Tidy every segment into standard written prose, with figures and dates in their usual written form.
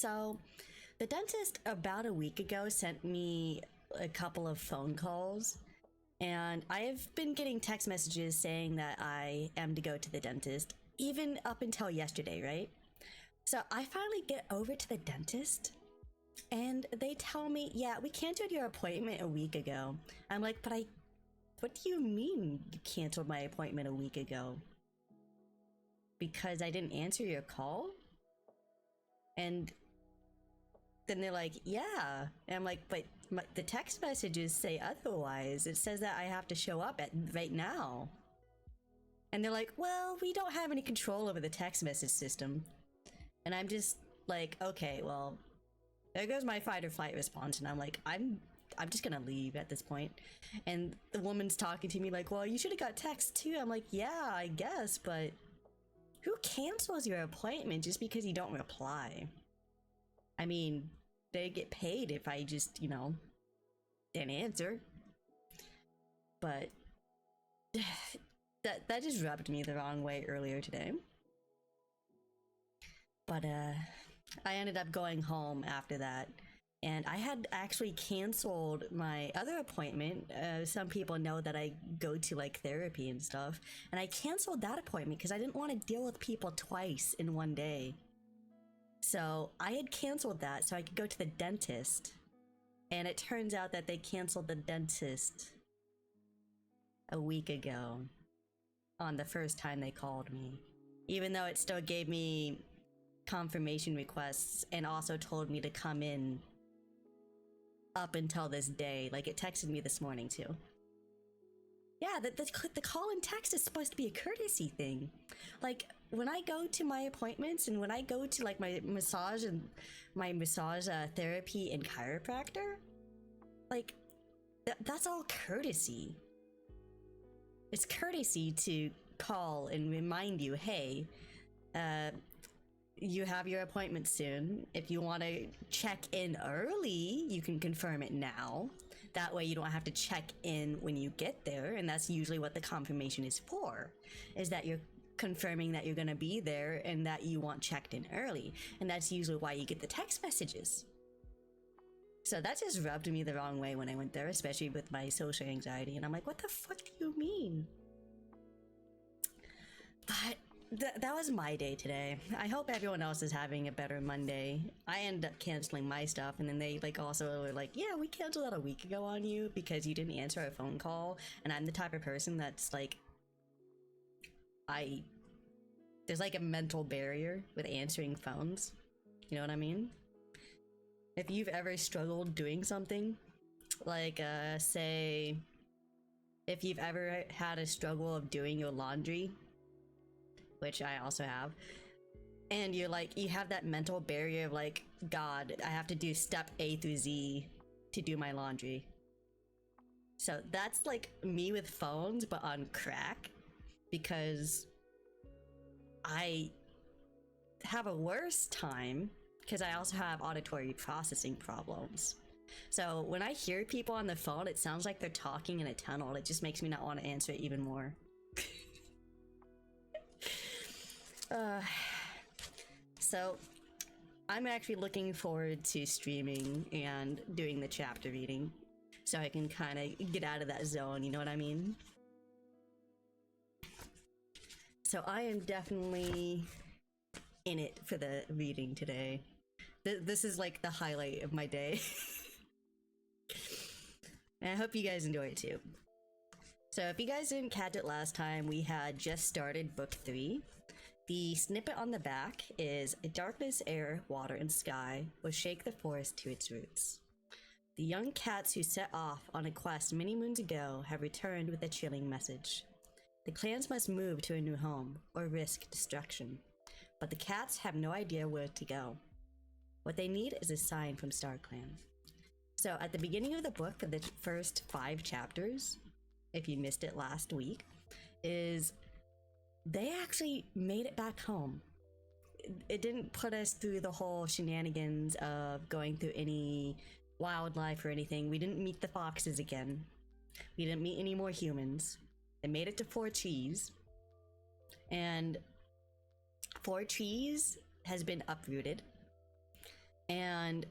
So, the dentist about a week ago sent me a couple of phone calls, and I've been getting text messages saying that I am to go to the dentist, even up until yesterday, right? So, I finally get over to the dentist, and they tell me, yeah, we canceled your appointment a week ago. I'm like, what do you mean you canceled my appointment a week ago? Because I didn't answer your call? And then they're like, yeah. And I'm like, but the text messages say otherwise. It says that I have to show up right now. And they're like, well, we don't have any control over the text message system. And I'm just like, okay, well, there goes my fight or flight response. And I'm like, I'm just gonna leave at this point. And the woman's talking to me like, well, you should have got text too. I'm like, yeah, I guess, but who cancels your appointment just because you don't reply? I mean, they get paid if I just, didn't answer. But that just rubbed me the wrong way earlier today. But I ended up going home after that, and I had actually canceled my other appointment. Some people know that I go to like therapy and stuff, and I canceled that appointment because I didn't want to deal with people twice in one day. So I had canceled that so I could go to the dentist, and it turns out that they canceled the dentist a week ago on the first time they called me, even though it still gave me confirmation requests and also told me to come in up until this day. Like, it texted me this morning too. Yeah, the call and text is supposed to be a courtesy thing. Like, when I go to my appointments and when I go to like my massage therapy and chiropractor, like that's all courtesy. It's courtesy to call and remind you, hey, you have your appointment soon. If you want to check in early, you can confirm it now. That way you don't have to check in when you get there, and that's usually what the confirmation is for, is that you're confirming that you're going to be there and that you want checked in early, and that's usually why you get the text messages. So that just rubbed me the wrong way when I went there, especially with my social anxiety, and I'm like, what the fuck do you mean? But that was my day today. I hope everyone else is having a better Monday. I ended up canceling my stuff, and then they like also were like, yeah, we canceled that a week ago on you because you didn't answer a phone call. And I'm the type of person that's like, there's like a mental barrier with answering phones. You know what I mean? If you've ever struggled doing something, like say, if you've ever had a struggle of doing your laundry, which I also have, and you're like, you have that mental barrier of like, God, I have to do step A through Z to do my laundry. So that's like me with phones, but on crack, because I have a worse time because I also have auditory processing problems. So when I hear people on the phone, it sounds like they're talking in a tunnel. It just makes me not want to answer it even more. So I'm actually looking forward to streaming and doing the chapter reading so I can kind of get out of that zone, you know what I mean? So I am definitely in it for the reading today. This is like the highlight of my day. And I hope you guys enjoy it too. So if you guys didn't catch it last time, we had just started book 3. The snippet on the back is darkness, air, water, and sky will shake the forest to its roots. The young cats who set off on a quest many moons ago have returned with a chilling message. The clans must move to a new home or risk destruction, but the cats have no idea where to go. What they need is a sign from StarClan. So at the beginning of the book, for the first 5 chapters, if you missed it last week, is they actually made it back home. It didn't put us through the whole shenanigans of going through any wildlife or anything. We didn't meet the foxes again. We didn't meet any more humans. They made it to 4 trees, and 4 trees has been uprooted. And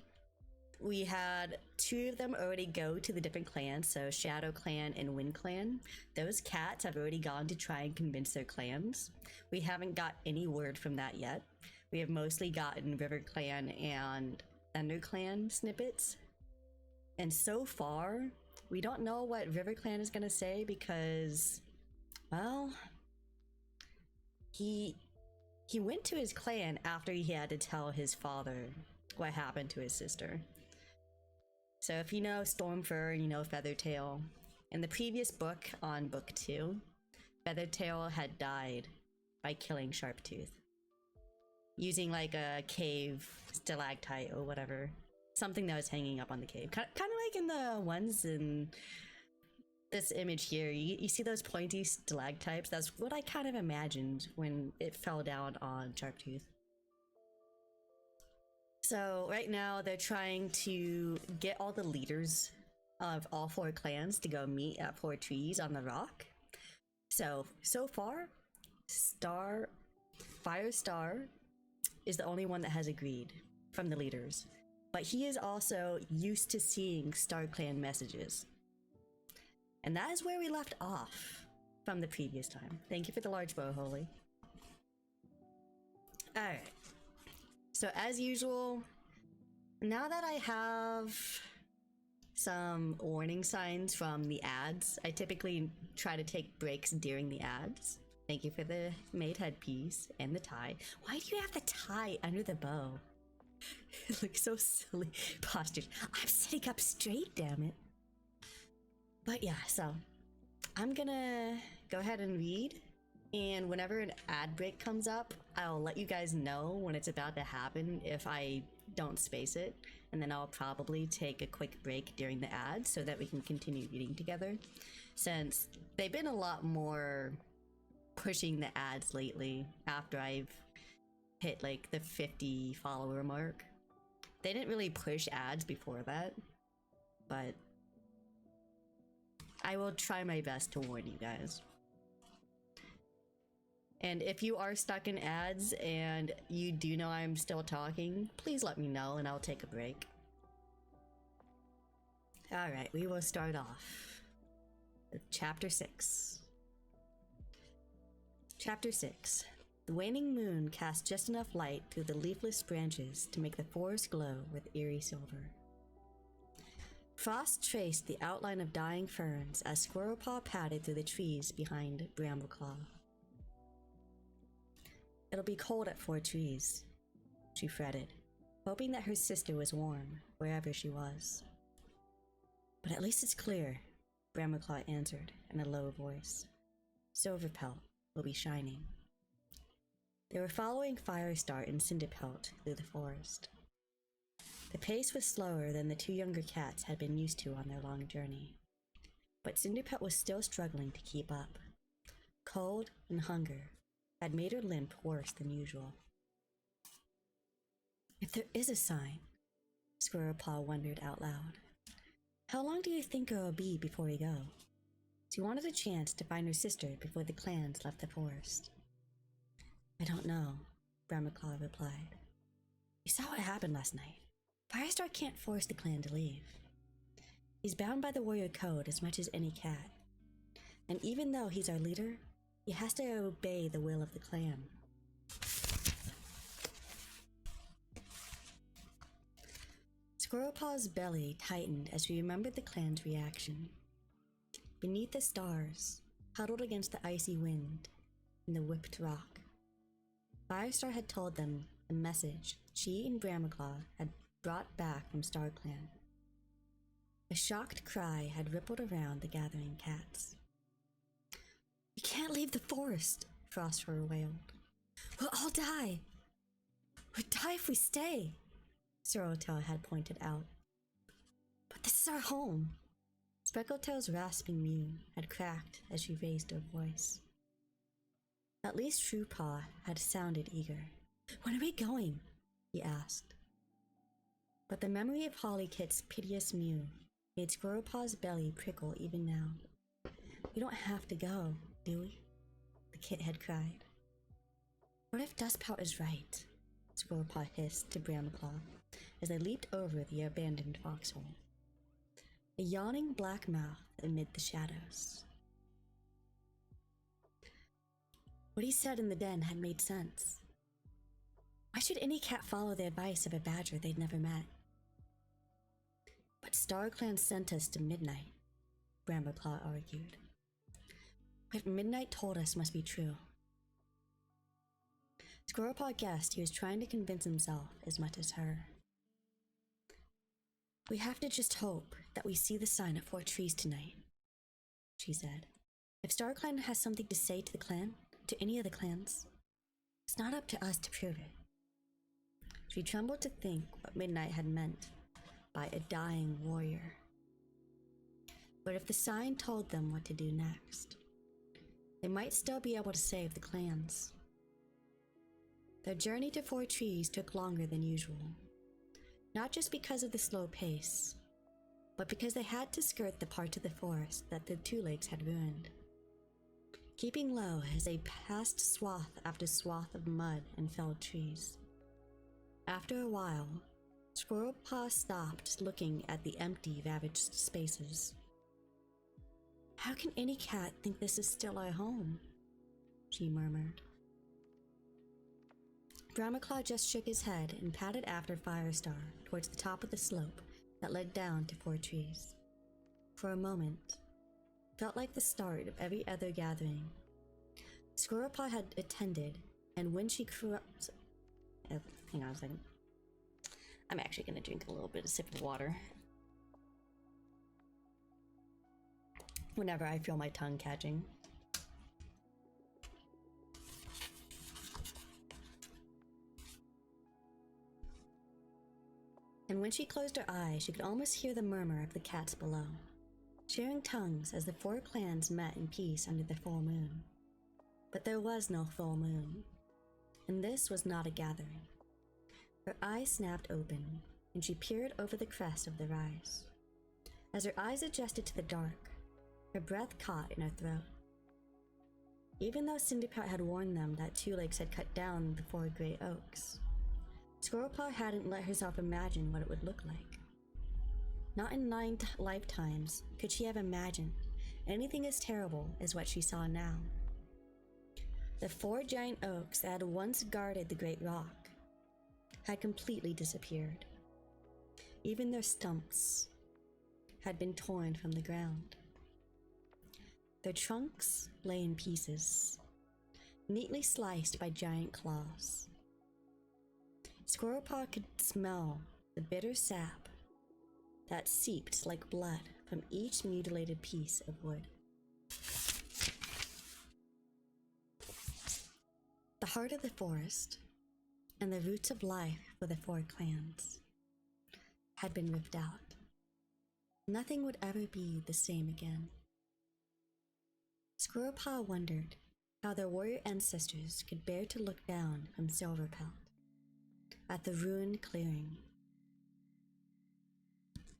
we had 2 of them already go to the different clans, so Shadow Clan and Wind Clan. Those cats have already gone to try and convince their clans. We haven't got any word from that yet. We have mostly gotten River Clan and Thunder Clan snippets. And so far, we don't know what River Clan is going to say because, well, he went to his clan after he had to tell his father what happened to his sister. So if you know Stormfur, you know Feathertail. In the previous book on book 2, Feathertail had died by killing Sharptooth. Using like a cave stalactite or whatever. Something that was hanging up on the cave. Kind of like in the ones in this image here. You see those pointy stalactites? That's what I kind of imagined when it fell down on Sharptooth. So right now they're trying to get all the leaders of all 4 clans to go meet at 4 trees on the rock. So far, Firestar is the only one that has agreed from the leaders. But he is also used to seeing Star Clan messages. And that is where we left off from the previous time. Thank you for the large bow, Holy. Alright. So as usual, now that I have some warning signs from the ads, I typically try to take breaks during the ads. Thank you for the made headpiece and the tie. Why do you have the tie under the bow? It looks so silly. Posture. I'm sitting up straight, damn it. But yeah, so I'm gonna go ahead and read. And whenever an ad break comes up, I'll let you guys know when it's about to happen if I don't space it. And then I'll probably take a quick break during the ad so that we can continue reading together. Since they've been a lot more pushing the ads lately after I've hit like the 50 follower mark. They didn't really push ads before that, but I will try my best to warn you guys. And if you are stuck in ads and you do know I'm still talking, please let me know and I'll take a break. Alright, we will start off with Chapter 6. Chapter 6. The waning moon cast just enough light through the leafless branches to make the forest glow with eerie silver. Frost traced the outline of dying ferns as Squirrelpaw padded through the trees behind Brambleclaw. It'll be cold at 4 trees, she fretted, hoping that her sister was warm wherever she was. But at least it's clear, Brambleclaw answered in a low voice. Silverpelt will be shining. They were following Firestar and Cinderpelt through the forest. The pace was slower than the 2 younger cats had been used to on their long journey, but Cinderpelt was still struggling to keep up. Cold and hunger had made her limp worse than usual. If there is a sign, Squirrelpaw wondered out loud, how long do you think it will be before we go? She wanted a chance to find her sister before the clans left the forest. I don't know, Brambleclaw replied. You saw what happened last night. Firestar can't force the clan to leave. He's bound by the warrior code as much as any cat. And even though he's our leader, he has to obey the will of the clan. Squirrelpaw's belly tightened as he remembered the clan's reaction. Beneath the stars, huddled against the icy wind, in the whipped rock, Firestar had told them the message she and Brambleclaw had brought back from StarClan. A shocked cry had rippled around the gathering cats. We can't leave the forest, Frostfur wailed. We'll all die. We'll die if we stay, Sorreltail had pointed out. But this is our home. Speckletail's rasping mew had cracked as she raised her voice. At least Truepaw had sounded eager. When are we going? He asked. But the memory of Hollykit's piteous mew made Squirrelpaw's belly prickle even now. We don't have to go, do we? The kit had cried. What if Dustpout is right? Squirrelpaw hissed to Bramaclaw as they leaped over the abandoned foxhole. A yawning black mouth amid the shadows. What he said in the den had made sense. Why should any cat follow the advice of a badger they'd never met? But StarClan sent us to Midnight, Brambleclaw argued. What Midnight told us must be true. Squirrelpaw guessed he was trying to convince himself as much as her. We have to just hope that we see the sign at 4 Trees tonight, she said. If StarClan has something to say to the clan, to any of the clans, it's not up to us to prove it. She trembled to think what Midnight had meant by a dying warrior. But if the sign told them what to do next, they might still be able to save the clans. Their journey to 4 Trees took longer than usual, not just because of the slow pace, but because they had to skirt the parts of the forest that the Two Lakes had ruined. Keeping low as they passed swath after swath of mud and felled trees. After a while, Squirrelpaw stopped looking at the empty, ravaged spaces. How can any cat think this is still our home? She murmured. Bramaclaw just shook his head and padded after Firestar towards the top of the slope that led down to 4 Trees. For a moment, it felt like the start of every other gathering. Squirrelpaw had attended, and when she hang on a second. I'm actually going to drink a little bit of sip of water. Whenever I feel my tongue catching. And when she closed her eyes, she could almost hear the murmur of the cats below, sharing tongues as the 4 clans met in peace under the full moon. But there was no full moon, and this was not a gathering. Her eyes snapped open, and she peered over the crest of the rise. As her eyes adjusted to the dark, her breath caught in her throat. Even though Cinderpelt had warned them that Two Lakes had cut down the 4 great oaks, Squirrelpaw hadn't let herself imagine what it would look like. Not in 9 lifetimes could she have imagined anything as terrible as what she saw now. The 4 giant oaks that had once guarded the Great Rock had completely disappeared. Even their stumps had been torn from the ground. Their trunks lay in pieces, neatly sliced by giant claws. Squirrelpaw could smell the bitter sap that seeped like blood from each mutilated piece of wood. The heart of the forest and the roots of life for the 4 clans had been ripped out. Nothing would ever be the same again. Squirrelpaw wondered how their warrior ancestors could bear to look down from Silverpelt at the ruined clearing.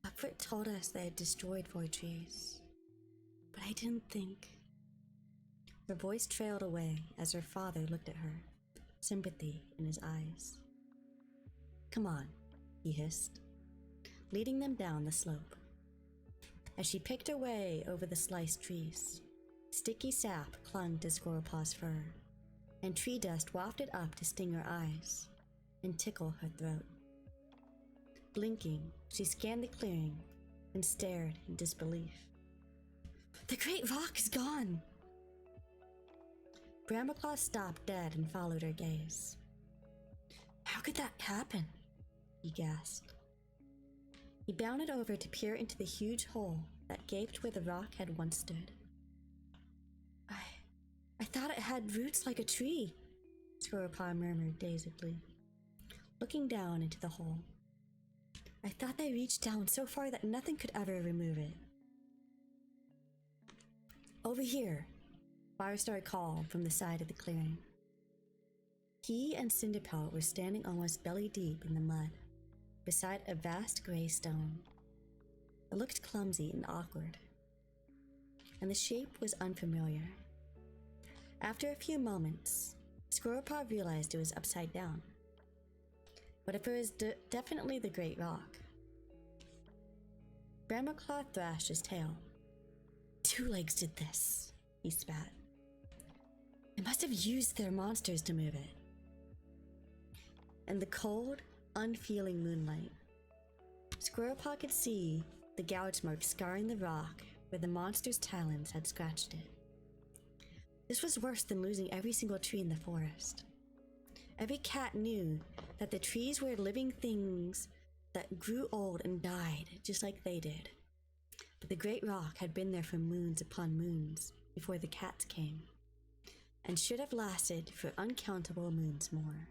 Upfoot told us they had destroyed 4 trees, but I didn't think. Her voice trailed away as her father looked at her, sympathy in his eyes. Come on, he hissed, leading them down the slope. As she picked her way over the sliced trees, sticky sap clung to Squirrelpaw's fur, and tree dust wafted up to sting her eyes and tickle her throat. Blinking, she scanned the clearing and stared in disbelief. The Great Rock is gone! Brambleclaw stopped dead and followed her gaze. How could that happen? He gasped. He bounded over to peer into the huge hole that gaped where the rock had once stood. I thought it had roots like a tree, Squirrelpaw murmured dazedly, looking down into the hole. I thought they reached down so far that nothing could ever remove it. Over here, Firestar called from the side of the clearing. He and Cinderpelt were standing almost belly deep in the mud, beside a vast gray stone. It looked clumsy and awkward, and the shape was unfamiliar. After a few moments, Squirrelpaw realized it was upside down. What if it was definitely the Great Rock? Bramaclaw thrashed his tail. Two legs did this, he spat. They must have used their monsters to move it. In the cold, unfeeling moonlight, Squirrelpaw could see the gouge marks scarring the rock where the monster's talons had scratched it. This was worse than losing every single tree in the forest. Every cat knew that the trees were living things that grew old and died just like they did. But the Great Rock had been there for moons upon moons before the cats came, and should have lasted for uncountable moons more.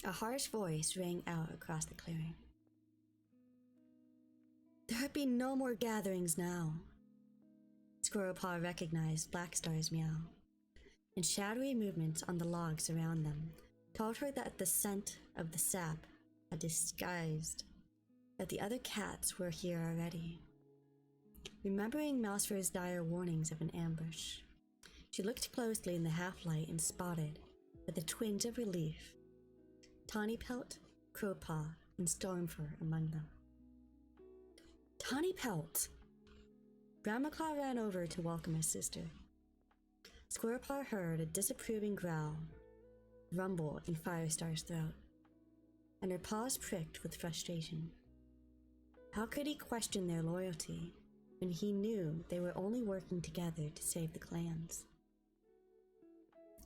A harsh voice rang out across the clearing. There would be no more gatherings now. Squirrelpaw recognized Blackstar's meow, and shadowy movements on the logs around them told her that the scent of the sap had disguised that the other cats were here already. Remembering Mousefar's dire warnings of an ambush, she looked closely in the half-light and spotted, with a twinge of relief, Tawnypelt, Crowpaw, and Stormfur among them. Tawnypelt! Bramaclaw ran over to welcome his sister. Squirrelpaw heard a disapproving growl rumble in Firestar's throat, and her paws pricked with frustration. How could he question their loyalty when he knew they were only working together to save the clans?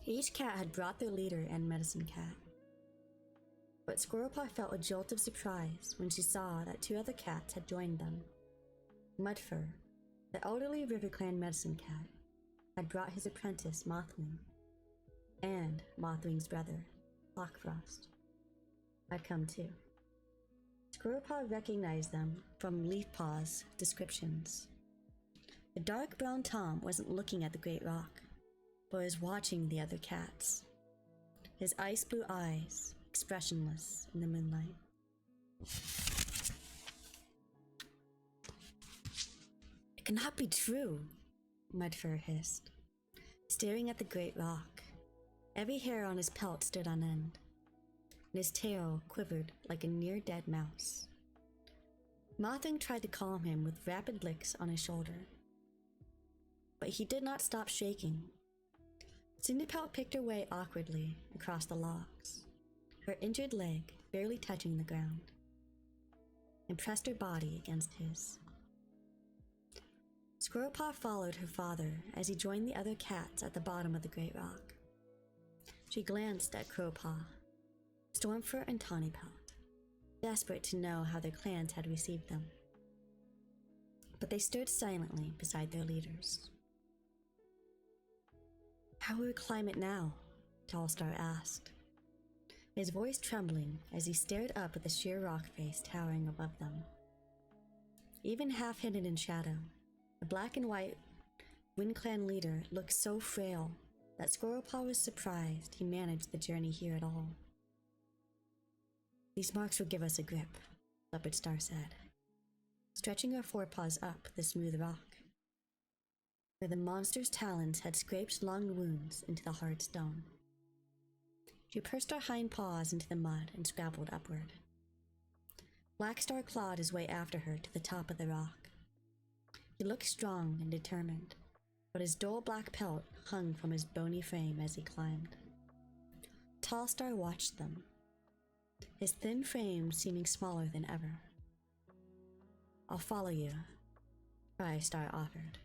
Each cat had brought their leader and medicine cat, but Squirrelpaw felt a jolt of surprise when she saw that two other cats had joined them. Mudfur, the elderly RiverClan medicine cat, had brought his apprentice Mothwing, and Mothwing's brother, Lockfrost, had come too. Squirrelpaw recognized them from Leafpaw's descriptions. The dark brown Tom wasn't looking at the Great Rock, but was watching the other cats, his ice blue eyes expressionless in the moonlight. It cannot be true, Mudfur hissed, staring at the Great Rock. Every hair on his pelt stood on end, and his tail quivered like a near-dead mouse. Mothwing tried to calm him with rapid licks on his shoulder, but he did not stop shaking. Cinderpelt picked her way awkwardly across the logs, her injured leg barely touching the ground, and pressed her body against his. Squirrelpaw followed her father as he joined the other cats at the bottom of the Great Rock. She glanced at Crowpaw, Stormfur, and Tawnypelt, desperate to know how their clans had received them. But they stood silently beside their leaders. How will we climb it now? Tallstar asked, his voice trembling as he stared up at the sheer rock face towering above them. Even half hidden in shadow, the black and white WindClan leader looked so frail that Squirrelpaw was surprised he managed the journey here at all. These marks will give us a grip, Leopardstar said, stretching her forepaws up the smooth rock, where the monster's talons had scraped long wounds into the hard stone. She pursed her hind paws into the mud and scrabbled upward. Blackstar clawed his way after her to the top of the rock. He looked strong and determined, but his dull black pelt hung from his bony frame as he climbed. Tallstar watched them, his thin frame seeming smaller than ever. I'll follow you, Firestar offered.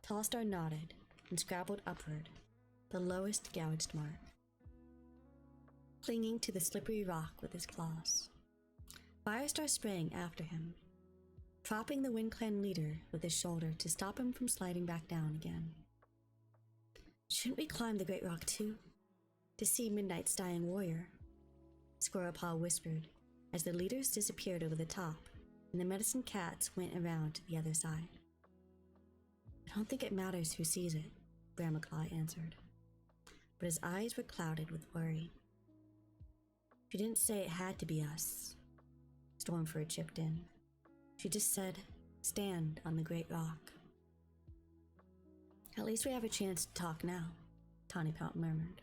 Tallstar nodded and scrabbled upward, the lowest gouged mark, clinging to the slippery rock with his claws. Firestar sprang after him, propping the WindClan leader with his shoulder to stop him from sliding back down again. Shouldn't we climb the Great Rock too, to see Midnight's dying warrior? Squirrelpaw whispered as the leaders disappeared over the top and the medicine cats went around to the other side. I don't think it matters who sees it, Bramaclaw answered, but his eyes were clouded with worry. She didn't say it had to be us, Stormfur chipped in. She just said, stand on the Great Rock. At least we have a chance to talk now, Tawnypelt murmured.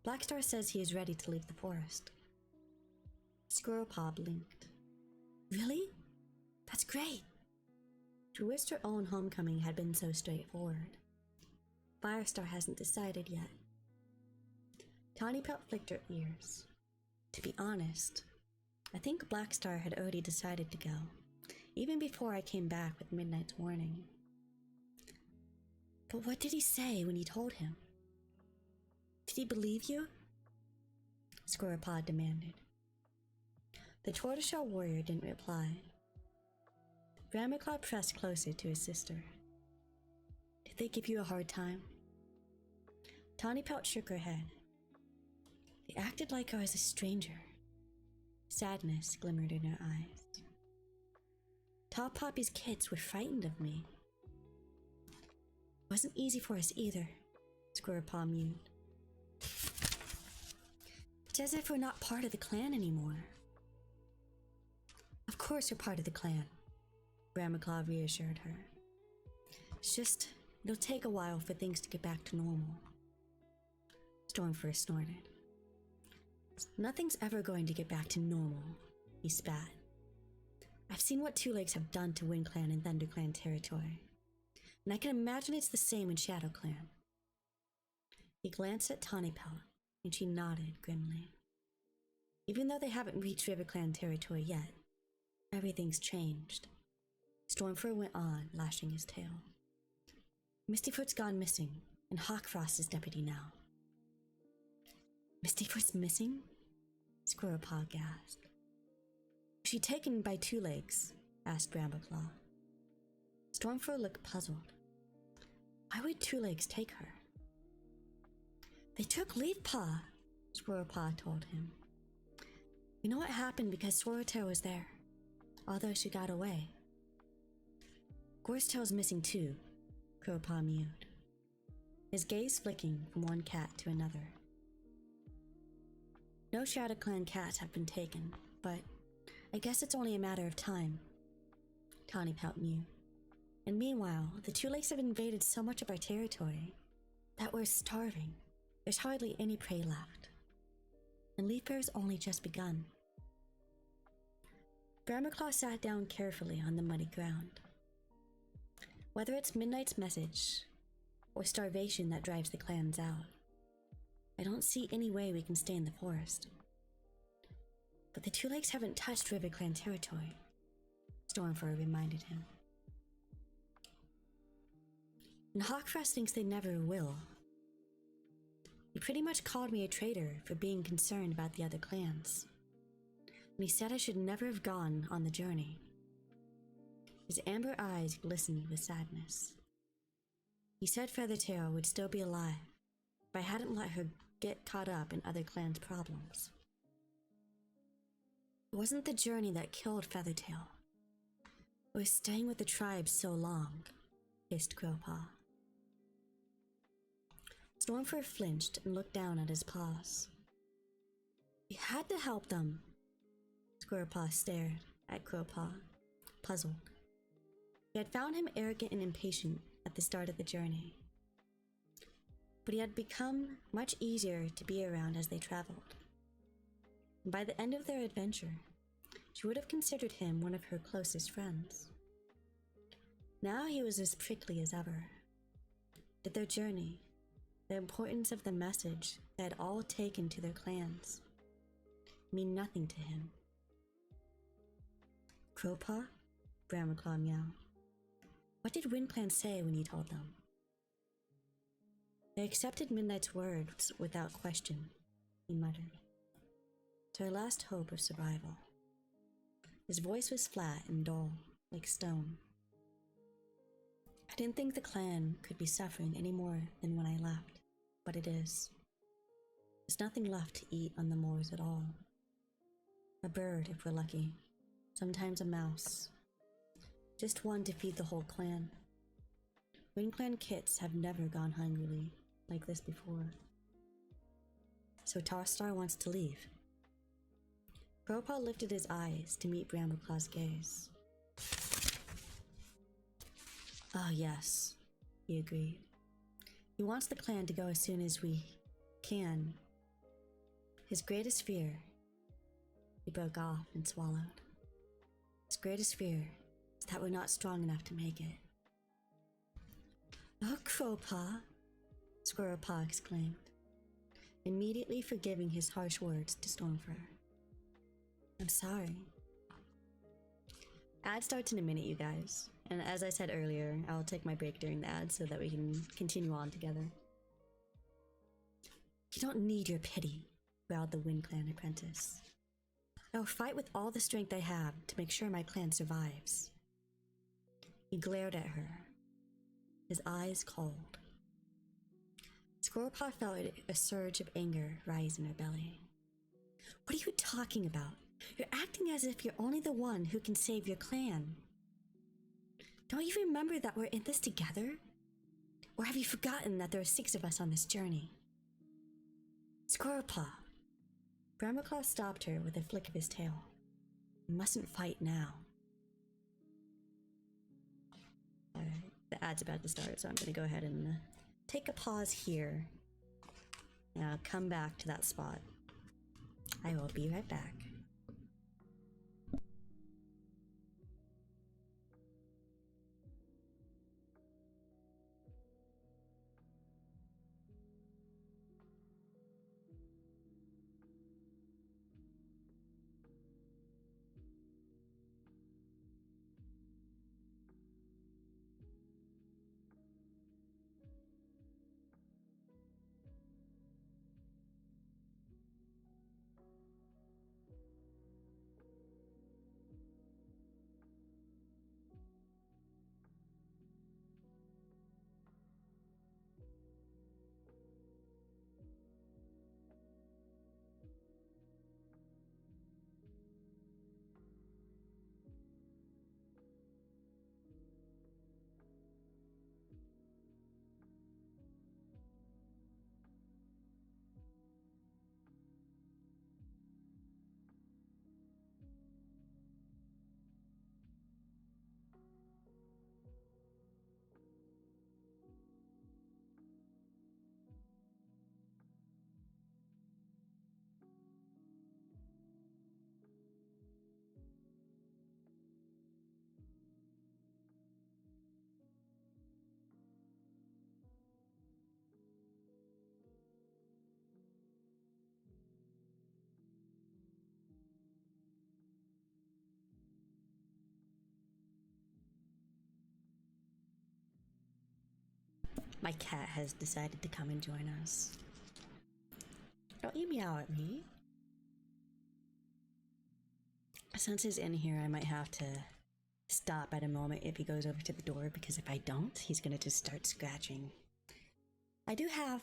Blackstar says he is ready to leave the forest. Squirrelpaw blinked. Really? That's great. She wished her own homecoming had been so straightforward. Firestar hasn't decided yet. Tawny Pelt flicked her ears. To be honest, I think Blackstar had already decided to go, even before I came back with Midnight's warning. But what did he say when you told him? Did he believe you? Squirrelpaw demanded. The tortoiseshell warrior didn't reply. Brambleclaw pressed closer to his sister. Did they give you a hard time? Tawny Pelt shook her head. They acted like I was a stranger. Sadness glimmered in her eyes. Top Poppy's kids were frightened of me. It wasn't easy for us either, Squirrelpaw mewed. It's as if we're not part of the clan anymore. Of course we're part of the clan, Brambleclaw reassured her. It's just, it'll take a while for things to get back to normal. Stormfur snorted. Nothing's ever going to get back to normal, he spat. I've seen what Two Lakes have done to Wind Clan and Thunder Clan territory, and I can imagine it's the same in Shadow Clan. He glanced at Tawny Pelt, and she nodded grimly. Even though they haven't reached River Clan territory yet, everything's changed. Stormfur went on, lashing his tail. Mistyfoot's gone missing, and Hawkfrost is deputy now. Mistyfoot's missing? Squirrelpaw gasped. Was she taken by Two Lakes? Asked Brambleclaw. Stormfur looked puzzled. Why would Two Lakes take her? They took Leafpaw, Squirrelpaw told him. We know what happened because Swallowtail was there, although she got away. Gorsetail's missing too, Crowpaw mewed, his gaze flicking from one cat to another. No Shadow Clan cats have been taken, but I guess it's only a matter of time, Tawny Pelt mewed. And meanwhile, the Two Lakes have invaded so much of our territory that we're starving. There's hardly any prey left. And Leafbear's only just begun. Brambleclaw sat down carefully on the muddy ground. Whether it's Midnight's message or starvation that drives the clans out, I don't see any way we can stay in the forest. But the Two Lakes haven't touched River Clan territory, Stormfur reminded him. And Hawkfrost thinks they never will. He pretty much called me a traitor for being concerned about the other clans. And he said I should never have gone on the journey. His amber eyes glistened with sadness. He said Feathertail would still be alive if I hadn't let her get caught up in other clans' problems. It wasn't the journey that killed Feathertail. It was staying with the tribe so long, hissed Crowpaw. Stormfur flinched and looked down at his paws. We had to help them. Squirrelpaw stared at Crowpaw, puzzled. He had found him arrogant and impatient at the start of the journey, but he had become much easier to be around as they traveled. And by the end of their adventure, she would have considered him one of her closest friends. Now he was as prickly as ever. Did their journey, the importance of the message they had all taken to their clans, mean nothing to him? Crowpaw? Brambleclaw meowed. What did Wind Clan say when you told them? They accepted Midnight's words without question, he muttered. It's our last hope of survival. His voice was flat and dull, like stone. I didn't think the clan could be suffering any more than when I left, but it is. There's nothing left to eat on the moors at all. A bird, if we're lucky. Sometimes a mouse. Just one to feed the whole clan. Wind Clan kits have never gone hungry like this before. So Tarstar wants to leave. Crowpaw lifted his eyes to meet Brambleclaw's gaze. Ah, yes, he agreed. He wants the clan to go as soon as we can, His greatest fear. He broke off and swallowed. His greatest fear is that we're not strong enough to make it. Oh, Crowpaw, Squirrelpaw exclaimed, immediately forgiving his harsh words to Stormfur. I'm sorry. Ad starts in a minute, you guys. And as I said earlier, I'll take my break during the ad so that we can continue on together. You don't need your pity, growled the Wind Clan apprentice. I will fight with all the strength I have to make sure my clan survives. He glared at her, his eyes cold. Squirrelpaw felt a surge of anger rise in her belly. What are you talking about? You're acting as if you're only the one who can save your clan. Don't you remember that we're in this together? Or have you forgotten that there are 6 of us on this journey? Squirrelpaw. Brambleclaw stopped her with a flick of his tail. You mustn't fight now. Alright, the ad's about to start, so I'm gonna go ahead and take a pause here. And I'll come back to that spot. I will be right back. My cat has decided to come and join us. Don't you meow at me. Since he's in here, I might have to stop at a moment if he goes over to the door, because if I don't, he's gonna just start scratching. I do have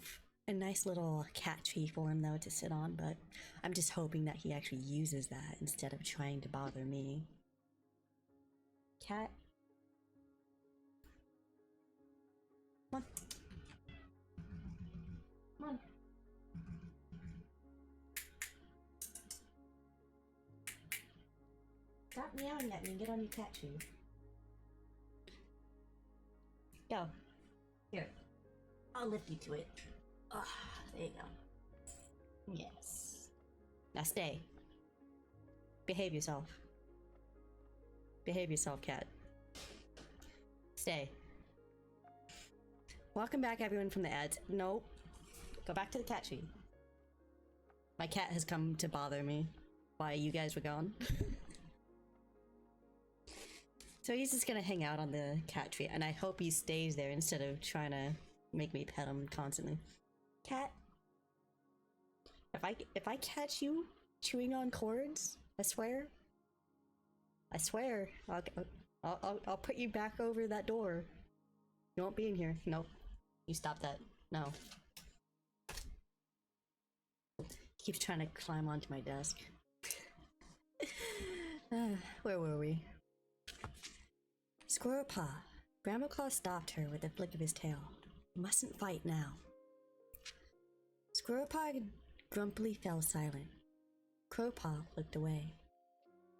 a nice little cat tree for him though to sit on, but I'm just hoping that he actually uses that instead of trying to bother me. Cat. Come on. Come on. Stop meowing at me and get on your cat tree. Go. Here. I'll lift you to it. Ah, there you go. Yes. Now stay. Behave yourself. Behave yourself, cat. Stay. Welcome back, everyone, from the ads. No. Go back to the cat tree. My cat has come to bother me while you guys were gone. So he's just gonna hang out on the cat tree, and I hope he stays there instead of trying to make me pet him constantly. Cat, if I catch you chewing on cords, I swear, I'll put you back over that door. You won't be in here. Nope. You stop that. No. He keeps trying to climb onto my desk. Where were we? Squirrelpaw. Brambleclaw stopped her with a flick of his tail. You mustn't fight now. Squirrelpaw grumpily fell silent. Crowpaw looked away,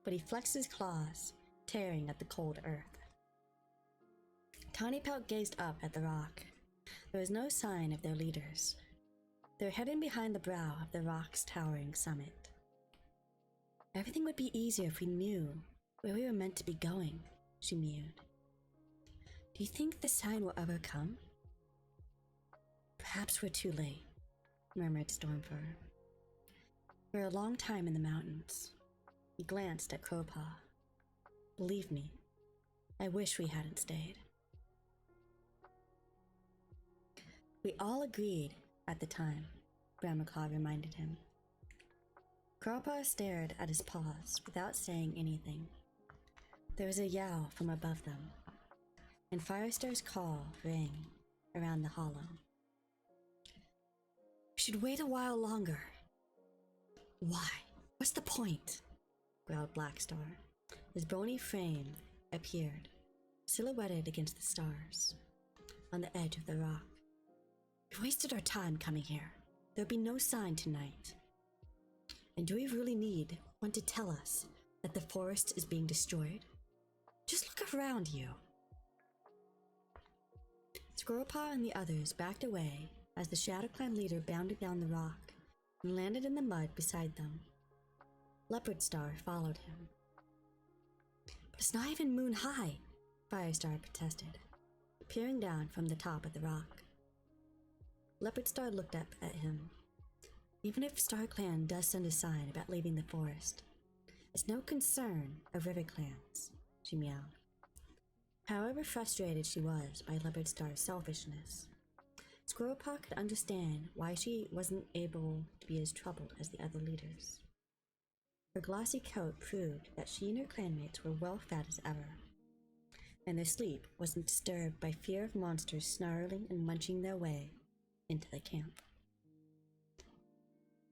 but he flexed his claws, tearing at the cold earth. Tiny Pelt gazed up at the rock. There was no sign of their leaders. They're hidden behind the brow of the rock's towering summit. Everything would be easier if we knew where we were meant to be going, she mewed. Do you think the sign will ever come? Perhaps we're too late, murmured Stormfur. We're a long time in the mountains. He glanced at Crowpaw. Believe me, I wish we hadn't stayed. We all agreed at the time, Grandmaclaw reminded him. Crowpaw stared at his paws without saying anything. There was a yowl from above them, and Firestar's call rang around the hollow. We should wait a while longer. Why? What's the point? Growled Blackstar. His bony frame appeared, silhouetted against the stars, on the edge of the rock. We wasted our time coming here. There'll be no sign tonight. And do we really need one to tell us that the forest is being destroyed? Just look around you. Squirrelpaw and the others backed away as the Shadow Clan leader bounded down the rock and landed in the mud beside them. Leopard Star followed him. But it's not even moon high, Firestar protested, peering down from the top of the rock. Leopard Star looked up at him. Even if StarClan does send a sign about leaving the forest, it's no concern of River Clans, she meowed. However frustrated she was by Leopard Star's selfishness, Squirrelpaw could understand why she wasn't able to be as troubled as the other leaders. Her glossy coat proved that she and her clanmates were well fed as ever, and their sleep wasn't disturbed by fear of monsters snarling and munching their way into the camp.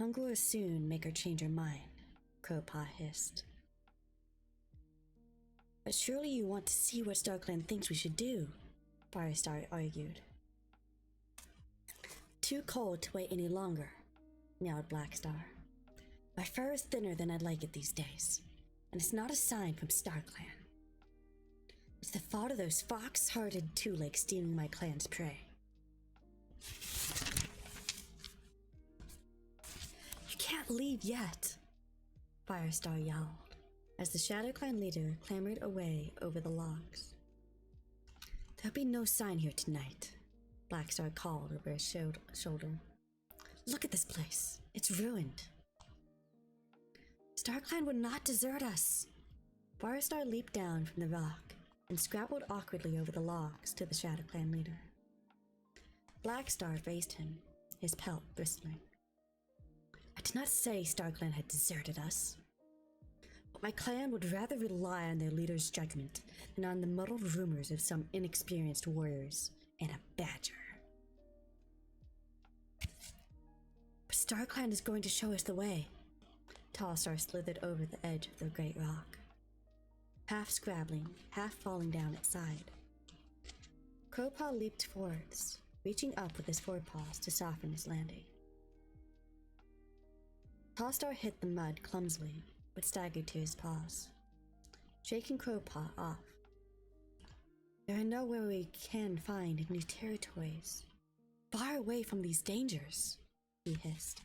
Hunger will soon make her change her mind, Crowpaw hissed. But surely you want to see what StarClan thinks we should do, Firestar argued. Too cold to wait any longer, meowed Blackstar. My fur is thinner than I'd like it these days, and it's not a sign from StarClan. It's the fault of those fox-hearted two-legs stealing my clan's prey. You can't leave yet, Firestar yelled, as the Shadow Clan leader clambered away over the logs. There'll be no sign here tonight, Blackstar called over his shoulder. Look at this place. It's ruined. StarClan would not desert us. Firestar leaped down from the rock and scrabbled awkwardly over the logs to the Shadow Clan leader. Blackstar faced him, his pelt bristling. I did not say StarClan had deserted us. But my clan would rather rely on their leader's judgment than on the muddled rumors of some inexperienced warriors and a badger. But StarClan is going to show us the way. Tallstar slithered over the edge of the great rock, half scrabbling, half falling down its side. Crowpaw leaped forwards, reaching up with his forepaws to soften his landing. Tallstar hit the mud clumsily, but staggered to his paws, shaking Crowpaw off. There are nowhere we can find new territories, far away from these dangers, he hissed.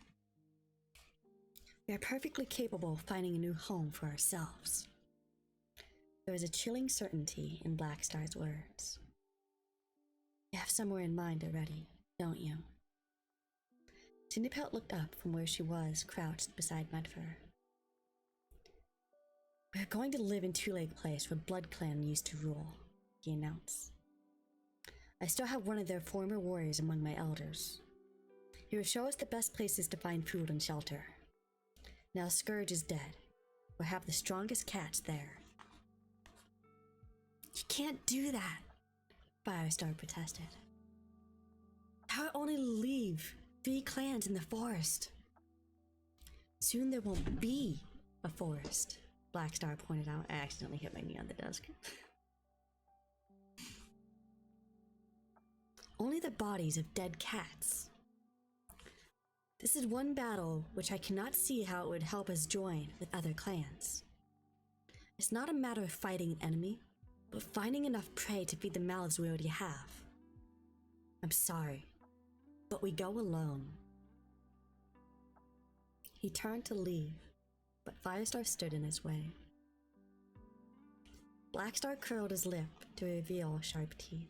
We are perfectly capable of finding a new home for ourselves. There was a chilling certainty in Blackstar's words. You have somewhere in mind already, don't you? Cindypelt looked up from where she was crouched beside Mudfur. We are going to live in Two Lake Place where Blood Clan used to rule, he announced. I still have one of their former warriors among my elders. He will show us the best places to find food and shelter. Now Scourge is dead. We'll have the strongest cats there. You can't do that, Firestar protested. I will only leave 3 clans in the forest. Soon there won't be a forest, Blackstar pointed out. I accidentally hit my knee on the desk. Only the bodies of dead cats. This is one battle which I cannot see how it would help us join with other clans. It's not a matter of fighting an enemy, but finding enough prey to feed the mouths we already have. I'm sorry, but we go alone. He turned to leave, but Firestar stood in his way. Blackstar curled his lip to reveal sharp teeth.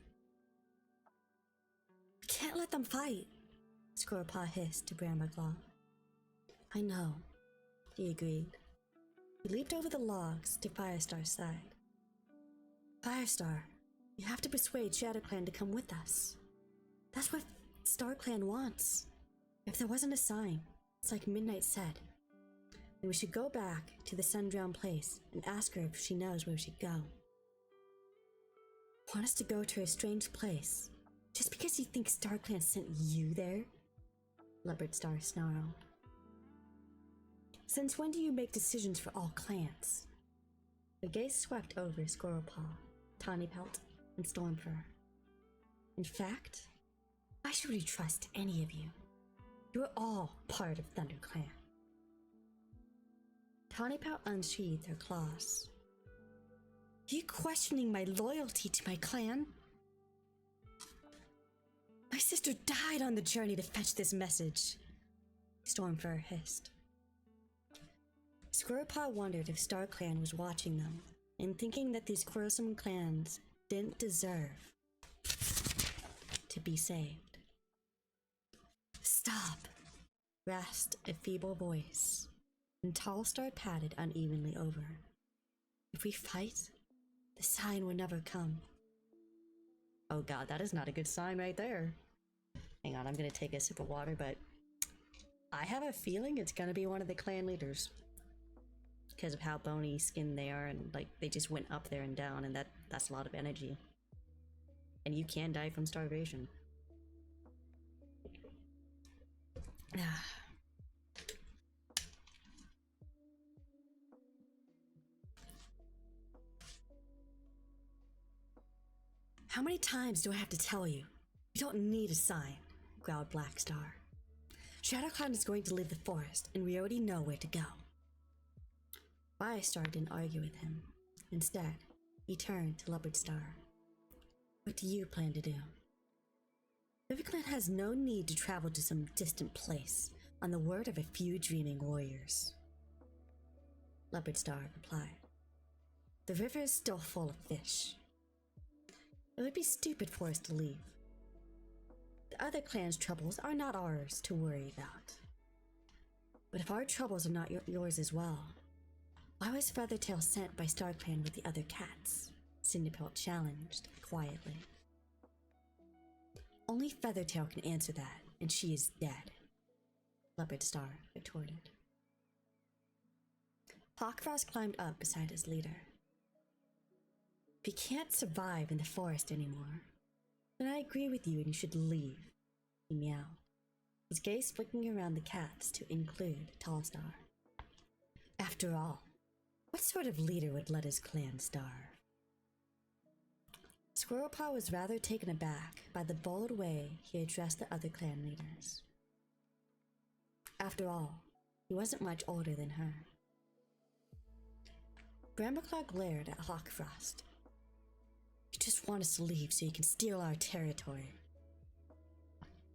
"We can't let them fight," Squirrelpaw hissed to Brambleclaw. "I know," he agreed. He leaped over the logs to Firestar's side. "Firestar, you have to persuade ShadowClan to come with us. That's what StarClan wants. If there wasn't a sign, it's like Midnight said, then we should go back to the Sundrown place and ask her if she knows where we should go." "Want us to go to a strange place just because you think StarClan sent you there?" Leopardstar snarled. "Since when do you make decisions for all clans?" The gaze swept over Squirrelpaw, Tawnypelt, and Stormfur. "In fact, why should we trust any of you? You are all part of ThunderClan." Tawnypelt unsheathed her claws. "Are you questioning my loyalty to my clan? My sister died on the journey to fetch this message," Stormfur hissed. Squirrelpaw wondered if StarClan was watching them and thinking that these quarrelsome clans didn't deserve to be saved. "Stop!" rasped a feeble voice, and Tallstar padded unevenly over. "If we fight, the sign will never come." Oh god, that is not a good sign right there. Hang on, I'm gonna take a sip of water, but I have a feeling it's gonna be one of the clan leaders. Because of how bony skinned they are, and like they just went up there and down, and that's a lot of energy. And you can die from starvation. "How many times do I have to tell you? You don't need a sign," growled Blackstar. "ShadowClan is going to leave the forest, and we already know where to go." Firestar didn't argue with him. Instead, he turned to Leopardstar. "What do you plan to do?" "RiverClan has no need to travel to some distant place on the word of a few dreaming warriors," Leopardstar replied. "The river is still full of fish. It would be stupid for us to leave. The other clan's troubles are not ours to worry about. But if our troubles are not yours as well, why was Feathertail sent by StarClan with the other cats?" Cinderpelt challenged quietly. "Only Feathertail can answer that, and she is dead," Leopardstar retorted. Hawkfrost climbed up beside his leader. "If you can't survive in the forest anymore, then I agree with you and you should leave," he meowed, his gaze flicking around the cats to include Tallstar. "After all, what sort of leader would let his clan starve?" Squirrelpaw was rather taken aback by the bold way he addressed the other clan leaders. After all, he wasn't much older than her. Brambleclaw glared at Hawkfrost. "You just want us to leave so you can steal our territory.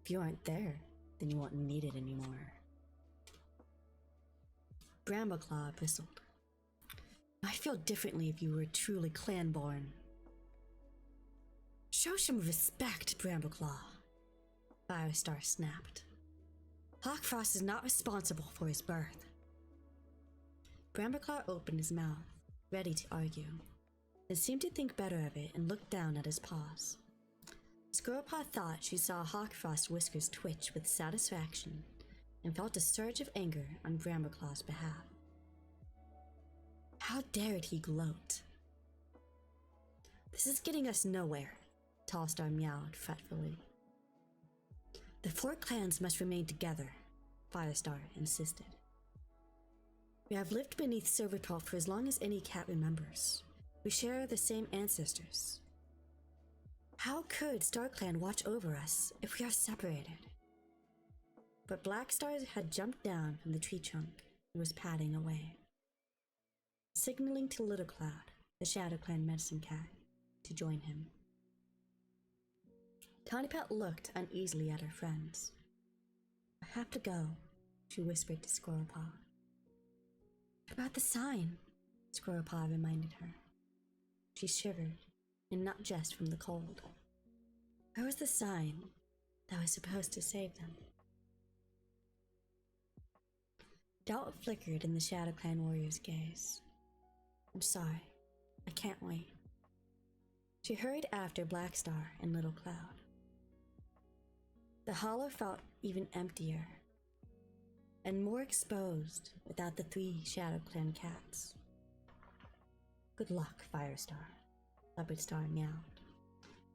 If you aren't there, then you won't need it anymore." Brambleclaw bristled. "I feel differently if you were truly clan-born." "Show some respect, Brambleclaw," Firestar snapped. "Hawkfrost is not responsible for his birth." Brambleclaw opened his mouth, ready to argue, then seemed to think better of it and looked down at his paws. Squirrelpaw thought she saw Hawkfrost's whiskers twitch with satisfaction and felt a surge of anger on Brambleclaw's behalf. How dared he gloat? "This is getting us nowhere," Tallstar meowed fretfully. "The 4 clans must remain together," Firestar insisted. "We have lived beneath Silverpelt for as long as any cat remembers. We share the same ancestors. How could StarClan watch over us if we are separated?" But Blackstar had jumped down from the tree trunk and was padding away, signaling to Little Cloud, the ShadowClan medicine cat, to join him. Tawnypelt looked uneasily at her friends. "I have to go," she whispered to Squirrel Paw. About the sign, Squirrel Paw reminded her. She shivered, and not just from the cold. Where was the sign that was supposed to save them? Doubt flickered in the Shadow Clan warrior's gaze. I'm sorry, I can't wait. She hurried after Black Star and Little Cloud. The hollow felt even emptier and more exposed without the 3 Shadow Clan cats. Good luck, Firestar, Leopard Star meowed.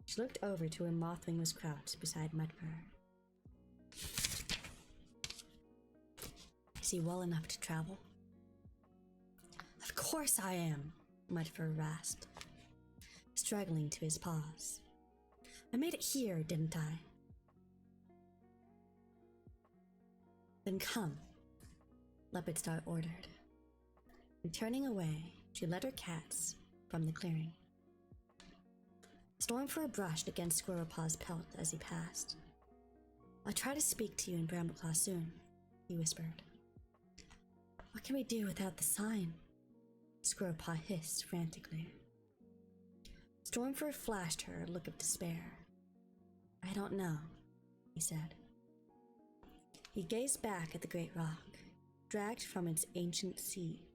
She looked over to where Mothwing was crouched beside Mudfur. Is he well enough to travel? Of course I am, Mudfur rasped, struggling to his paws. I made it here, didn't I? Then come, Leopard Star ordered. And turning away, she led her cats from the clearing. Stormfur brushed against Squirrel Paw's pelt as he passed. I'll try to speak to you in Brambleclaw soon, he whispered. What can we do without the sign? Squirrel Paw hissed frantically. Stormfur flashed her a look of despair. I don't know, he said. He gazed back at the great rock, dragged from its ancient sea.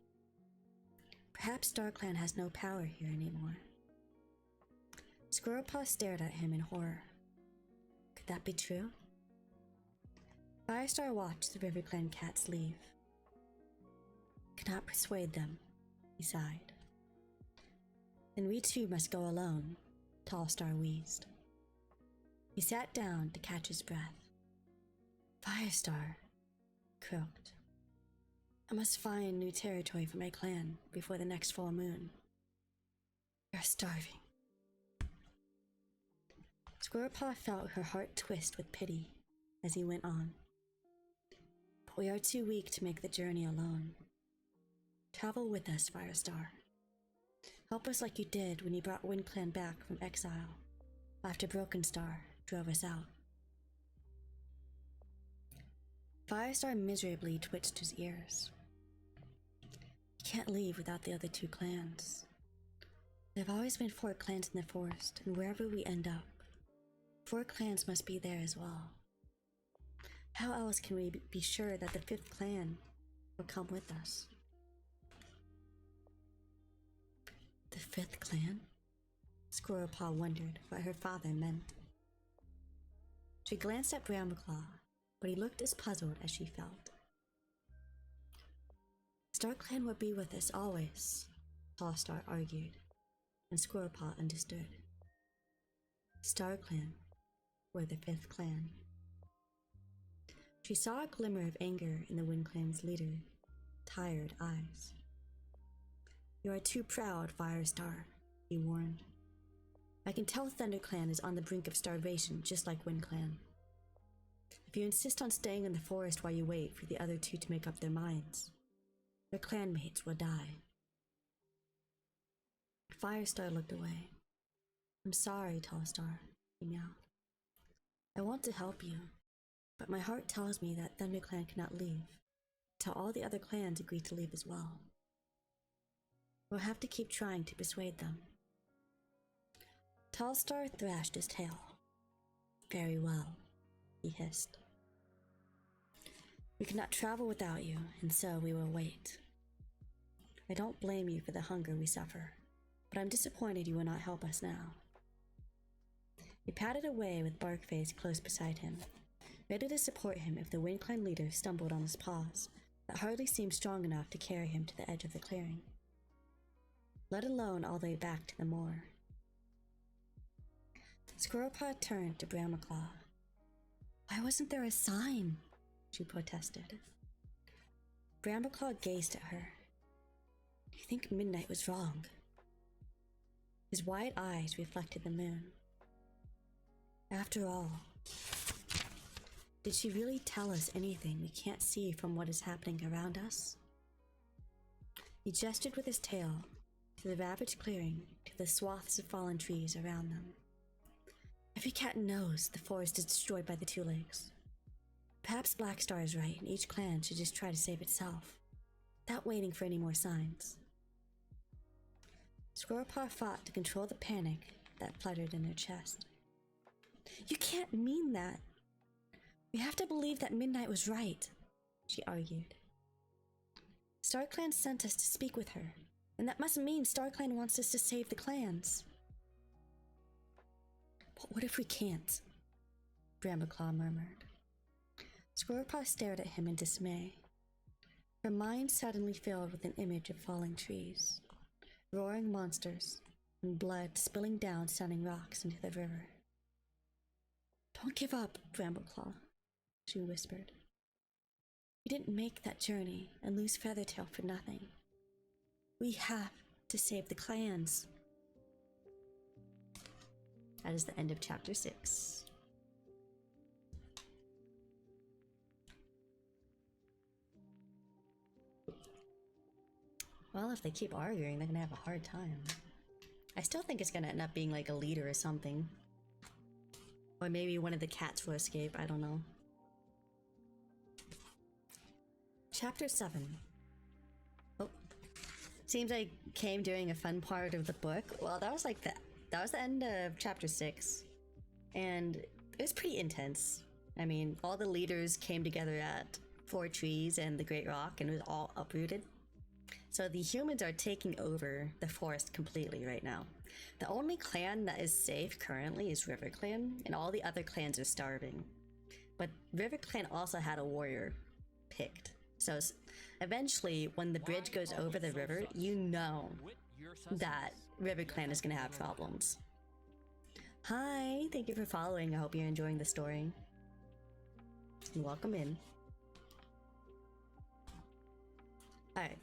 Perhaps StarClan has no power here anymore. Squirrel Paw stared at him in horror. Could that be true? Firestar watched the River Clan cats leave. Cannot persuade them, he sighed. Then we too must go alone, Tall Star wheezed. He sat down to catch his breath. Firestar, croaked. I must find new territory for my clan before the next full moon. We are starving. Squirrel Paw felt her heart twist with pity as he went on. But we are too weak to make the journey alone. Travel with us, Firestar. Help us like you did when you brought Wind Clan back from exile, after Broken Star drove us out. Firestar miserably twitched his ears. You can't leave without the other 2 clans. There have always been 4 clans in the forest, and wherever we end up, 4 clans must be there as well. How else can we be sure that the 5th clan will come with us? The 5th clan? Squirrel Paw wondered what her father meant. She glanced at Brambleclaw, but he looked as puzzled as she felt. StarClan would be with us always, Tall Star argued, and Squirrel Paw understood. StarClan were the 5th clan. She saw a glimmer of anger in the Wind Clan's leader, tired eyes. You are too proud, Firestar, he warned. I can tell ThunderClan is on the brink of starvation, just like Wind Clan. If you insist on staying in the forest while you wait for the other 2 to make up their minds, your clanmates will die. Firestar looked away. I'm sorry, Tall Star, he meowed. I want to help you, but my heart tells me that ThunderClan cannot leave until all the other clans agree to leave as well. We'll have to keep trying to persuade them. Tall Star thrashed his tail. Very well, he hissed. We cannot travel without you, and so we will wait. I don't blame you for the hunger we suffer, but I'm disappointed you will not help us now. He padded away with Barkface close beside him, ready to support him if the Wind Clan leader stumbled on his paws that hardly seemed strong enough to carry him to the edge of the clearing, let alone all the way back to the moor. Squirrel Paw turned to Brambleclaw. Why wasn't there a sign? She protested. Brambleclaw gazed at her. Do you think Midnight was wrong? His wide eyes reflected the moon. After all, did she really tell us anything we can't see from what is happening around us? He gestured with his tail to the ravaged clearing, to the swaths of fallen trees around them. Every cat knows the forest is destroyed by the 2 lakes. Perhaps Black Star is right, and each clan should just try to save itself, without waiting for any more signs. Squirrelpaw fought to control the panic that fluttered in her chest. You can't mean that. We have to believe that Midnight was right, she argued. StarClan sent us to speak with her, and that must mean StarClan wants us to save the clans. But what if we can't? Brambleclaw murmured. Squirrelpaw stared at him in dismay. Her mind suddenly filled with an image of falling trees, roaring monsters, and blood spilling down stunning rocks into the river. Don't give up, Brambleclaw, she whispered. We didn't make that journey and lose Feathertail for nothing. We have to save the clans. That is the end of chapter 6. Well, if they keep arguing, they're gonna have a hard time. I still think it's gonna end up being like a leader or something. Or maybe one of the cats will escape, I don't know. Chapter 7. Oh. Seems like came during a fun part of the book. Well, that was the end of chapter 6. And it was pretty intense. I mean, all the leaders came together at 4 trees and the Great Rock, and it was all uprooted. So the humans are taking over the forest completely right now. The only clan that is safe currently is River Clan, and all the other clans are starving. But River Clan also had a warrior picked. So eventually, when the bridge goes over the river, you know that River Clan is going to have problems. Hi, thank you for following. I hope you're enjoying the story. Welcome in. Alright.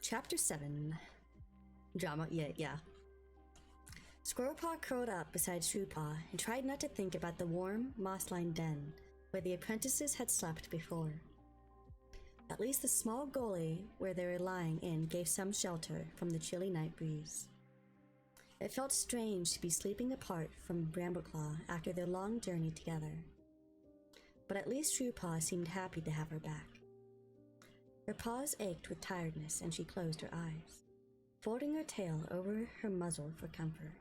Chapter 7. Drama, yeah. Squirrelpaw curled up beside Shrewpaw and tried not to think about the warm, moss-lined den where the apprentices had slept before. At least the small gully where they were lying in gave some shelter from the chilly night breeze. It felt strange to be sleeping apart from Brambleclaw after their long journey together. But at least Shrewpaw seemed happy to have her back. Her paws ached with tiredness and she closed her eyes, folding her tail over her muzzle for comfort.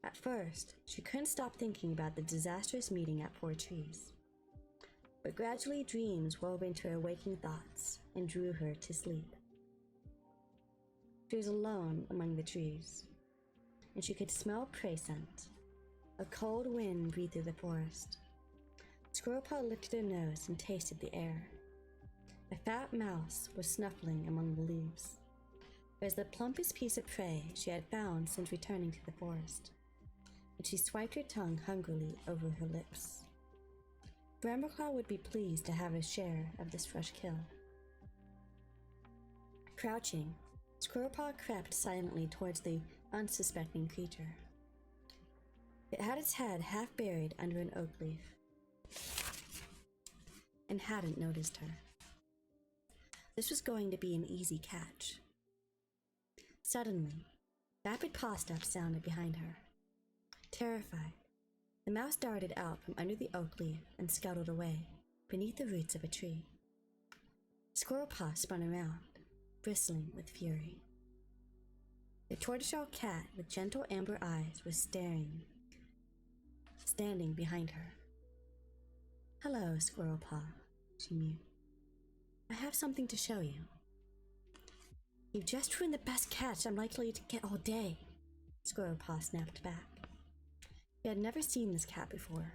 At first, she couldn't stop thinking about the disastrous meeting at 4 trees. But gradually dreams wove into her waking thoughts and drew her to sleep. She was alone among the trees, and she could smell prey scent. A cold wind breathed through the forest. Squirrelpaw lifted her nose and tasted the air. A fat mouse was snuffling among the leaves. It was the plumpest piece of prey she had found since returning to the forest, and she swiped her tongue hungrily over her lips. Brambleclaw would be pleased to have a share of this fresh kill. Crouching, Squirrelpaw crept silently towards the unsuspecting creature. It had its head half buried under an oak leaf, and hadn't noticed her. This was going to be an easy catch. Suddenly, rapid paw steps sounded behind her. Terrified, the mouse darted out from under the oak leaf and scuttled away beneath the roots of a tree. Squirrelpaw spun around, bristling with fury. The tortoiseshell cat with gentle amber eyes was standing behind her. "Hello, Squirrelpaw," she mewed. "I have something to show you." "You've just ruined the best catch I'm likely to get all day," Squirrelpaw snapped back. She had never seen this cat before,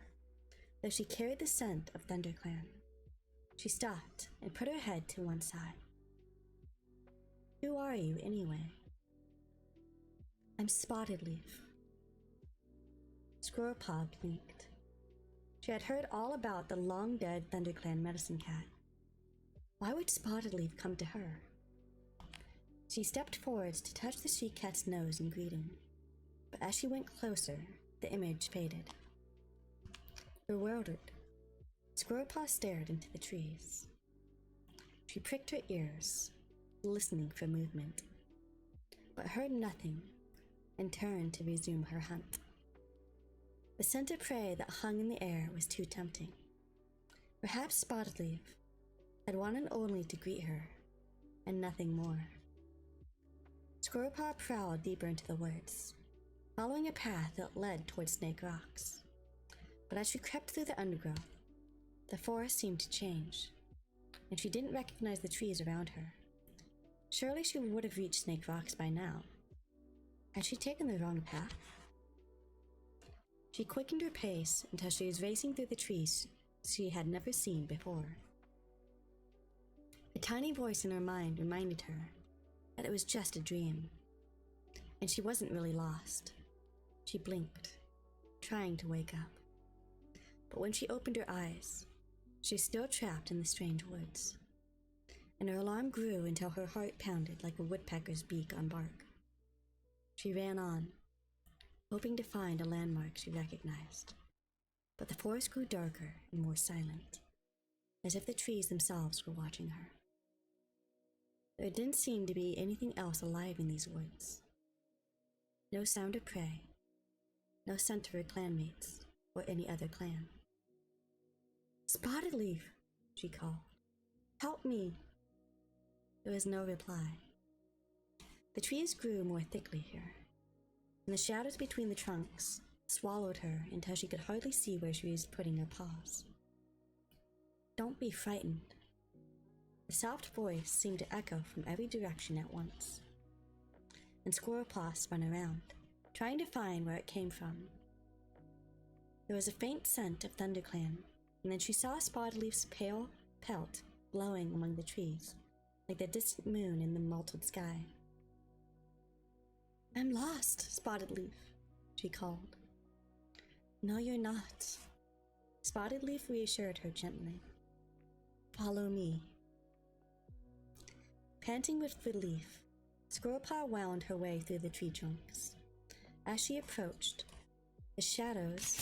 though she carried the scent of ThunderClan. She stopped and put her head to one side. "Who are you, anyway?" "I'm Spotted Leaf." Squirrelpaw blinked. She had heard all about the long-dead ThunderClan medicine cat. Why would Spotted Leaf come to her? She stepped forwards to touch the she cat's nose in greeting, but as she went closer, the image faded. Bewildered, Squirrelpaw stared into the trees. She pricked her ears, listening for movement, but heard nothing and turned to resume her hunt. The scent of prey that hung in the air was too tempting. Perhaps Spotted Leaf had wanted only to greet her, and nothing more. Squirrelpaw prowled deeper into the woods, following a path that led towards Snake Rocks. But as she crept through the undergrowth, the forest seemed to change, and she didn't recognize the trees around her. Surely she would have reached Snake Rocks by now. Had she taken the wrong path? She quickened her pace until she was racing through the trees she had never seen before. A tiny voice in her mind reminded her that it was just a dream, and she wasn't really lost. She blinked, trying to wake up. But when she opened her eyes, she was still trapped in the strange woods, and her alarm grew until her heart pounded like a woodpecker's beak on bark. She ran on, hoping to find a landmark she recognized. But the forest grew darker and more silent, as if the trees themselves were watching her. There didn't seem to be anything else alive in these woods. No sound of prey, no scent of her clanmates or any other clan. "Spotted Leaf," she called. "Help me." There was no reply. The trees grew more thickly here, and the shadows between the trunks swallowed her until she could hardly see where she was putting her paws. "Don't be frightened." The soft voice seemed to echo from every direction at once, and Squirrelpaw spun around, trying to find where it came from. There was a faint scent of ThunderClan, and then she saw Spotted Leaf's pale pelt glowing among the trees, like the distant moon in the melted sky. "I'm lost, Spotted Leaf," she called. "No, you're not." Spotted Leaf reassured her gently. "Follow me." Panting with relief, Squirrelpaw wound her way through the tree trunks. As she approached, the shadows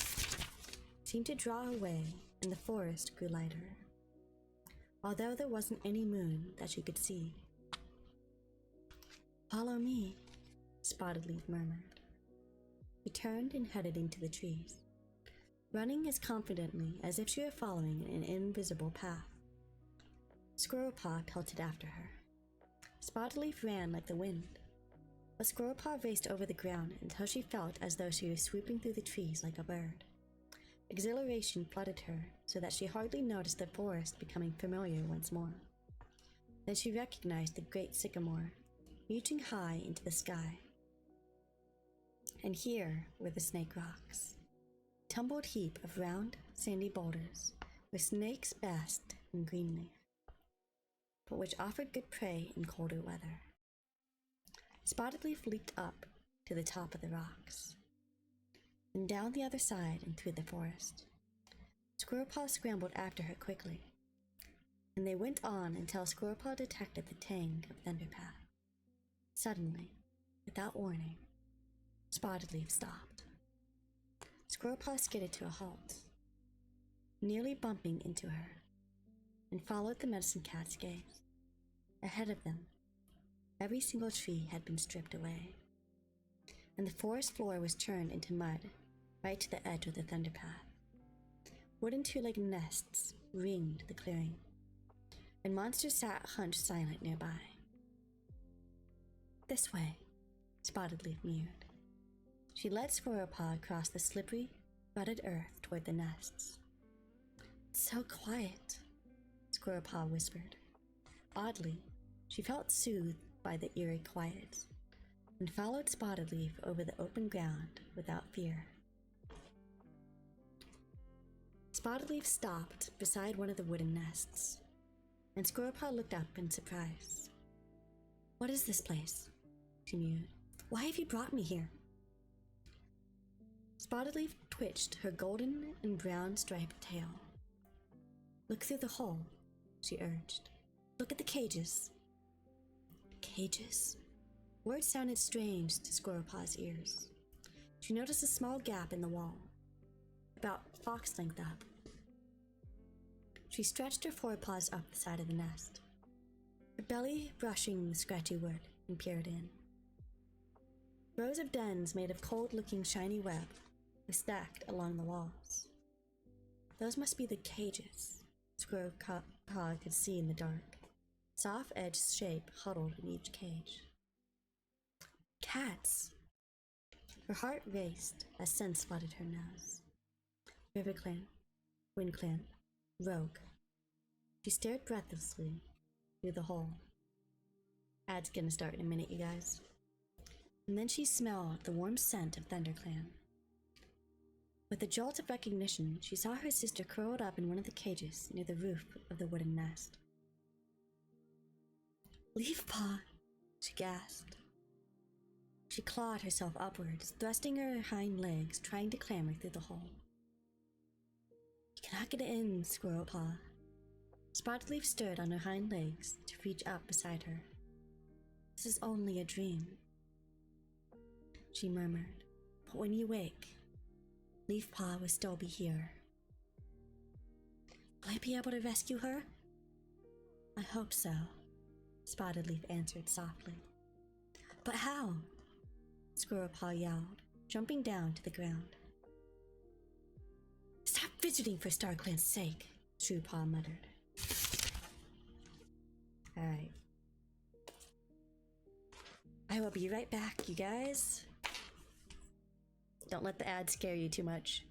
seemed to draw away and the forest grew lighter, although there wasn't any moon that she could see. "Follow me," Spotted Leaf murmured. She turned and headed into the trees, running as confidently as if she were following an invisible path. Squirrelpaw pelted after her. Spotted Leaf ran like the wind, but Squirrelpaw raced over the ground until she felt as though she was swooping through the trees like a bird. Exhilaration flooded her so that she hardly noticed the forest becoming familiar once more. Then she recognized the great sycamore, reaching high into the sky. And here were the Snake Rocks, a tumbled heap of round, sandy boulders where snakes basked in green leaf, but which offered good prey in colder weather. Spotted Leaf leaped up to the top of the rocks, and down the other side and through the forest. Squirrelpaw scrambled after her quickly, and they went on until Squirrelpaw detected the tang of Thunderpath. Suddenly, without warning, Spotted Leaf stopped. Squirrelpaw skidded to a halt, nearly bumping into her, and followed the medicine cat's gaze. Ahead of them, every single tree had been stripped away, and the forest floor was turned into mud right to the edge of the Thunderpath. Wooden two-legged nests ringed the clearing, and monsters sat hunched silent nearby. "This way," Spotted Leaf mewed. She led Squirrelpaw across the slippery, rutted earth toward the nests. "It's so quiet," Squirrelpaw whispered. Oddly, she felt soothed by the eerie quiet, and followed Spotted Leaf over the open ground without fear. Spotted Leaf stopped beside one of the wooden nests, and Squirrelpaw looked up in surprise. "What is this place?" she mewed. "Why have you brought me here?" Spotted Leaf twitched her golden and brown striped tail. "Look through the hole," she urged. "Look at the cages." Cages? Words sounded strange to Squirrelpaw's ears. She noticed a small gap in the wall, about fox length up. She stretched her forepaws up the side of the nest, her belly brushing the scratchy wood, and peered in. Rows of dens made of cold-looking shiny web were stacked along the walls. "Those must be the cages," Paw could see in the dark. Soft-edged shape huddled in each cage. Cats! Her heart raced as scents flooded her nose. River Clan, Wind Clan, Rogue. She stared breathlessly through the hole. Ad's gonna start in a minute, you guys. And then she smelled the warm scent of ThunderClan. With a jolt of recognition, she saw her sister curled up in one of the cages near the roof of the wooden nest. Leaf Paw, she gasped. She clawed herself upwards, thrusting her hind legs, trying to clamber through the hole. You cannot get in, Squirrel Paw. Spotted Leaf stood on her hind legs to reach up beside her. This is only a dream, she murmured, but when you wake, Leaf Paw will still be here. Will I be able to rescue her? I hope so, Spotted Leaf answered softly. But how? Squirrel Paw yelled, jumping down to the ground. Stop fidgeting for StarClan's sake, True Paw muttered. Alright. I will be right back, you guys. Don't let the ad scare you too much.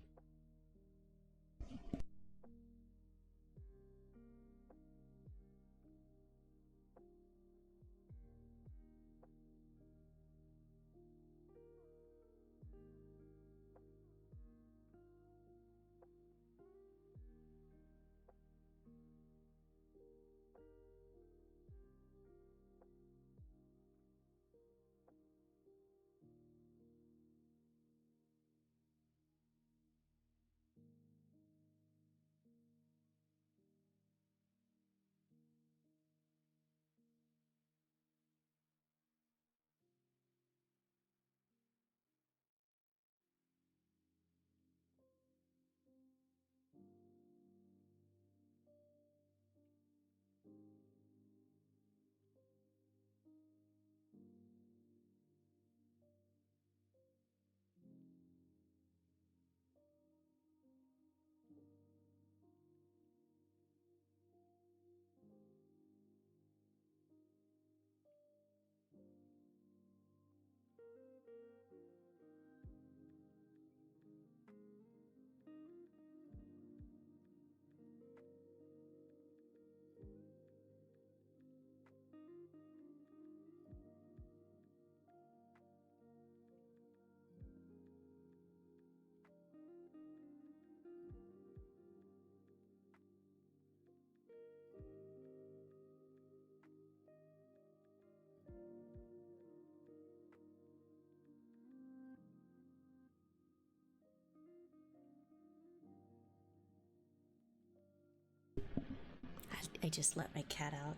I just let my cat out.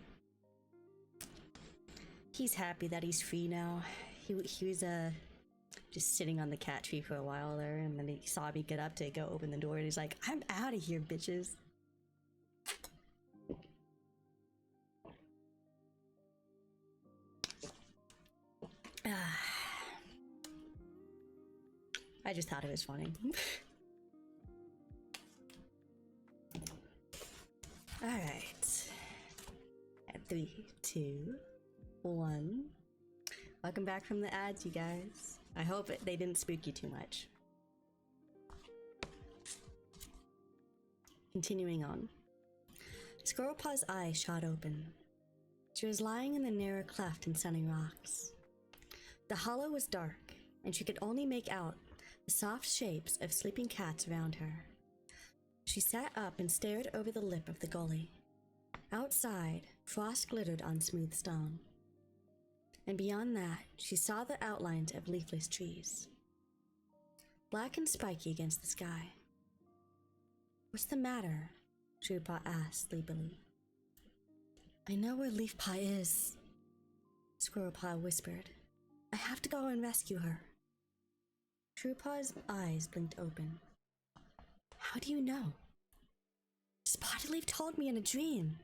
He's happy that he's free now. He was just sitting on the cat tree for a while there, and then he saw me get up to go open the door, and he's like, I'm out of here, bitches. I just thought it was funny. Alright. 3, 2, 1. Welcome back from the ads, you guys. I hope they didn't spook you too much. Continuing on. Squirrel Paw's eyes shot open. She was lying in the narrow cleft in sunny rocks. The hollow was dark, and she could only make out the soft shapes of sleeping cats around her. She sat up and stared over the lip of the gully. Outside, frost glittered on smooth stone. And beyond that, she saw the outlines of leafless trees, black and spiky against the sky. What's the matter? Truepaw asked sleepily. I know where Leafpaw is, Squirrelpaw whispered. I have to go and rescue her. Truepaw's eyes blinked open. How do you know? Spotted Leaf told me in a dream.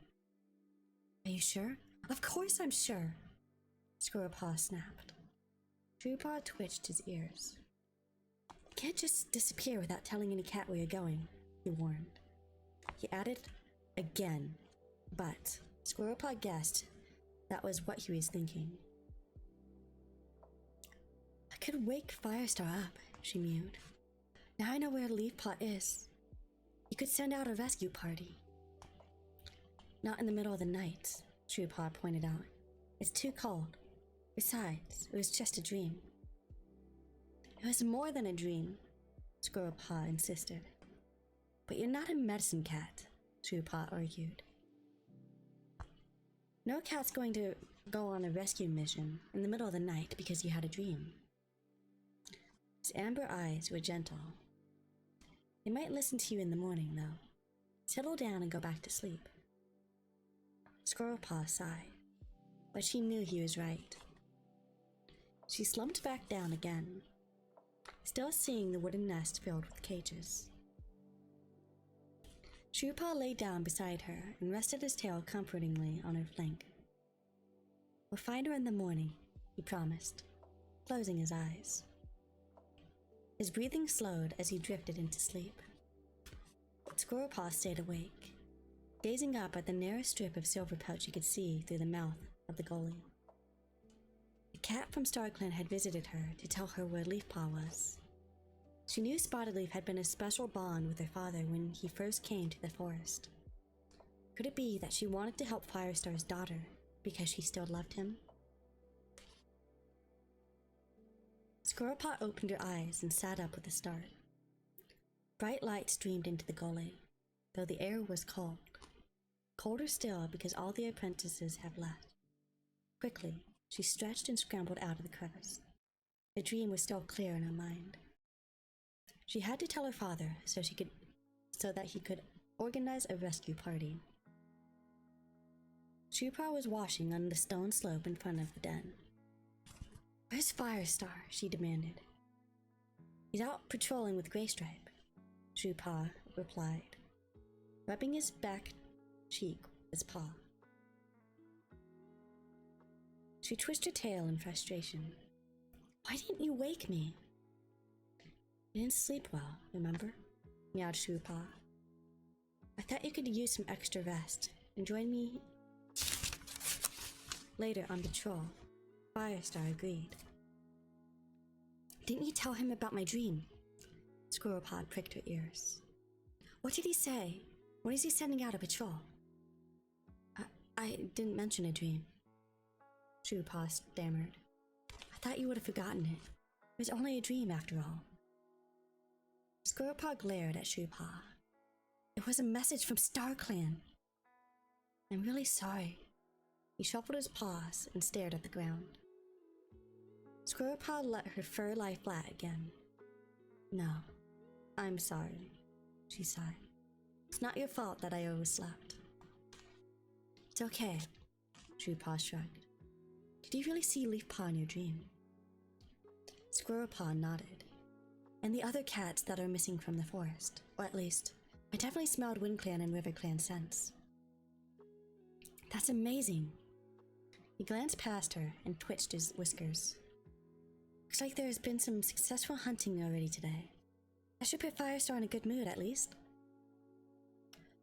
Are you sure? Of course I'm sure, Squirrelpaw snapped. Truepaw twitched his ears. You can't just disappear without telling any cat where you're going, he warned. He added, again. But Squirrelpaw guessed that was what he was thinking. I could wake Firestar up, she mewed. Now I know where Leafpaw is. You could send out a rescue party. Not in the middle of the night, Shrewpaw pointed out. It's too cold. Besides, it was just a dream. It was more than a dream, Squirrelpaw insisted. But you're not a medicine cat, Shrewpaw argued. No cat's going to go on a rescue mission in the middle of the night because you had a dream. His amber eyes were gentle. They might listen to you in the morning, though. Settle down and go back to sleep. Squirrelpaw sighed, but she knew he was right. She slumped back down again, still seeing the wooden nest filled with cages. Shrewpaw lay down beside her and rested his tail comfortingly on her flank. We'll find her in the morning, he promised, closing his eyes. His breathing slowed as he drifted into sleep. But Squirrelpaw stayed awake, gazing up at the narrow strip of silver pouch he could see through the mouth of the gully. The cat from StarClan had visited her to tell her where Leafpaw was. She knew Spotted Leaf had been a special bond with her father when he first came to the forest. Could it be that she wanted to help Firestar's daughter because she still loved him? Squirrelpaw opened her eyes and sat up with a start. Bright light streamed into the gully, though the air was cold. Colder still because all the apprentices have left. Quickly, she stretched and scrambled out of the crevice. The dream was still clear in her mind. She had to tell her father so that he could organize a rescue party. Shrewpaw was washing on the stone slope in front of the den. Where's Firestar? She demanded. He's out patrolling with Graystripe, Shrewpaw replied, rubbing his back cheek with his paw. She twitched her tail in frustration. Why didn't you wake me? You didn't sleep well, remember? Meowed Shrewpaw. I thought you could use some extra rest and join me later on patrol. Firestar agreed. Didn't you tell him about my dream? Squirrelpaw pricked her ears. What did he say? When is he sending out a patrol? I didn't mention a dream. Shrewpaw stammered. I thought you would have forgotten it. It was only a dream after all. Squirrelpaw glared at Shrewpaw. It was a message from StarClan. I'm really sorry. He shuffled his paws and stared at the ground. Squirrelpaw let her fur lie flat again. No, I'm sorry, she sighed. It's not your fault that I overslept. It's okay, Shrewpaw shrugged. Did you really see Leafpaw in your dream? Squirrelpaw nodded. And the other cats that are missing from the forest, or at least, I definitely smelled WindClan and RiverClan scents. That's amazing. He glanced past her and twitched his whiskers. Looks like there's been some successful hunting already today. I should put Firestar in a good mood, at least.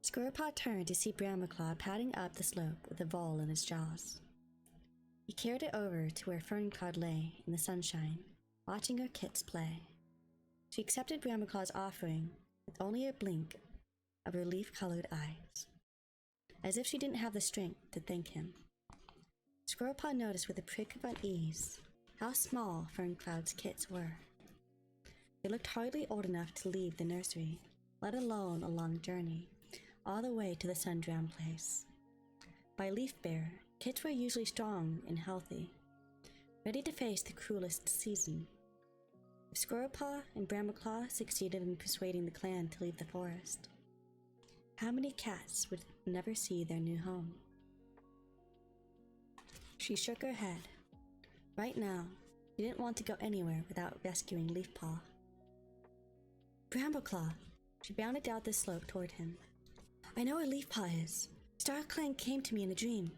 Squirrelpaw turned to see Brambleclaw padding up the slope with a voal in his jaws. He carried it over to where Ferncloud lay in the sunshine, watching her kits play. She accepted Brambleclaw's offering with only a blink of her leaf-colored eyes, as if she didn't have the strength to thank him. Squirrelpaw noticed with a prick of unease how small Ferncloud's kits were. They looked hardly old enough to leave the nursery, let alone a long journey, all the way to the Sundram place. By Leaf Bear, kits were usually strong and healthy, ready to face the cruelest season. If Squirrelpaw and Brambleclaw succeeded in persuading the clan to leave the forest, how many cats would never see their new home? She shook her head. Right now, she didn't want to go anywhere without rescuing Leafpaw. Brambleclaw! She bounded down the slope toward him. I know where Leafpaw is. StarClan came to me in a dream.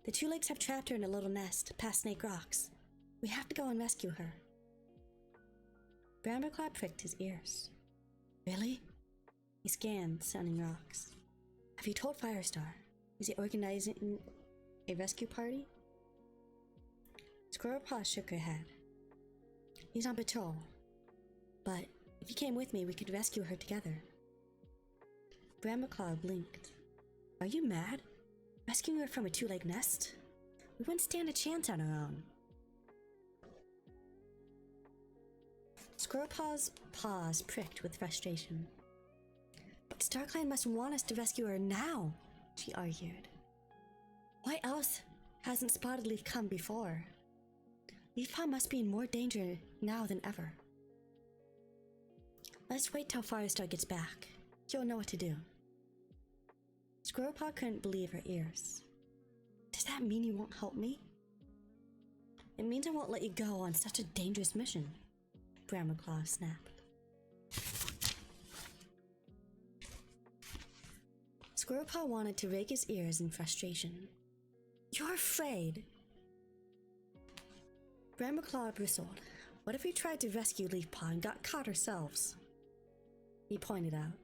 The two lakes have trapped her in a little nest past Snake Rocks. We have to go and rescue her. Brambleclaw pricked his ears. Really? He scanned Sunning Rocks. Have you told Firestar? Is he organizing a rescue party? Squirrelpaw shook her head. He's on patrol. But if you came with me, we could rescue her together. Brambleclaw blinked. Are you mad? Rescuing her from a two-leg nest? We wouldn't stand a chance on our own. Squirrelpaw's paws pricked with frustration. But StarClan must want us to rescue her now, she argued. Why else hasn't Spotted Leaf come before? Leafpaw must be in more danger now than ever. Let's wait till Firestar gets back. You'll know what to do. Squirrelpaw couldn't believe her ears. Does that mean you won't help me? It means I won't let you go on such a dangerous mission, Brambleclaw snapped. Squirrelpaw wanted to rake his ears in frustration. You're afraid! Brambleclaw bristled. What if we tried to rescue Leafpaw and got caught ourselves? He pointed out.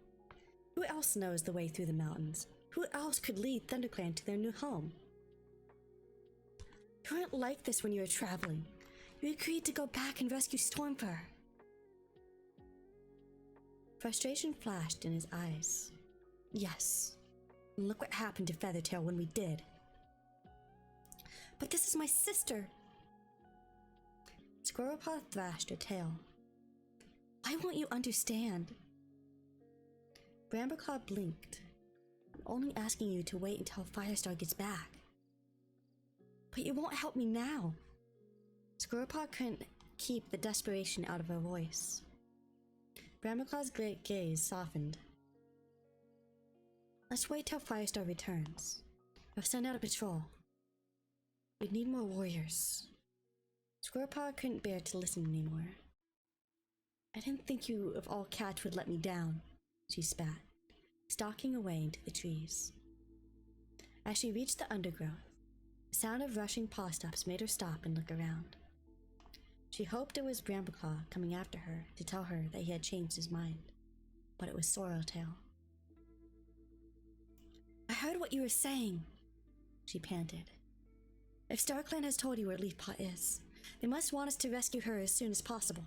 Who else knows the way through the mountains? Who else could lead ThunderClan to their new home? You weren't like this when you were traveling. You agreed to go back and rescue Stormfur. Frustration flashed in his eyes. Yes. And look what happened to Feathertail when we did. But this is my sister. Squirrelpaw thrashed her tail. Why won't you understand? Brambleclaw blinked. I'm only asking you to wait until Firestar gets back. But you won't help me now. Squirrelpaw couldn't keep the desperation out of her voice. Brambleclaw's great gaze softened. Let's wait till Firestar returns. I'll send out a patrol. We need more warriors. Squirrelpaw couldn't bear to listen anymore. I didn't think you of all cats would let me down, she spat, stalking away into the trees. As she reached the undergrowth, the sound of rushing paw steps made her stop and look around. She hoped it was Brambleclaw coming after her to tell her that he had changed his mind, but it was Sorreltail. I heard what you were saying, she panted. If StarClan has told you where Leafpaw is, they must want us to rescue her as soon as possible.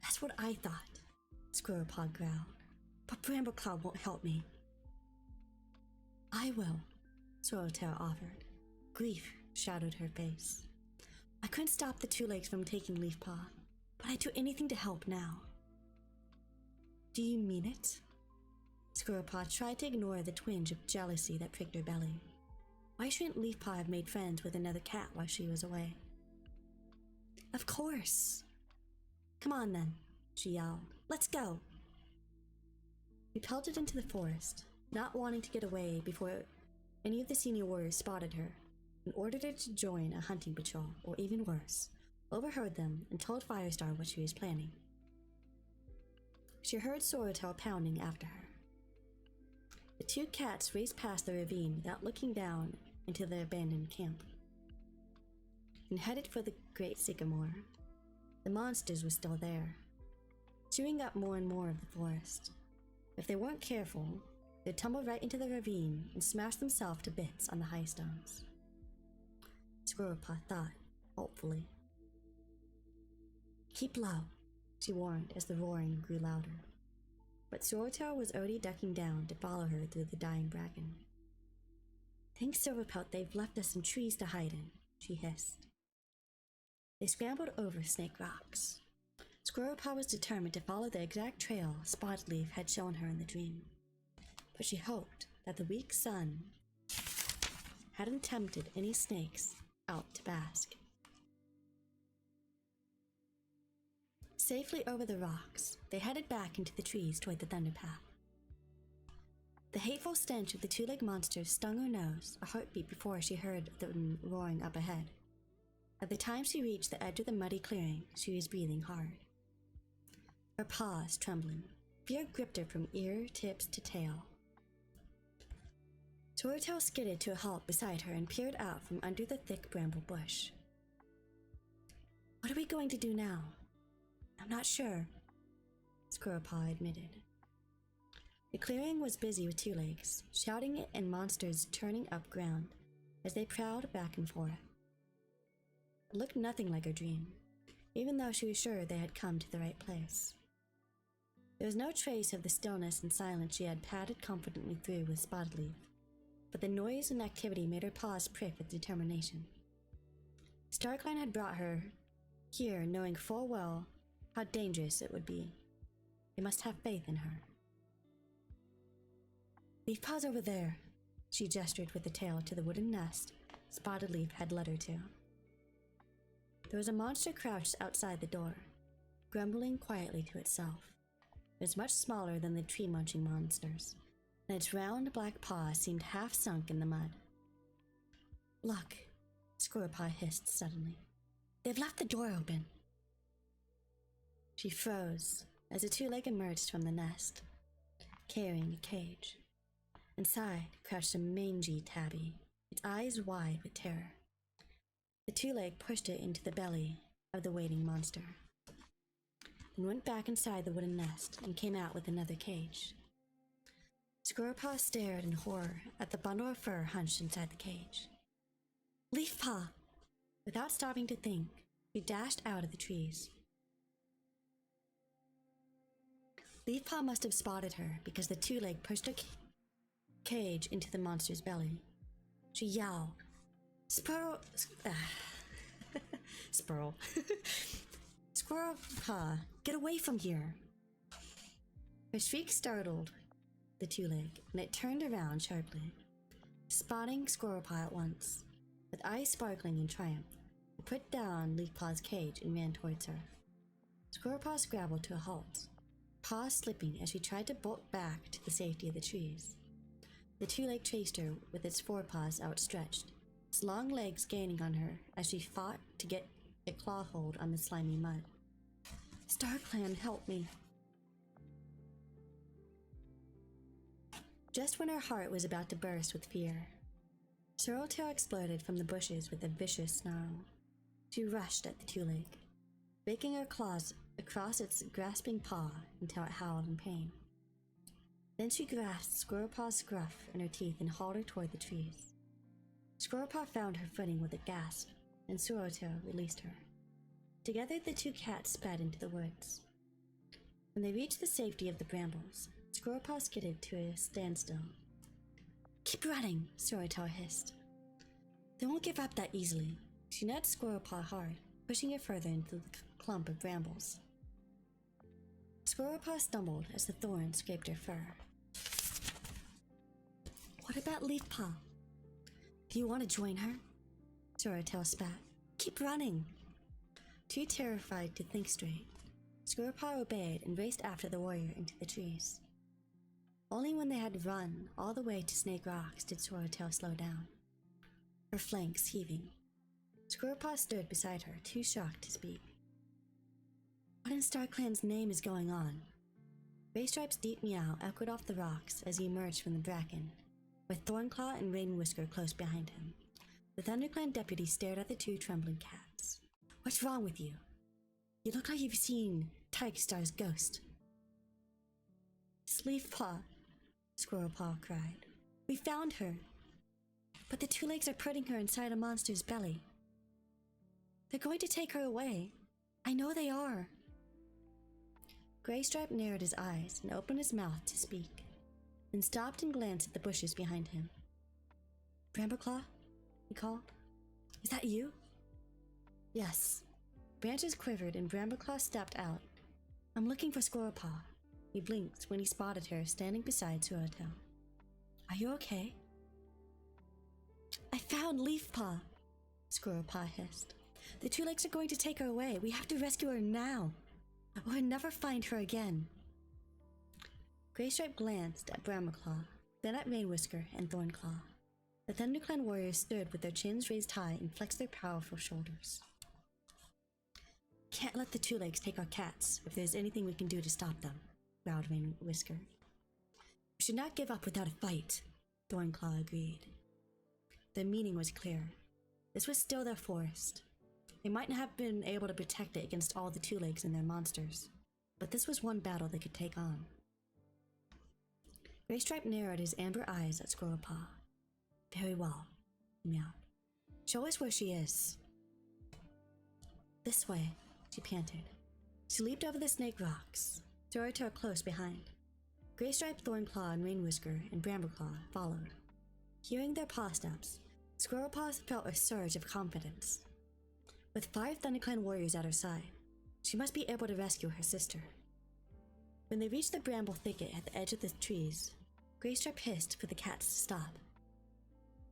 That's what I thought, Squirrelpaw growled, but Brambleclaw won't help me. I will, Sorreltail offered. Grief shadowed her face. I couldn't stop the two legs from taking Leafpaw, but I'd do anything to help now. Do you mean it? Squirrelpaw tried to ignore the twinge of jealousy that pricked her belly. Why shouldn't Leafpaw have made friends with another cat while she was away? Of course. Come on then, she yelled. Let's go. We pelted into the forest, not wanting to get away before any of the senior warriors spotted her and ordered her to join a hunting patrol, or even worse, overheard them and told Firestar what she was planning. She heard Sorreltail pounding after her. The two cats raced past the ravine without looking down into the abandoned camp and headed for the great sycamore. The monsters were still there, chewing up more and more of the forest. If they weren't careful, they'd tumble right into the ravine and smash themselves to bits on the high stones. Squirrelpaw thought, hopefully. Keep low, she warned as the roaring grew louder. But Sorreltail was already ducking down to follow her through the dying bracken. Thanks, Silverpelt, they've left us some trees to hide in, she hissed. They scrambled over Snake Rocks. Squirrelpaw was determined to follow the exact trail Spotted Leaf had shown her in the dream, but she hoped that the weak sun hadn't tempted any snakes out to bask. Safely over the rocks, they headed back into the trees toward the Thunder Path. The hateful stench of the two-legged monsters stung her nose a heartbeat before she heard them roaring up ahead. By the time she reached the edge of the muddy clearing, she was breathing hard. Her paws trembling, fear gripped her from ear tips to tail. Sorreltail skidded to a halt beside her and peered out from under the thick bramble bush. What are we going to do now? I'm not sure, Squirrelpaw admitted. The clearing was busy with two legs, shouting and monsters churning up ground as they prowled back and forth. It looked nothing like her dream, even though she was sure they had come to the right place. There was no trace of the stillness and silence she had padded confidently through with Spotted Leaf, but the noise and activity made her paws prick with determination. StarClan had brought her here knowing full well how dangerous it would be. They must have faith in her. Leaf Paw's over there, she gestured with the tail to the wooden nest Spotted Leaf had led her to. There was a monster crouched outside the door, grumbling quietly to itself. It was much smaller than the tree-munching monsters, and its round black paw seemed half sunk in the mud. Look, Squirrelpaw hissed suddenly. They've left the door open. She froze as a two-leg emerged from the nest, carrying a cage. Inside crouched a mangy tabby, its eyes wide with terror. The two-leg pushed it into the belly of the waiting monster, then went back inside the wooden nest and came out with another cage. Squirrelpaw stared in horror at the bundle of fur hunched inside the cage. Leafpaw! Without stopping to think, she dashed out of the trees. Leafpaw must have spotted her because the two-leg pushed a cage into the monster's belly. She yowled, Squirrelpaw! Squirrelpaw, get away from here! Her shriek startled the two-leg, and it turned around sharply, spotting Squirrelpaw at once. With eyes sparkling in triumph, it put down Leafpaw's cage and ran towards her. Squirrelpaw scrabbled to a halt, paws slipping as she tried to bolt back to the safety of the trees. The two-leg chased her with its forepaws outstretched, its long legs gaining on her as she fought to get a claw hold on the slimy mud. StarClan, help me! Just when her heart was about to burst with fear, Swirltail exploded from the bushes with a vicious snarl. She rushed at the two-leg, raking her claws across its grasping paw until it howled in pain. Then she grasped Squirrelpaw's scruff in her teeth and hauled her toward the trees. Squirrelpaw found her footing with a gasp, and Swirltail released her. Together the two cats sped into the woods. When they reached the safety of the brambles, Squirrelpaw skidded to a standstill. Keep running, Swirltail hissed. They won't give up that easily. She nudged Squirrelpaw hard, pushing her further into the clump of brambles. Squirrelpaw stumbled as the thorns scraped her fur. What about Leafpaw? Do you want to join her? Swirltail spat. Keep running! Too terrified to think straight, Squirrelpaw obeyed and raced after the warrior into the trees. Only when they had run all the way to Snake Rocks did Swirltail slow down, her flanks heaving. Squirrelpaw stood beside her, too shocked to speak. What in StarClan's name is going on? Graystripe's deep meow echoed off the rocks as he emerged from the bracken, with Thornclaw and Rainwhisker close behind him. The ThunderClan deputy stared at the two trembling cats. What's wrong with you? You look like you've seen Tigerstar's ghost. Leafpaw, Squirrelpaw cried. We found her. But the two legs are putting her inside a monster's belly. They're going to take her away. I know they are. Graystripe narrowed his eyes and opened his mouth to speak, then stopped and glanced at the bushes behind him. Brambleclaw? He called. Is that you? Yes. Branches quivered and Brambleclaw stepped out. I'm looking for Squirrelpaw. He blinked when he spotted her standing beside Swirltail. Are you okay? I found Leafpaw, Squirrelpaw hissed. The two legs are going to take her away. We have to rescue her now, or we'll never find her again. Graystripe glanced at Brambleclaw, then at Rainwhisker and Thornclaw. The ThunderClan warriors stood with their chins raised high and flexed their powerful shoulders. Can't let the two legs take our cats if there's anything we can do to stop them, growled Rainwhisker. We should not give up without a fight, Thornclaw agreed. Their meaning was clear. This was still their forest. They might not have been able to protect it against all the two-legs and their monsters, but this was one battle they could take on. Graystripe narrowed his amber eyes at Squirrelpaw. Very well, he meowed. Show us where she is. This way, she panted. She leaped over the snake rocks, Sorrowtail close behind. Graystripe, Thornclaw, and Rainwhisker and Brambleclaw followed. Hearing their paw steps, Squirrelpaw felt a surge of confidence. With 5 ThunderClan warriors at her side, she must be able to rescue her sister. When they reached the bramble thicket at the edge of the trees, Graystripe hissed for the cats to stop.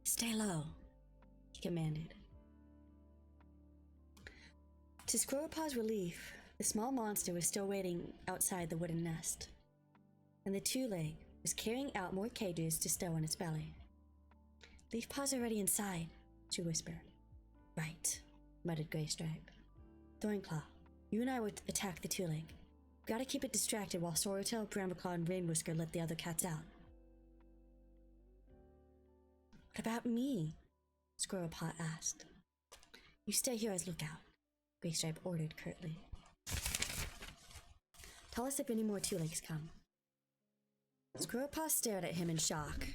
Stay low, he commanded. To Squirrelpaw's relief, the small monster was still waiting outside the wooden nest, and the two-leg was carrying out more cages to stow in its belly. Leafpaw's already inside, she whispered. Right, muttered Graystripe. Thornclaw, you and I would attack the two-leg. Gotta keep it distracted while Sorrowtail, Brambleclaw, and Rainwhisker let the other cats out. What about me? Squirrelpaw asked. You stay here as lookout, Graystripe ordered curtly. Tell us if any more two-legs come. Squirrelpaw stared at him in shock.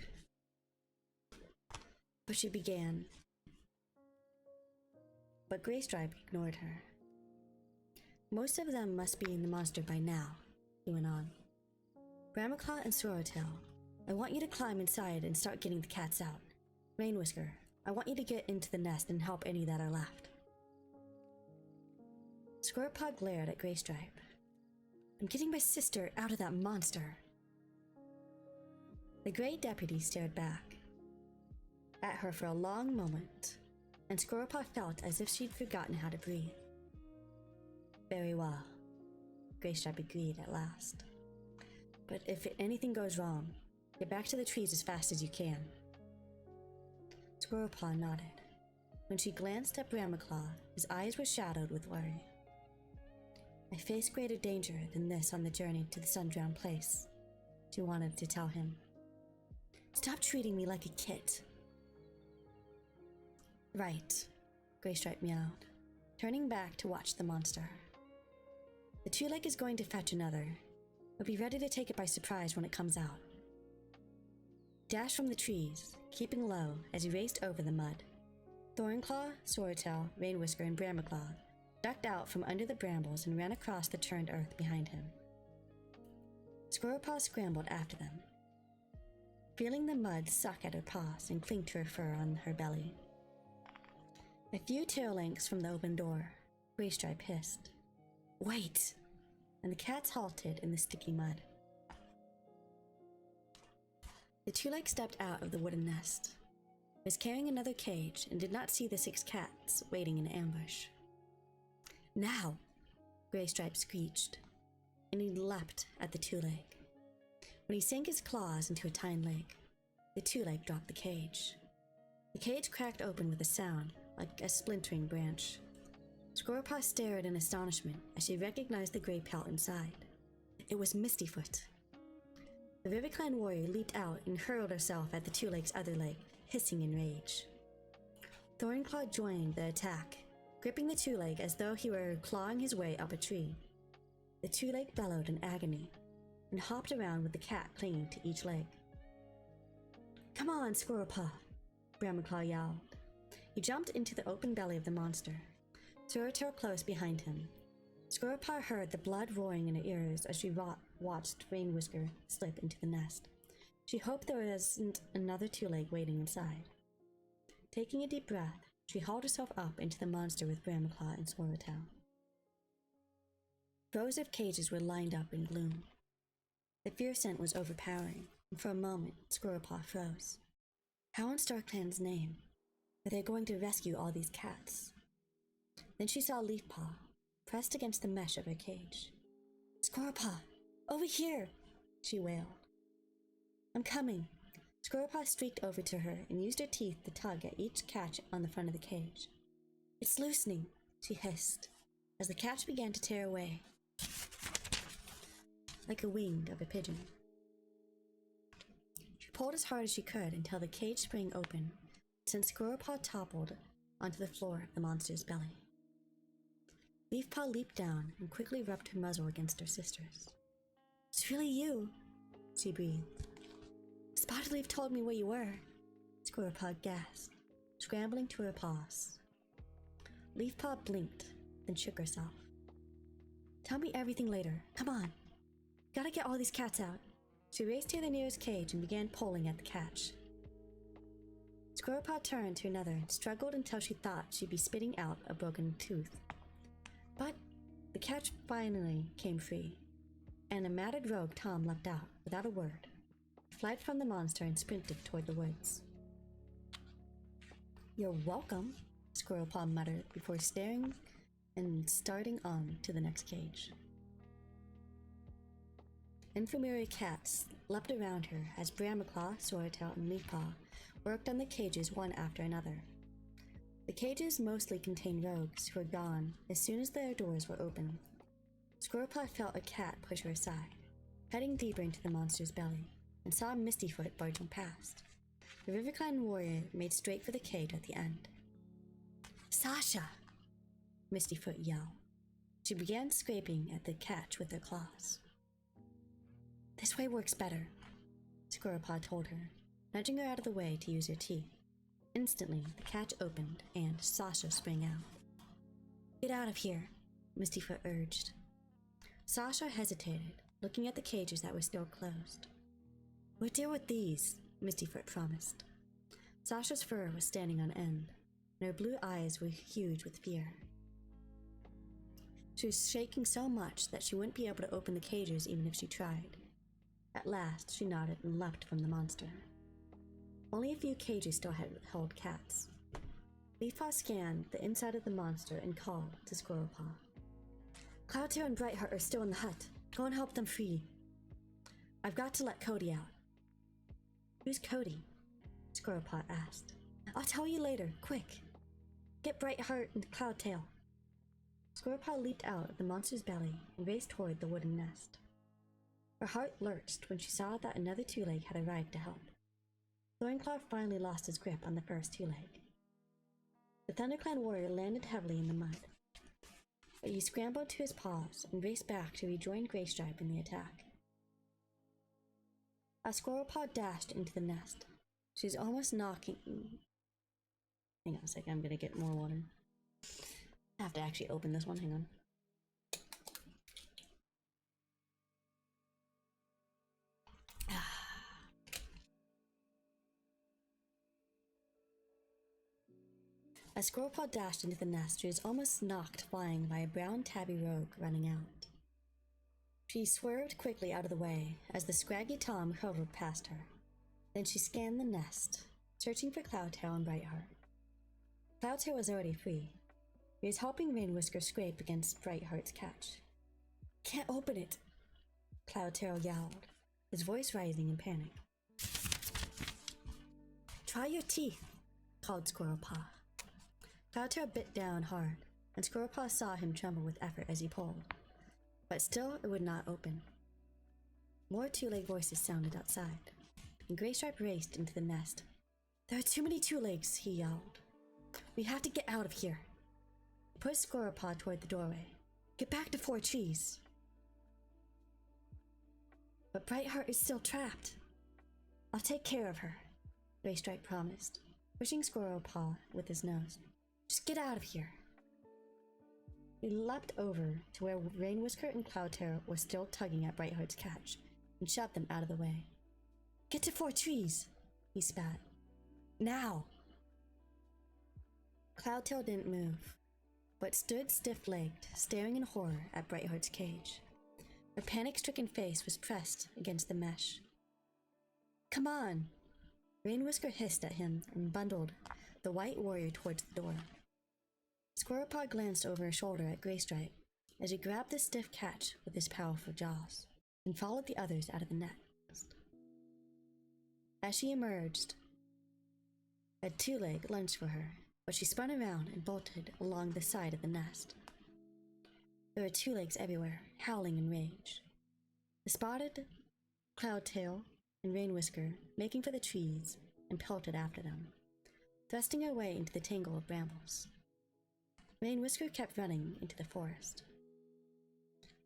But she began. But Graystripe ignored her. Most of them must be in the monster by now, he went on. Brambleclaw and Sorrowtail, I want you to climb inside and start getting the cats out. Rainwhisker, I want you to get into the nest and help any that are left. Squirrelpaw glared at Graystripe. I'm getting my sister out of that monster. The Grey Deputy stared back at her for a long moment, and Squirrelpaw felt as if she'd forgotten how to breathe. Very well, Graystripe agreed at last. But if anything goes wrong, get back to the trees as fast as you can. Squirrelpaw nodded. When she glanced at Brambleclaw, his eyes were shadowed with worry. I face greater danger than this on the journey to the Sundrown Place, she wanted to tell him. Stop treating me like a kid. Right, Graystripe meowed, turning back to watch the monster. The two-leg is going to fetch another, but be ready to take it by surprise when it comes out. Dashed from the trees, keeping low as he raced over the mud. Thornclaw, Sorrowtail, Rainwhisker, and Brambleclaw ducked out from under the brambles and ran across the turned earth behind him. Squirrelpaw scrambled after them, feeling the mud suck at her paws and cling to her fur on her belly. A few tail lengths from the open door, Graystripe hissed, Wait! And the cats halted in the sticky mud. The two-leg stepped out of the wooden nest, was carrying another cage, and did not see the 6 cats waiting in ambush. Now! Graystripe screeched, and he leapt at the two-leg. When he sank his claws into a hind leg, the two-leg dropped the cage. The cage cracked open with a sound like a splintering branch. Squirrelpaw stared in astonishment as she recognized the gray pelt inside. It was Mistyfoot. The RiverClan warrior leaped out and hurled herself at the two-leg's other leg, hissing in rage. Thornclaw joined the attack, gripping the two-leg as though he were clawing his way up a tree. The two-leg bellowed in agony and hopped around with the cat clinging to each leg. Come on, Squirrelpaw, Brambleclaw yelled. He jumped into the open belly of the monster, Sorrowtail close behind him. Squirrelpaw heard the blood roaring in her ears as she watched Rainwhisker slip into the nest. She hoped there wasn't another two-leg waiting inside. Taking a deep breath, she hauled herself up into the monster with Brambleclaw and Sorrowtail. Rows of cages were lined up in gloom. The fear scent was overpowering, and for a moment, Squirrelpaw froze. How in StarClan's name were they going to rescue all these cats? Then she saw Leafpaw, pressed against the mesh of her cage. Squirrelpaw, over here, she wailed. I'm coming. Squirrelpaw streaked over to her and used her teeth to tug at each catch on the front of the cage. It's loosening, she hissed, as the catch began to tear away, like a wing of a pigeon. She pulled as hard as she could until the cage sprang open, and Squirrelpaw toppled onto the floor of the monster's belly. Leafpaw leaped down and quickly rubbed her muzzle against her sister's. It's really you, she breathed. Spotted Leaf told me where you were, Squirrelpaw gasped, scrambling to her paws. Leafpaw blinked, then shook herself. Tell me everything later. Come on. Gotta get all these cats out. She raced to the nearest cage and began pulling at the catch. Squirrelpaw turned to another and struggled until she thought she'd be spitting out a broken tooth. But the catch finally came free, and a matted rogue Tom leapt out without a word, fled from the monster and sprinted toward the woods. You're welcome, Squirrelpaw muttered before staring and starting on to the next cage. Infirmary cats leapt around her as Bramaclaw, Swordtail, and Leafpaw worked on the cages one after another. The cages mostly contained rogues who were gone as soon as their doors were open. Squirrelpaw felt a cat push her aside, heading deeper into the monster's belly, and saw Mistyfoot barging past. The RiverClan warrior made straight for the cage at the end. Sasha! Mistyfoot yelled. She began scraping at the catch with her claws. This way works better, Squirrelpaw told her, nudging her out of the way to use her teeth. Instantly, the catch opened, and Sasha sprang out. Get out of here, Mistyfoot urged. Sasha hesitated, looking at the cages that were still closed. We'll deal with these, Mistyfoot promised. Sasha's fur was standing on end, and her blue eyes were huge with fear. She was shaking so much that she wouldn't be able to open the cages even if she tried. At last, she nodded and leapt from the monster. Only a few cages still held cats. Leafpaw scanned the inside of the monster and called to Squirrelpaw. Cloudtail and Brightheart are still in the hut. Go and help them free. I've got to let Cody out. Who's Cody? Squirrelpaw asked. I'll tell you later, quick. Get Brightheart and Cloudtail. Squirrelpaw leaped out of the monster's belly and raced toward the wooden nest. Her heart lurched when she saw that another two-leg had arrived to help. Thornclaw finally lost his grip on the first two-leg. The ThunderClan warrior landed heavily in the mud, but he scrambled to his paws and raced back to rejoin Greystripe in the attack. As Squirrelpaw dashed into the nest, she was almost knocking... Hang on a second, I'm gonna get more water. I have to actually open this one, hang on. As Squirrelpaw dashed into the nest, she was almost knocked flying by a brown tabby rogue running out. She swerved quickly out of the way as the scraggy Tom hovered past her. Then she scanned the nest, searching for Cloudtail and Brightheart. Cloudtail was already free. He was helping Rainwhisker scrape against Brightheart's catch. Can't open it, Cloudtail yowled, his voice rising in panic. Try your teeth, called Squirrelpaw. Cloudtail bit down hard, and Squirrelpaw saw him tremble with effort as he pulled. But still it would not open. More two-leg voices sounded outside, and Greystripe raced into the nest. There are too many two-legs, he yelled. We have to get out of here. He pushed Squirrelpaw toward the doorway. Get back to 4 trees. But Brightheart is still trapped. I'll take care of her, Greystripe promised, pushing Squirrelpaw with his nose. Just get out of here. He leapt over to where Rainwhisker and Cloudtail were still tugging at Brightheart's catch and shoved them out of the way. Get to 4 trees, he spat. Now! Cloudtail didn't move, but stood stiff-legged, staring in horror at Brightheart's cage. Her panic-stricken face was pressed against the mesh. Come on! Rainwhisker hissed at him and bundled the white warrior towards the door. Squirrelpaw glanced over her shoulder at Greystripe as he grabbed the stiff catch with his powerful jaws and followed the others out of the nest. As she emerged, a two-leg lunged for her, but she spun around and bolted along the side of the nest. There were two-legs everywhere, howling in rage. The spotted Cloudtail and Rainwhisker making for the trees and pelted after them, thrusting her way into the tangle of brambles. Rainwhisker kept running into the forest.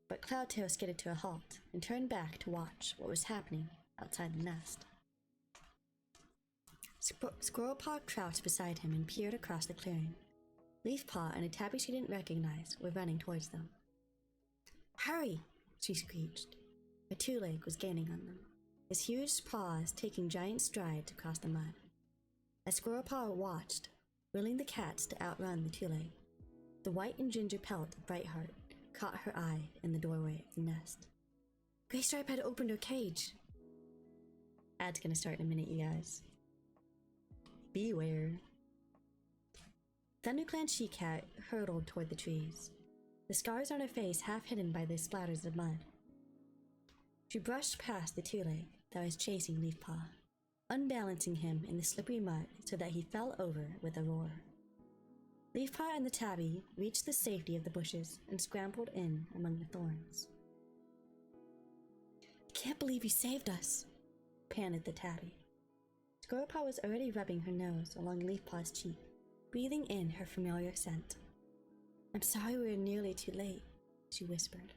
But Cloudtail skidded to a halt and turned back to watch what was happening outside the nest. Squirrelpaw crouched beside him and peered across the clearing. Leafpaw and a tabby she didn't recognize were running towards them. "Hurry!" she screeched. A two-leg was gaining on them, his huge paws taking giant strides across the mud. As Squirrelpaw watched, willing the cats to outrun the two-leg, the white and ginger pelt of Brightheart caught her eye in the doorway of the nest. Graystripe had opened her cage. Ad's gonna start in a minute, you guys. Beware. ThunderClan She-Cat hurtled toward the trees, the scars on her face half hidden by the splatters of mud. She brushed past the two-leg that was chasing Leafpaw, unbalancing him in the slippery mud so that he fell over with a roar. Leafpaw and the tabby reached the safety of the bushes and scrambled in among the thorns. "I can't believe you saved us," panted the tabby. Squirrelpaw was already rubbing her nose along Leafpaw's cheek, breathing in her familiar scent. "I'm sorry we were nearly too late," she whispered.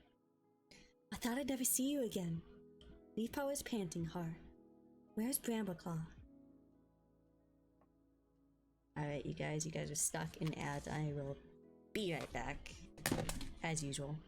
"I thought I'd never see you again." Leafpaw was panting hard. "Where's Brambleclaw?" Alright, you guys are stuck in ads. I will be right back, as usual.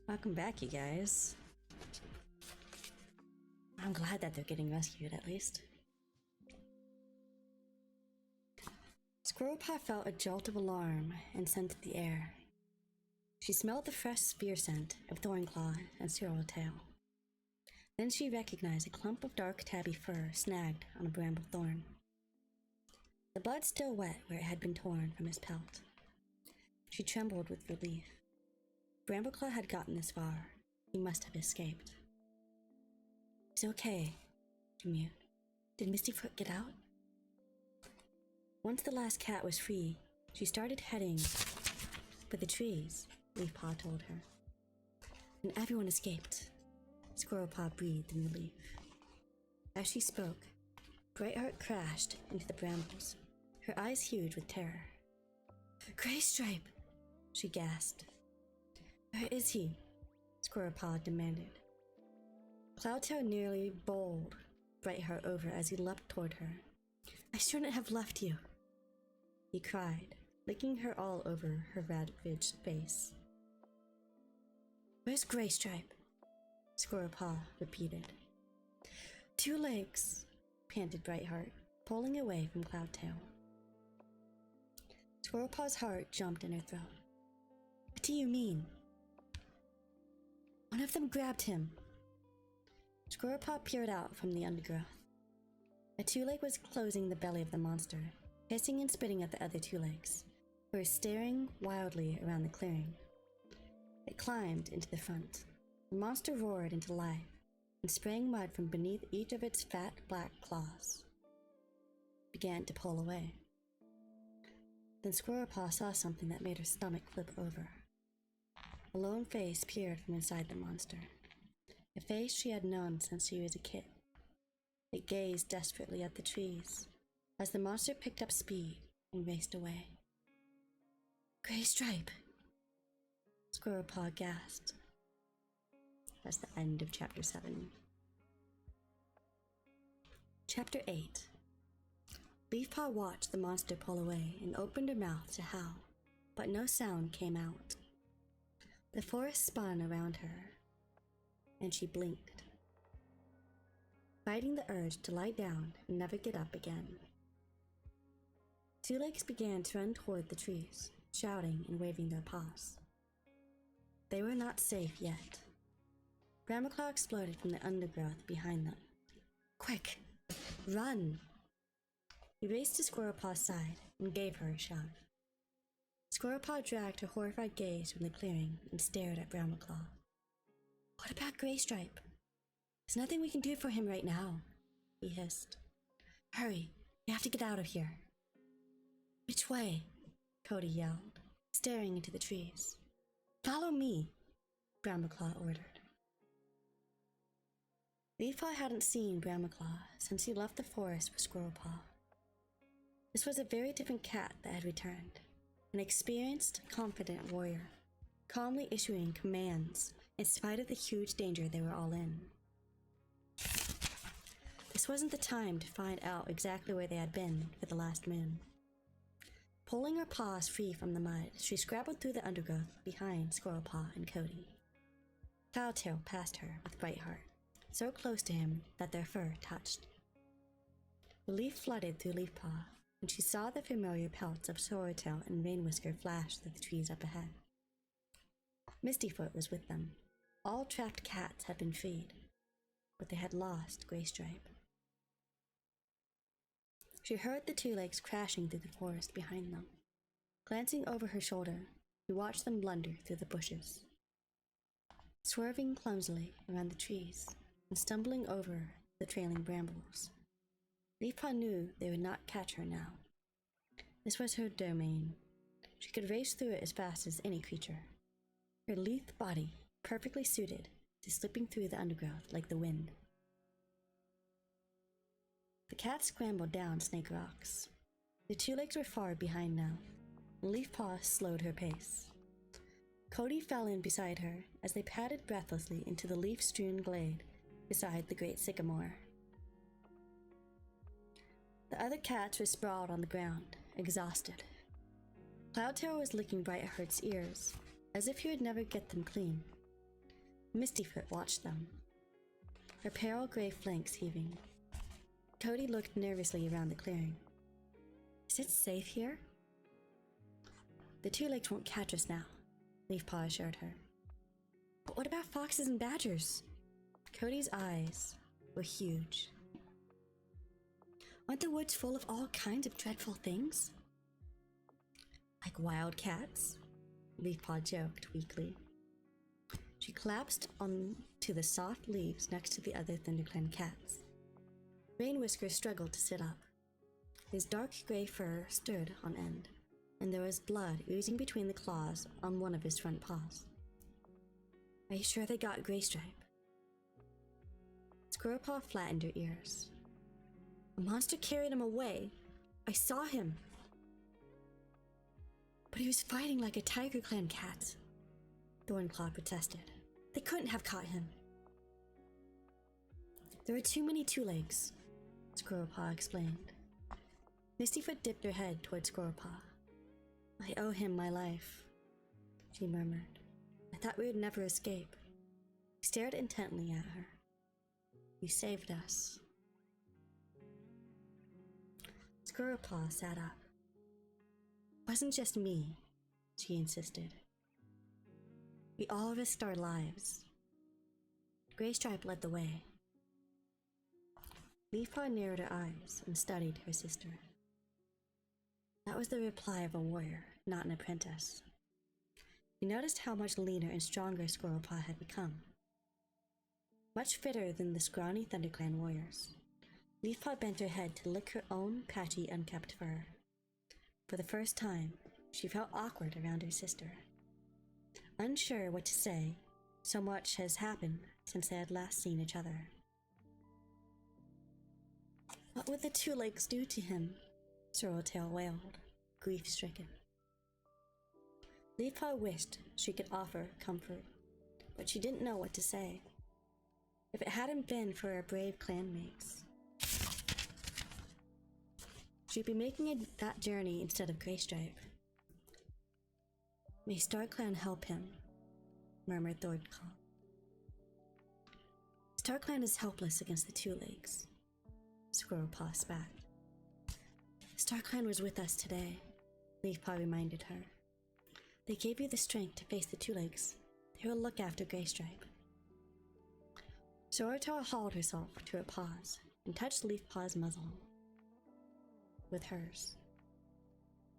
Welcome back, you guys. I'm glad that they're getting rescued, at least. Squirrelpaw felt a jolt of alarm and scented the air. She smelled the fresh spear scent of Thornclaw and Swirltail. Then she recognized a clump of dark tabby fur snagged on a bramble thorn. The blood still wet where it had been torn from his pelt. She trembled with relief. Brambleclaw had gotten this far. He must have escaped. "It's okay," she mewed. "Did Mistyfoot get out?" Once the last cat was free, she started heading for the trees, Leafpaw told her. "And everyone escaped." Squirrelpaw breathed in relief. As she spoke, Brightheart crashed into the brambles, her eyes huge with terror. "Graystripe!" she gasped. "Where is he?" Squirrelpaw demanded. Cloudtail nearly bowled Brightheart over as he leapt toward her. "I shouldn't have left you," he cried, licking her all over her ravaged face. "Where's Graystripe?" Squirrelpaw repeated. "Two legs," panted Brightheart, pulling away from Cloudtail. Squirrelpaw's heart jumped in her throat. "What do you mean?" "One of them grabbed him." Squirrelpaw peered out from the undergrowth. A two-leg was closing the belly of the monster, hissing and spitting at the other two legs, who were staring wildly around the clearing. It climbed into the front. The monster roared into life and spraying mud from beneath each of its fat black claws. It began to pull away. Then Squirrelpaw saw something that made her stomach flip over. A lone face peered from inside the monster, a face she had known since she was a kid. It gazed desperately at the trees as the monster picked up speed and raced away. "Graystripe!" Squirrelpaw gasped. That's the end of Chapter 7. Chapter 8. Leafpaw watched the monster pull away and opened her mouth to howl, but no sound came out. The forest spun around her, and she blinked, fighting the urge to lie down and never get up again. Two legs began to run toward the trees, shouting and waving their paws. They were not safe yet. Bramaclaw exploded from the undergrowth behind them. "Quick! Run!" He raced to Squirrelpaw's side and gave her a shove. Squirrelpaw dragged her horrified gaze from the clearing and stared at Bramaclaw. "What about Graystripe? There's nothing we can do for him right now," he hissed. "Hurry, we have to get out of here." "Which way?" Cody yelled, staring into the trees. "Follow me," Bramaclaw ordered. Leafpaw hadn't seen Bramaclaw since he left the forest with Squirrelpaw. This was a very different cat that had returned, an experienced, confident warrior, calmly issuing commands in spite of the huge danger they were all in. This wasn't the time to find out exactly where they had been for the last moon. Pulling her paws free from the mud, she scrabbled through the undergrowth behind Squirrelpaw and Cody. Cloudtail passed her with Brightheart, so close to him that their fur touched. Relief flooded through Leafpaw when she saw the familiar pelts of Swordtail and Rainwhisker flash through the trees up ahead. Mistyfoot was with them. All trapped cats had been freed, but they had lost Graystripe. She heard the two legs crashing through the forest behind them. Glancing over her shoulder, she watched them blunder through the bushes, swerving clumsily around the trees and stumbling over the trailing brambles. Leafpaw knew they would not catch her now. This was her domain. She could race through it as fast as any creature, her lithe body perfectly suited to slipping through the undergrowth like the wind. The cat scrambled down Snake Rocks. The two legs were far behind now, and Leafpaw slowed her pace. Cody fell in beside her as they padded breathlessly into the leaf-strewn glade beside the great sycamore. The other cats were sprawled on the ground, exhausted. Cloudtail was licking Brightheart's ears, as if he would never get them clean. Mistyfoot watched them, her pale gray flanks heaving. Cody looked nervously around the clearing. "Is it safe here?" "The two legs won't catch us now," Leafpaw assured her. "But what about foxes and badgers?" Cody's eyes were huge. "Aren't the woods full of all kinds of dreadful things?" "Like wild cats?" Leafpaw joked weakly. She collapsed onto the soft leaves next to the other ThunderClan cats. Rainwhisker struggled to sit up. His dark gray fur stood on end, and there was blood oozing between the claws on one of his front paws. "Are you sure they got Graystripe?" Squirrelpaw flattened her ears. "A monster carried him away. I saw him. But he was fighting like a TigerClan cat," Thornclaw protested. "They couldn't have caught him." There are too many two legs, Squirrelpaw explained. Mistyfoot dipped her head toward Squirrelpaw. I owe him my life, she murmured. I thought we would never escape. He stared intently at her. You saved us. Squirrelpaw sat up. It wasn't just me, she insisted. We all risked our lives. Graystripe led the way. Leafpaw narrowed her eyes and studied her sister. That was the reply of a warrior, not an apprentice. He noticed how much leaner and stronger Squirrelpaw had become. Much fitter than the scrawny ThunderClan warriors. Leafpaw bent her head to lick her own patchy, unkempt fur. For the first time, she felt awkward around her sister. Unsure what to say, so much has happened since they had last seen each other. What would the two legs do to him? Sorreltail wailed, grief-stricken. Leafpaw wished she could offer comfort, but she didn't know what to say. If it hadn't been for her brave clanmates, she'd be making that journey instead of Graystripe. May StarClan help him, murmured Thordclaw. StarClan is helpless against the two legs. Squirrelpaw spat. StarClan was with us today, Leafpaw reminded her. They gave you the strength to face the two legs. They will look after Graystripe. Sorreltail hauled herself to her paws and touched Leafpaw's muzzle with hers.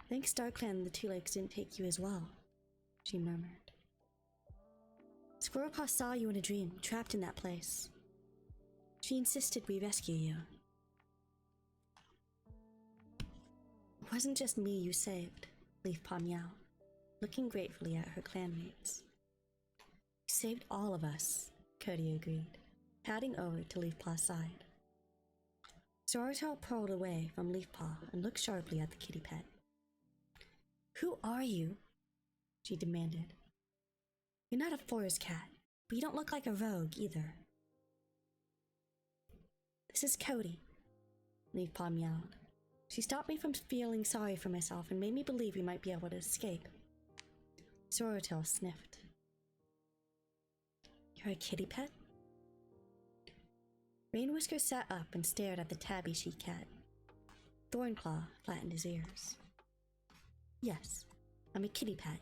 Thanks StarClan the two legs didn't take you as well, she murmured. Squirrelpaw saw you in a dream, trapped in that place. She insisted we rescue you. It wasn't just me you saved, Leafpaw meowed, looking gratefully at her clanmates. You saved all of us, Cody agreed, padding over to Leafpaw's side. Sorreltail purled away from Leafpaw and looked sharply at the kitty pet. Who are you? She demanded. You're not a forest cat, but you don't look like a rogue either. This is Cody, Leafpaw meowed. She stopped me from feeling sorry for myself and made me believe we might be able to escape. Sorreltail sniffed. You're a kitty pet? Rainwhisker sat up and stared at the tabby she-cat. Thornclaw flattened his ears. Yes, I'm a kitty pet,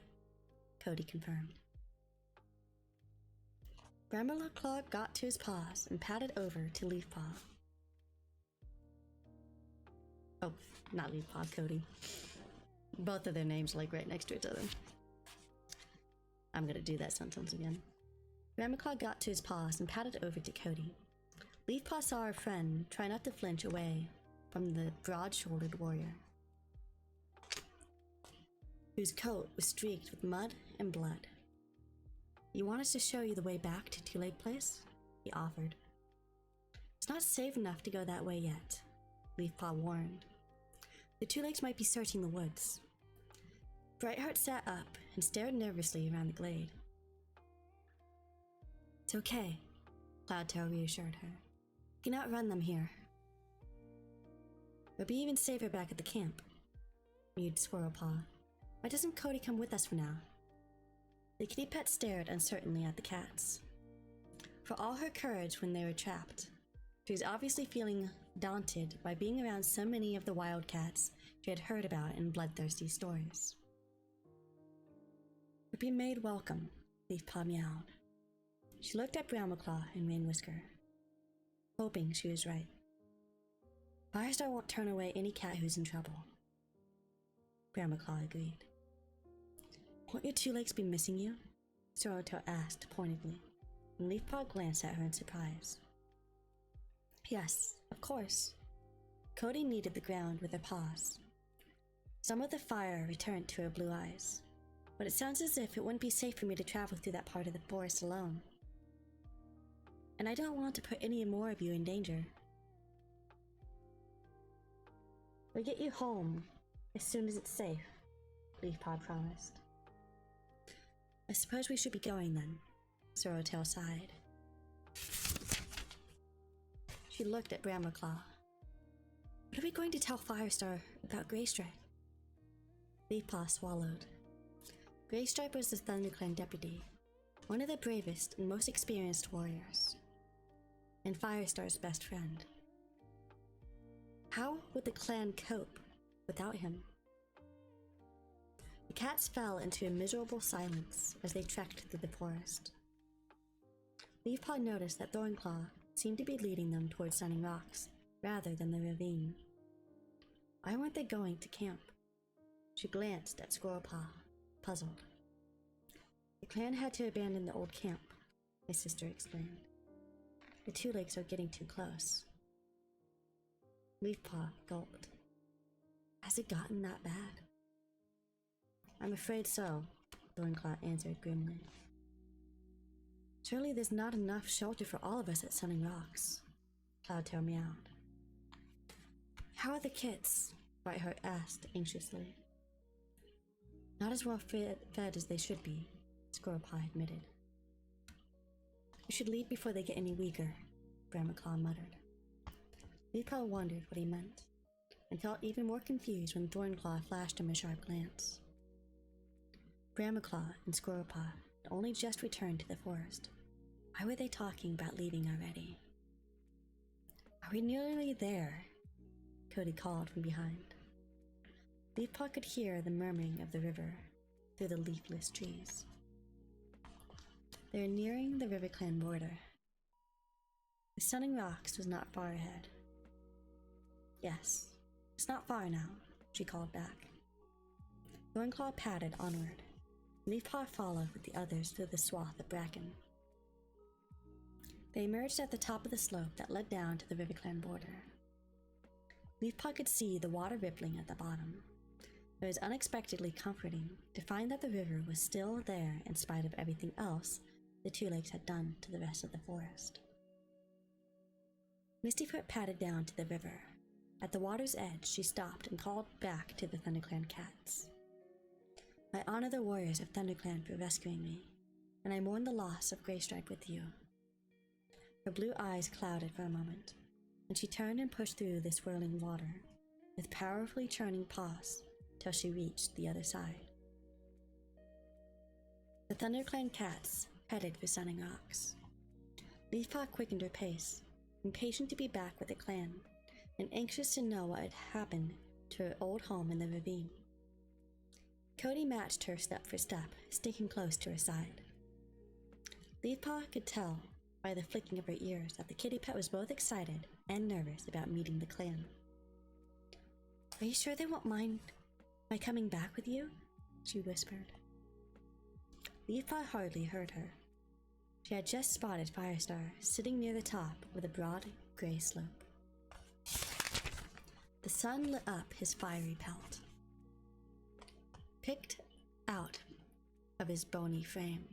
Cody confirmed. Bramblaclaw got to his paws and padded over to Leafpaw. Oh, not Leafpaw, Cody. Both of their names like right next to each other. I'm gonna do that sentence again. Bramblaclaw got to his paws and padded over to Cody. Leafpaw saw her friend try not to flinch away from the broad-shouldered warrior, whose coat was streaked with mud and blood. You want us to show you the way back to Two Leg Place? He offered. It's not safe enough to go that way yet, Leafpaw warned. The two legs might be searching the woods. Brightheart sat up and stared nervously around the glade. It's okay, Cloudtail reassured her. You can outrun them here. It'll be even safer back at the camp, mewed Squirrelpaw. Why doesn't Cody come with us for now? The kitty pet stared uncertainly at the cats. For all her courage when they were trapped, she was obviously feeling daunted by being around so many of the wildcats she had heard about in bloodthirsty stories. We'll be made welcome, Leafpaw meowed. She looked at Bramblaclaw and Rainwhisker, hoping she was right. Firestar won't turn away any cat who's in trouble. Bramblaclaw agreed. Won't your two legs be missing you? Sorreltail asked pointedly, and Leafpaw glanced at her in surprise. Yes, of course. Cody kneaded the ground with her paws. Some of the fire returned to her blue eyes, but it sounds as if it wouldn't be safe for me to travel through that part of the forest alone. And I don't want to put any more of you in danger. We'll get you home as soon as it's safe, Leafpaw promised. I suppose we should be going then, Sorreltail sighed. She looked at Brambleclaw. What are we going to tell Firestar about Greystripe? Leafpaw swallowed. Greystripe was the ThunderClan deputy, one of the bravest and most experienced warriors, and Firestar's best friend. How would the clan cope without him? The cats fell into a miserable silence as they trekked through the forest. Leafpaw noticed that Thornclaw seemed to be leading them towards Sunning Rocks rather than the ravine. Why weren't they going to camp? She glanced at Squirrelpaw, puzzled. The clan had to abandon the old camp, my sister explained. The Two Lakes are getting too close. Leafpaw gulped. Has it gotten that bad? I'm afraid so, Thornclaw answered grimly. Surely there's not enough shelter for all of us at Sunning Rocks, Cloudtail meowed. How are the kids? Brightheart asked anxiously. Not as well fed as they should be, Squirrelpaw admitted. We should leave before they get any weaker, Brambleclaw muttered. Leafpaw wondered what he meant, and felt even more confused when Thornclaw flashed him a sharp glance. Brambleclaw and Squirrelpaw had only just returned to the forest. Why were they talking about leaving already? Are we nearly there? Cody called from behind. Leafpaw could hear the murmuring of the river through the leafless trees. They were nearing the RiverClan border. The Sunning Rocks was not far ahead. Yes, it's not far now, she called back. Thornclaw padded onward. Leafpaw followed with the others through the swath of bracken. They emerged at the top of the slope that led down to the RiverClan border. Leafpaw could see the water rippling at the bottom. It was unexpectedly comforting to find that the river was still there in spite of everything else the Two Lakes had done to the rest of the forest. Mistyfoot padded down to the river. At the water's edge, she stopped and called back to the ThunderClan cats. I honor the warriors of ThunderClan for rescuing me, and I mourn the loss of Greystripe with you. Her blue eyes clouded for a moment, and she turned and pushed through the swirling water, with powerfully churning paws, till she reached the other side. The ThunderClan cats headed for Sunning Rocks. Leafpaw quickened her pace, impatient to be back with the clan, and anxious to know what had happened to her old home in the ravine. Cody matched her step for step, sticking close to her side. Leafpaw could tell by the flicking of her ears that the kitty pet was both excited and nervous about meeting the clan. Are you sure they won't mind my coming back with you? She whispered. Leafpaw hardly heard her. She had just spotted Firestar sitting near the top of the broad gray slope. The sun lit up his fiery pelt, picked out of his bony frame.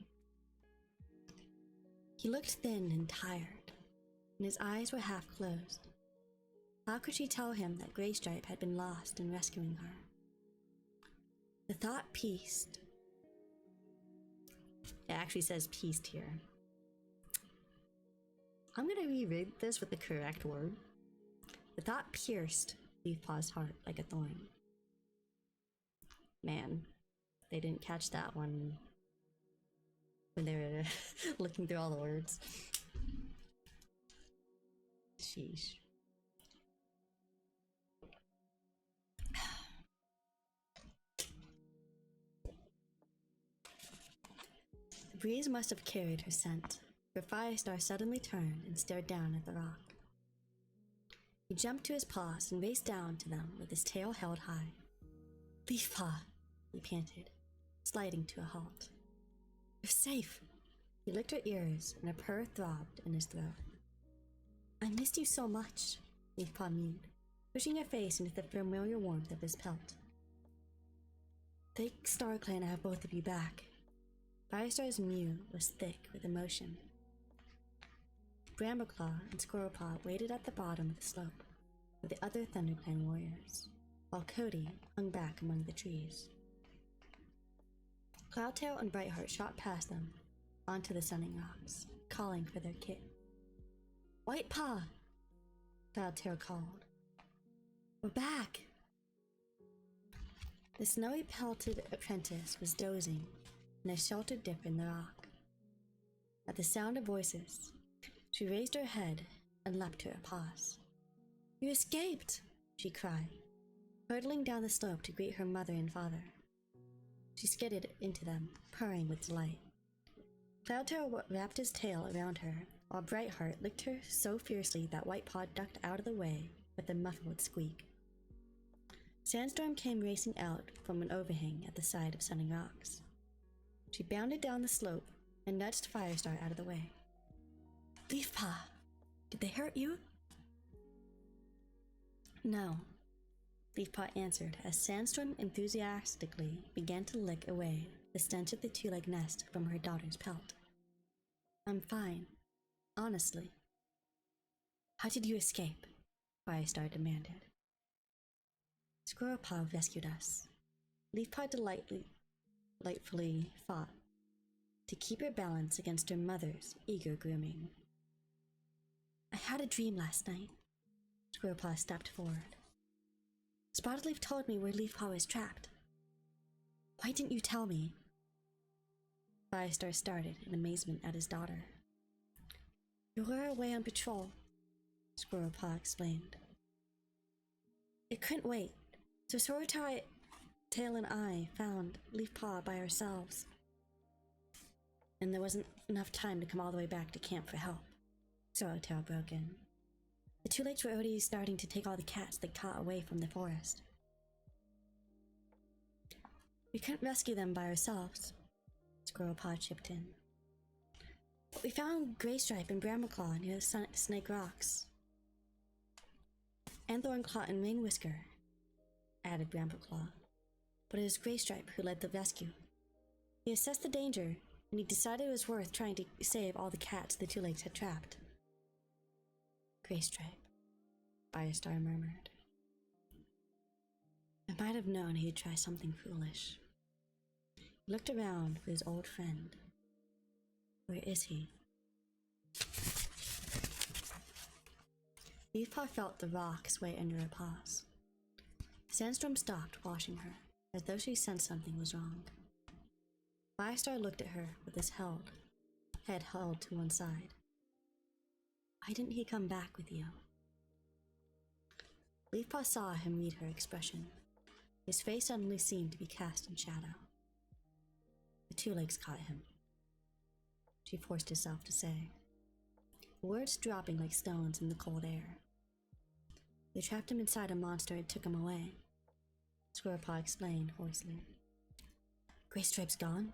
He looked thin and tired, and his eyes were half closed. How could she tell him that Greystripe had been lost in rescuing her? The thought pieced. It actually says pieced here. I'm gonna reread this with the correct word. The thought pierced Leafpaw's heart like a thorn. Man, they didn't catch that one when they were looking through all the words. Sheesh. The breeze must have carried her scent, for Firestar suddenly turned and stared down at the rock. He jumped to his paws and raced down to them with his tail held high. Leafpaw, he panted, sliding to a halt. You're safe. He licked her ears, and a purr throbbed in his throat. I missed you so much, Leafpaw mewed, pushing her face into the familiar warmth of his pelt. Thank StarClan I have both of you back. Firestar's mew was thick with emotion. Brambleclaw and Squirrelpaw waited at the bottom of the slope with the other ThunderClan warriors, while Cody hung back among the trees. Cloudtail and Brightheart shot past them onto the Sunning Rocks, calling for their kit. Whitepaw! Cloudtail called. We're back! The snowy pelted apprentice was dozing in a sheltered dip in the rock. At the sound of voices, she raised her head and leapt to her paws. You escaped! She cried, hurtling down the slope to greet her mother and father. She skidded into them, purring with delight. Cloudtail wrapped his tail around her, while Brightheart licked her so fiercely that Whitepaw ducked out of the way with a muffled squeak. Sandstorm came racing out from an overhang at the side of Sunning Rocks. She bounded down the slope and nudged Firestar out of the way. Leafpaw, did they hurt you? No, Leafpaw answered as Sandstorm enthusiastically began to lick away the stench of the two-leg nest from her daughter's pelt. I'm fine, honestly. How did you escape? Firestar demanded. Squirrelpaw rescued us. Leafpaw delightfully fought to keep her balance against her mother's eager grooming. I had a dream last night. Squirrelpaw stepped forward. Spotledleaf told me where Leafpaw was trapped. Why didn't you tell me? Firestar started in amazement at his daughter. You were away on patrol, Squirrelpaw explained. It couldn't wait, so Swordtail and I found Leafpaw by ourselves. And there wasn't enough time to come all the way back to camp for help. Swordtail broke in. The two lakes were already starting to take all the cats they caught away from the forest. We couldn't rescue them by ourselves, Squirrelpaw chipped in. But we found Graystripe and Brambleclaw near the Snake Rocks. And Thornclaw and Rainwhisker, added Brambleclaw. But it was Graystripe who led the rescue. He assessed the danger, and he decided it was worth trying to save all the cats the two lakes had trapped. Graystripe, Firestar murmured. I might have known he'd try something foolish. He looked around for his old friend. Where is he? Leafpaw felt the rock sway under her paws. Sandstorm stopped washing her, as though she sensed something was wrong. Firestar looked at her with his head held to one side. Why didn't he come back with you? Leafpaw saw him read her expression. His face suddenly seemed to be cast in shadow. The two legs caught him, she forced herself to say, words dropping like stones in the cold air. They trapped him inside a monster and took him away, Squirrelpaw explained hoarsely. Graystripe's gone?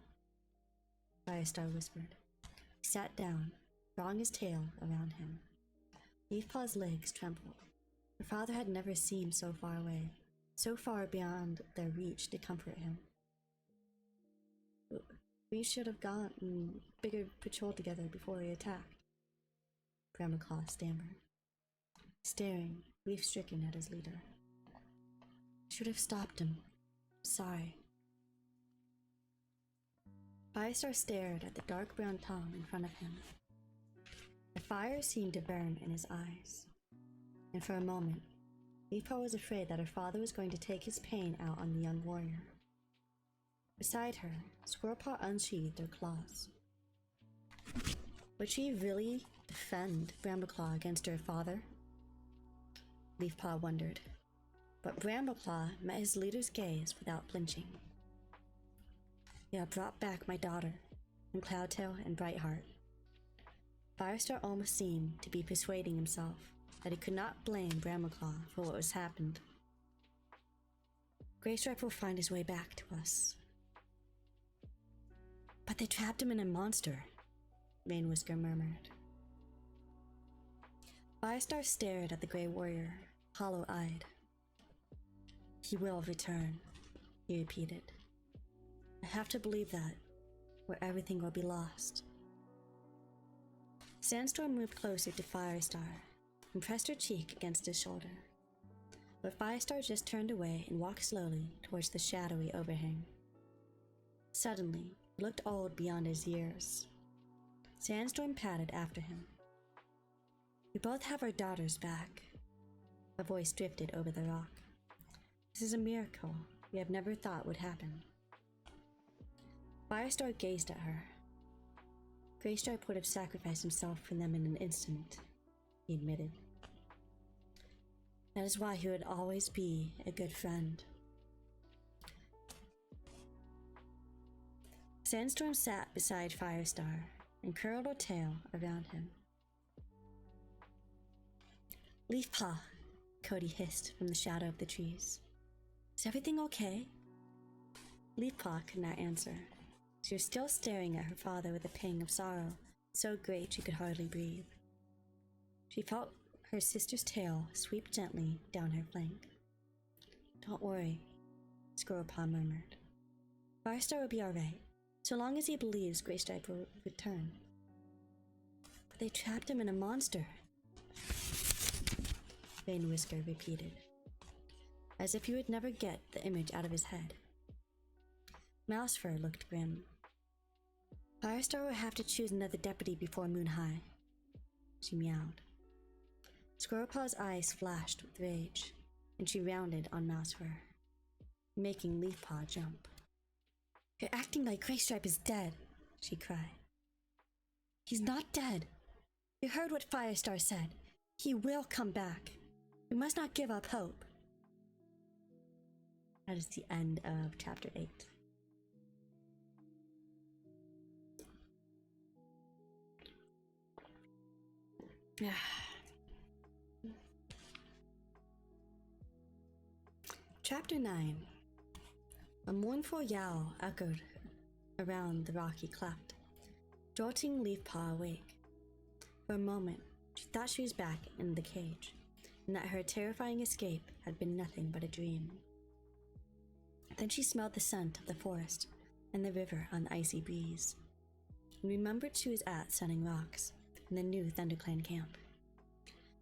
Firestar whispered. He sat down, drawing his tail around him. Leafpaw's legs trembled. Her father had never seemed so far away, so far beyond their reach to comfort him. We should have gotten bigger patrol together before we attacked, Brambleclaw stammered, staring, grief-stricken at his leader. Should have stopped him. Sorry. Firestar stared at the dark brown tongue in front of him. The fire seemed to burn in his eyes, and for a moment, Leafpaw was afraid that her father was going to take his pain out on the young warrior. Beside her, Squirrelpaw unsheathed her claws. Would she really defend Brambleclaw against her father? Leafpaw wondered, but Brambleclaw met his leader's gaze without flinching. You have brought back my daughter, and Cloudtail and Brightheart. Firestar almost seemed to be persuading himself that he could not blame Brambleclaw for what was happened. Graystripe will find his way back to us. But they trapped him in a monster, Rainwhisker murmured. Firestar stared at the Grey Warrior, hollow-eyed. He will return, he repeated. I have to believe that, or everything will be lost. Sandstorm moved closer to Firestar and pressed her cheek against his shoulder. But Firestar just turned away and walked slowly towards the shadowy overhang. Suddenly, he looked old beyond his years. Sandstorm padded after him. We both have our daughters back, A voice drifted over the rock. This is a miracle we have never thought would happen. Firestar gazed at her. Greystripe would have sacrificed himself for them in an instant, he admitted. That is why he would always be a good friend. Sandstorm sat beside Firestar and curled her tail around him. Leafpaw, Cody hissed from the shadow of the trees. Is everything okay? Leafpaw could not answer. She was still staring at her father with a pang of sorrow, so great she could hardly breathe. She felt her sister's tail sweep gently down her flank. Don't worry, Squirrelpaw murmured. Firestar will be alright, so long as he believes Greystripe will return. But they trapped him in a monster, Vane Whisker repeated, as if he would never get the image out of his head. Mousefur looked grim. Firestar will have to choose another deputy before Moon High, she meowed. Squirrelpaw's eyes flashed with rage, and she rounded on Mousefur, making Leafpaw jump. You're acting like Greystripe is dead, she cried. He's not dead. You heard what Firestar said. He will come back. We must not give up hope. That is the end of chapter 8. Chapter 9. A mournful yowl echoed around the rocky cleft, jolting Leafpaw awake. For a moment, she thought she was back in the cage, and that her terrifying escape had been nothing but a dream. Then she smelled the scent of the forest and the river on the icy breeze, and remembered she was at Sunning Rocks, in the new ThunderClan camp.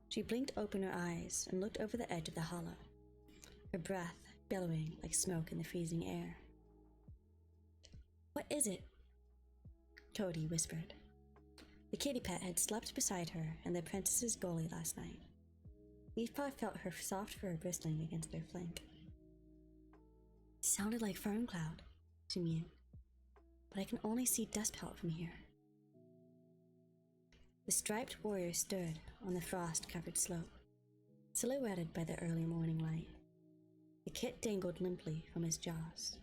She blinked open her eyes and looked over the edge of the hollow, her breath billowing like smoke in the freezing air. What is it? Cody whispered. The kitty pet had slept beside her and the apprentice's goalie last night. Leafpaw felt her soft fur bristling against their flank. It sounded like Ferncloud, she mewed, but I can only see Dustpelt from here. The striped warrior stood on the frost-covered slope, silhouetted by the early morning light. The kit dangled limply from his jaws.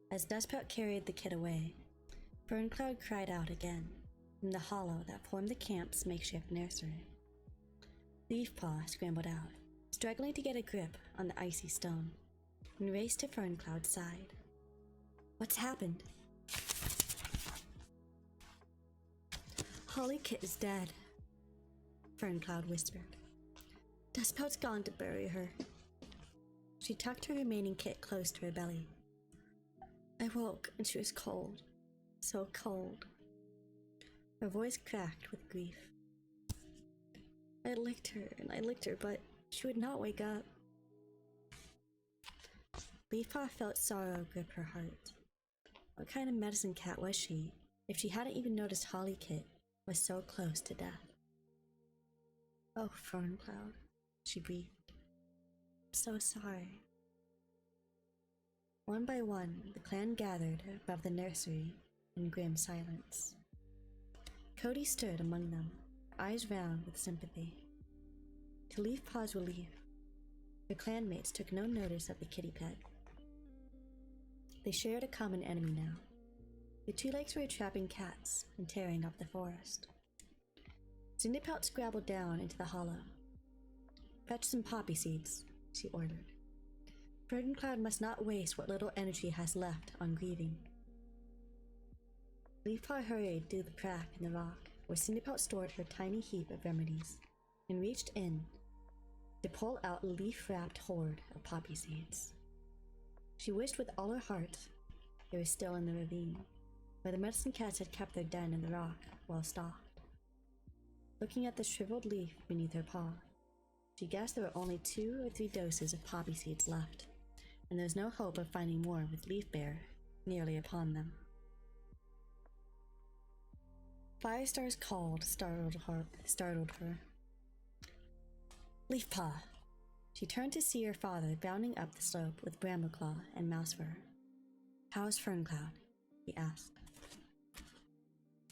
As Dustpelt carried the kit away, Ferncloud cried out again from the hollow that formed the camp's makeshift nursery. Leafpaw scrambled out, struggling to get a grip on the icy stone, and raced to Ferncloud's side. What's happened? Holly Kit is dead, Ferncloud whispered. Dustpelt's gone to bury her. She tucked her remaining kit close to her belly. I woke and she was cold, so cold. Her voice cracked with grief. I licked her, but she would not wake up. Leafpaw felt sorrow grip her heart. What kind of medicine cat was she, if she hadn't even noticed Holly Kit was so close to death? Oh, Ferncloud, she breathed. I'm so sorry. One by one, the clan gathered above the nursery in grim silence. Cody stood among them, eyes round with sympathy. To Leafpaw's relief, her clanmates took no notice of the kitty pet. They shared a common enemy now. The two lakes were trapping cats and tearing up the forest. Cinderpelt scrabbled down into the hollow. Fetch some poppy seeds, she ordered. Ferncloud must not waste what little energy has left on grieving. Leafpaw hurried through the crack in the rock where Cinderpelt stored her tiny heap of remedies and reached in to pull out a leaf-wrapped hoard of poppy seeds. She wished with all her heart they were still in the ravine, where the medicine cats had kept their den in the rock well stocked. Looking at the shriveled leaf beneath her paw, she guessed there were only 2 or 3 doses of poppy seeds left, and there was no hope of finding more with Leafbear nearly upon them. Firestar's call startled her. Leafpaw, She turned to see her father bounding up the slope with Brambleclaw and Mousefur. "How's Ferncloud?" he asked.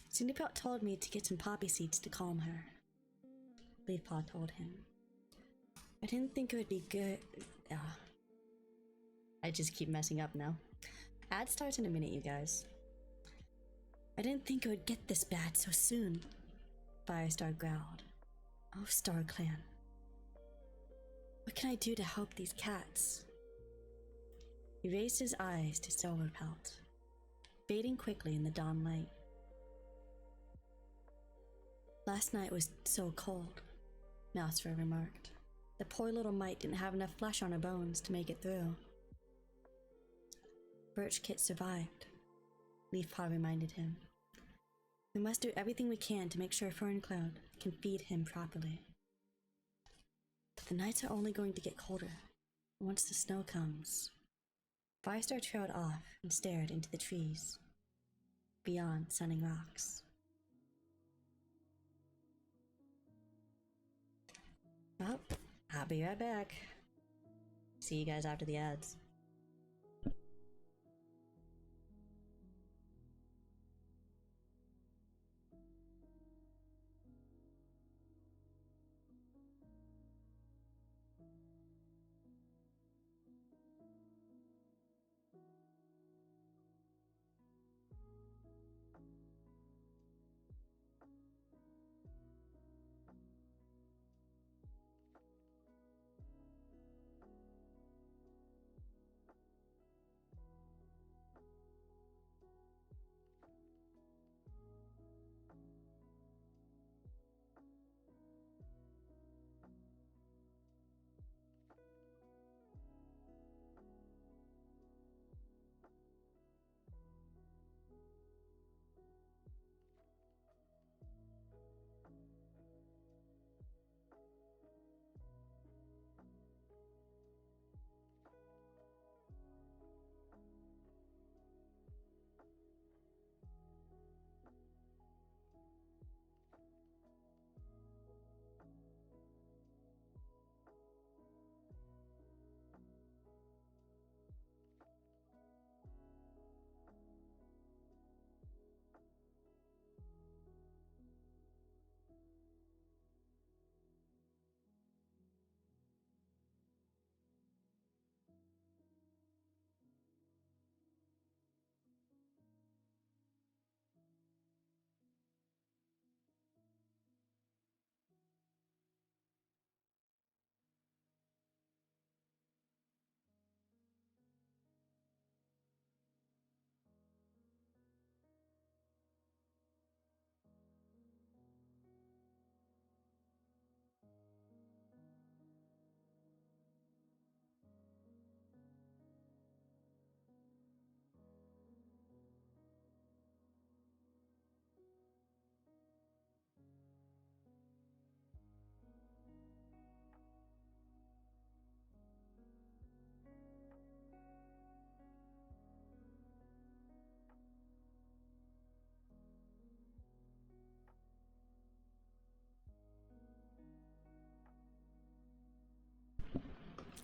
"Cinderpelt told me to get some poppy seeds to calm her," Leafpaw told him. "I didn't think it would be good. I just keep messing up now. Ad starts in a minute, you guys. "I didn't think it would get this bad so soon," Firestar growled. "Oh, StarClan. What can I do to help these cats?" He raised his eyes to Silverpelt, fading quickly in the dawn light. "Last night was so cold," Mousefur remarked. "The poor little mite didn't have enough flesh on her bones to make it through." "Birchkit survived," Leafpaw reminded him. "We must do everything we can to make sure Ferncloud can feed him properly. But the nights are only going to get colder once the snow comes." Firestar trailed off and stared into the trees beyond Sunning Rocks. Well, I'll be right back. See you guys after the ads.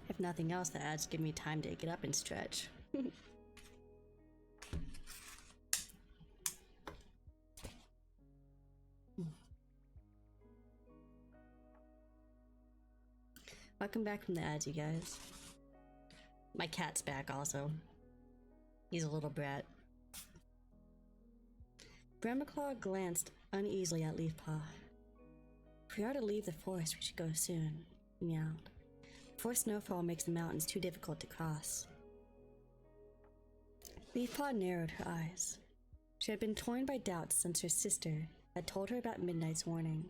If nothing else, the ads give me time to get up and stretch. Welcome back from the ads, you guys. My cat's back also. He's a little brat. Brambleclaw glanced uneasily at Leafpaw. "If we are to leave the forest, we should go soon," he meowed. "Before snowfall makes the mountains too difficult to cross." Leafpaw narrowed her eyes. She had been torn by doubts since her sister had told her about Midnight's warning.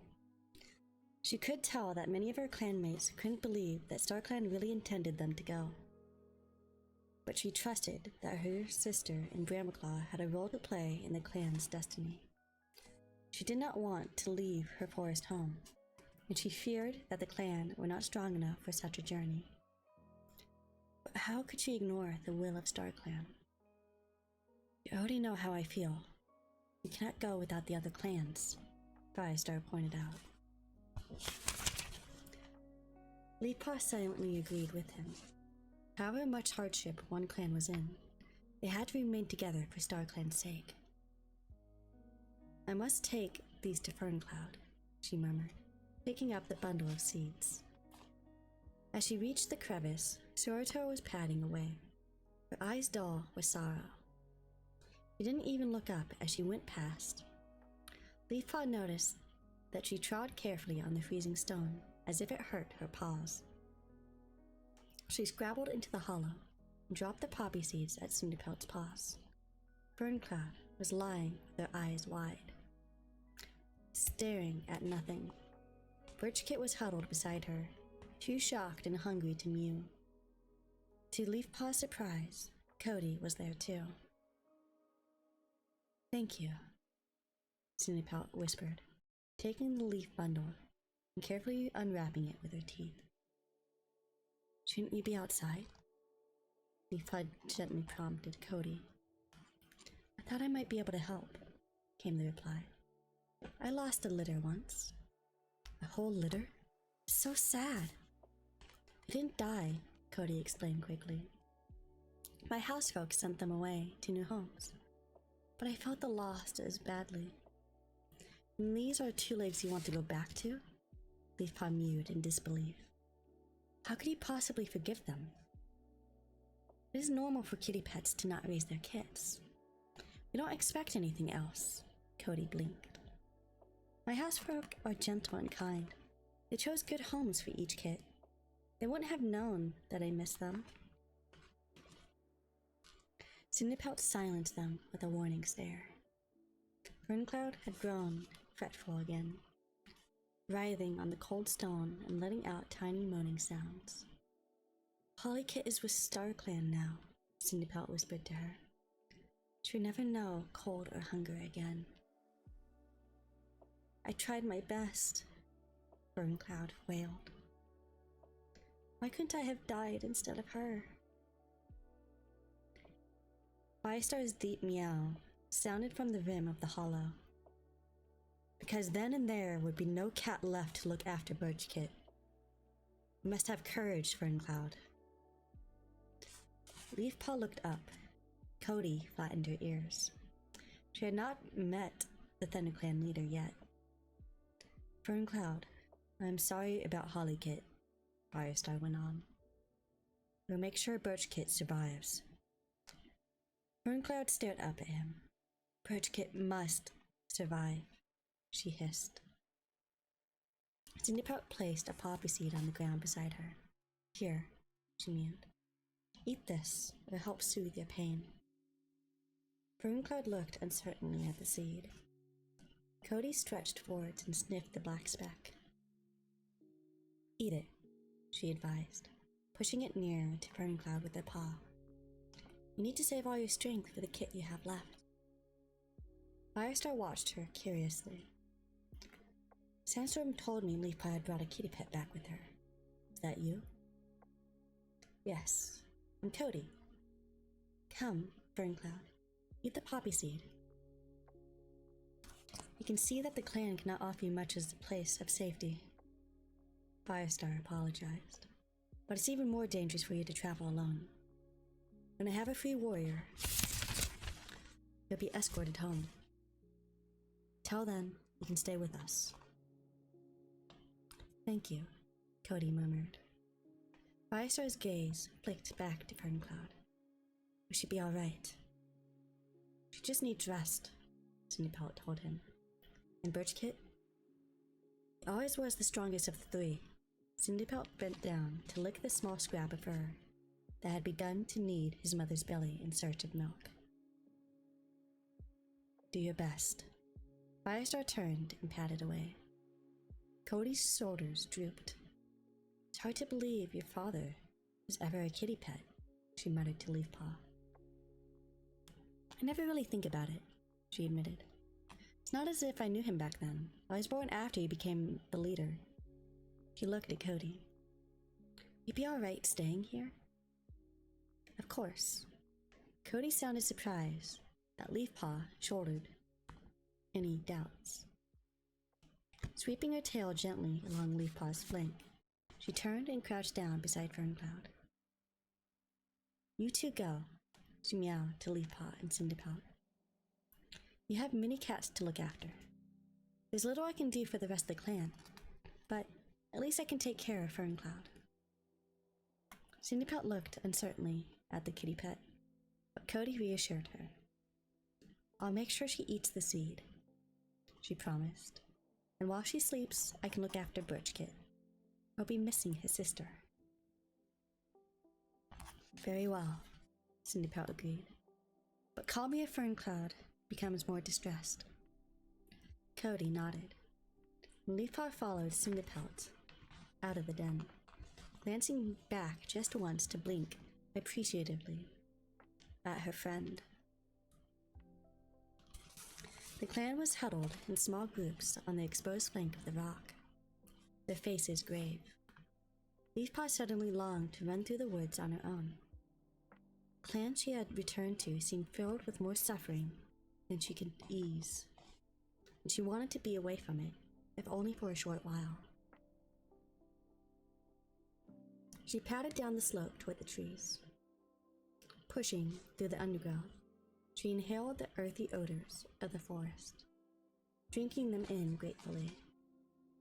She could tell that many of her clanmates couldn't believe that StarClan really intended them to go. But she trusted that her sister and Brambleclaw had a role to play in the clan's destiny. She did not want to leave her forest home, and she feared that the clan were not strong enough for such a journey. But how could she ignore the will of StarClan? "You already know how I feel. We cannot go without the other clans," Firestar pointed out. Leafpaw silently agreed with him. However much hardship one clan was in, they had to remain together for StarClan's sake. I must take these to Ferncloud, she murmured, picking up the bundle of seeds. As she reached the crevice, Sorito was padding away, her eyes dull with sorrow. She didn't even look up as she went past. Leafpaw noticed that she trod carefully on the freezing stone, as if it hurt her paws. She scrabbled into the hollow and dropped the poppy seeds at Cinderpelt's paws. Ferncloud was lying with her eyes wide, staring at nothing. Birchkit was huddled beside her, too shocked and hungry to mew. To Leafpaw's surprise, Cody was there too. "Thank you," Cinderpelt whispered, taking the leaf bundle and carefully unwrapping it with her teeth. "Shouldn't you be outside?" Leafpaw gently prompted Cody. "I thought I might be able to help," came the reply. "I lost a litter once." "A whole litter? So sad." "They didn't die," Cody explained quickly. "My housefolk sent them away to new homes, but I felt the loss as badly." "And these are 2 legs you want to go back to?" Leafpaw mewed in disbelief. How could he possibly forgive them? It is normal for kitty pets to not raise their kits. We don't expect anything else, Cody blinked. My housefolk are gentle and kind. They chose good homes for each kit. They wouldn't have known that I missed them. Cinderpelt silenced them with a warning stare. Ferncloud had grown fretful again, writhing on the cold stone and letting out tiny moaning sounds. "Hollykit is with StarClan now," Cinderpelt whispered to her. "She'll never know cold or hunger again." "I tried my best," Ferncloud wailed. "Why couldn't I have died instead of her?" Firestar's deep meow sounded from the rim of the hollow. "Because then and there would be no cat left to look after Birchkit. You must have courage, Ferncloud." Leafpaw looked up. Cody flattened her ears. She had not met the ThunderClan leader yet. "Ferncloud, I'm sorry about Hollykit," Firestar went on. "We'll make sure Birchkit survives." Ferncloud stared up at him. "Birchkit must survive," she hissed. Cinderpelt placed a poppy seed on the ground beside her. "Here," she mewed. "Eat this. It'll help soothe your pain." Ferncloud looked uncertainly at the seed. Cody stretched forwards and sniffed the black speck. "Eat it," she advised, pushing it nearer to Ferncloud with her paw. "You need to save all your strength for the kit you have left." Firestar watched her curiously. "Sandstorm told me Leafpaw had brought a kitty pet back with her. Is that you?" "Yes, I'm Cody." "Come, Ferncloud, eat the poppy seed. You can see that the clan cannot offer you much as a place of safety." Firestar apologized. "But it's even more dangerous for you to travel alone. When I have a free warrior, you'll be escorted home. Till then, you can stay with us." "Thank you," Cody murmured. Firestar's gaze flicked back to Ferncloud. "We should be all right." "She just needs rest," Cinderpelt told him. "And Birchkit? He always was the strongest of the 3. Cinderpelt bent down to lick the small scrap of fur that had begun to knead his mother's belly in search of milk. "Do your best." Firestar turned and padded away. Cody's shoulders drooped. "It's hard to believe your father was ever a kitty pet," she muttered to Leafpaw. "I never really think about it," she admitted. "It's not as if I knew him back then. I was born after he became the leader." She looked at Cody. "You'd be all right staying here?" "Of course." Cody sounded surprised that Leafpaw shouldered any doubts. Sweeping her tail gently along Leafpaw's flank, She turned and crouched down beside Ferncloud. You two go, she meowed to Leafpaw and Cinderpout. You have many cats to look after. There's little I can do for the rest of the clan, but at least I can take care of Ferncloud. Cinderpout looked uncertainly at the kitty pet, but Cody reassured her. I'll make sure she eats the seed, she promised. And while she sleeps, I can look after Birchkit. He'll be missing his sister. Very well, Cinderpout agreed. But call me if Ferncloud becomes more distressed. Cody nodded. Leafpaw followed Cinderpout out of the den, glancing back just once to blink appreciatively at her friend. The clan was huddled in small groups on the exposed flank of the rock, their faces grave. Leafpaw suddenly longed to run through the woods on her own. The clan she had returned to seemed filled with more suffering than she could ease, and she wanted to be away from it, if only for a short while. She padded down the slope toward the trees. Pushing through the undergrowth, she inhaled the earthy odors of the forest, drinking them in gratefully.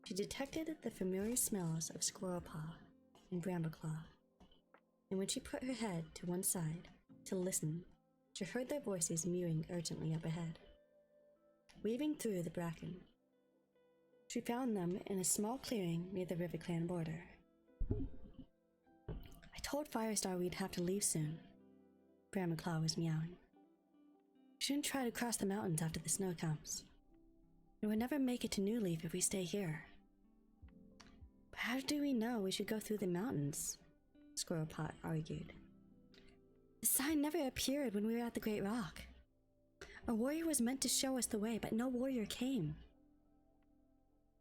She detected the familiar smells of Squirrelpaw and Brambleclaw, and when she put her head to one side to listen, she heard their voices mewing urgently up ahead. Weaving through the bracken, she found them in a small clearing near the River Clan border. I told Firestar we'd have to leave soon, Brambleclaw was meowing. Shouldn't try to cross the mountains after the snow comes. We would never make it to New Leaf if we stay here. But how do we know we should go through the mountains? Squirrelpaw argued. The sign never appeared when we were at the Great Rock. A warrior was meant to show us the way, but no warrior came.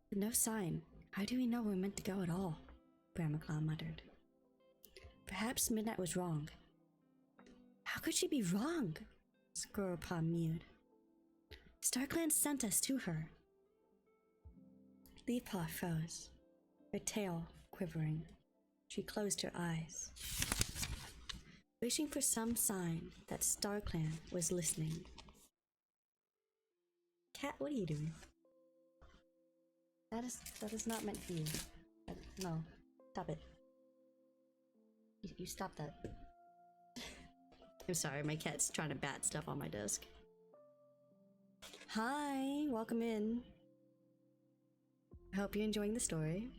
With no sign, how do we know we're meant to go at all? Brambleclaw muttered. Perhaps Midnight was wrong. How could she be wrong? Squirrelpaw mewed. StarClan sent us to her. Leafpaw froze, her tail quivering. She closed her eyes, wishing for some sign that StarClan was listening. Cat, what are you doing? That is not meant for you. No, stop it. You stop that. I'm sorry, my cat's trying to bat stuff on my desk. Hi, welcome in. I hope you're enjoying the story.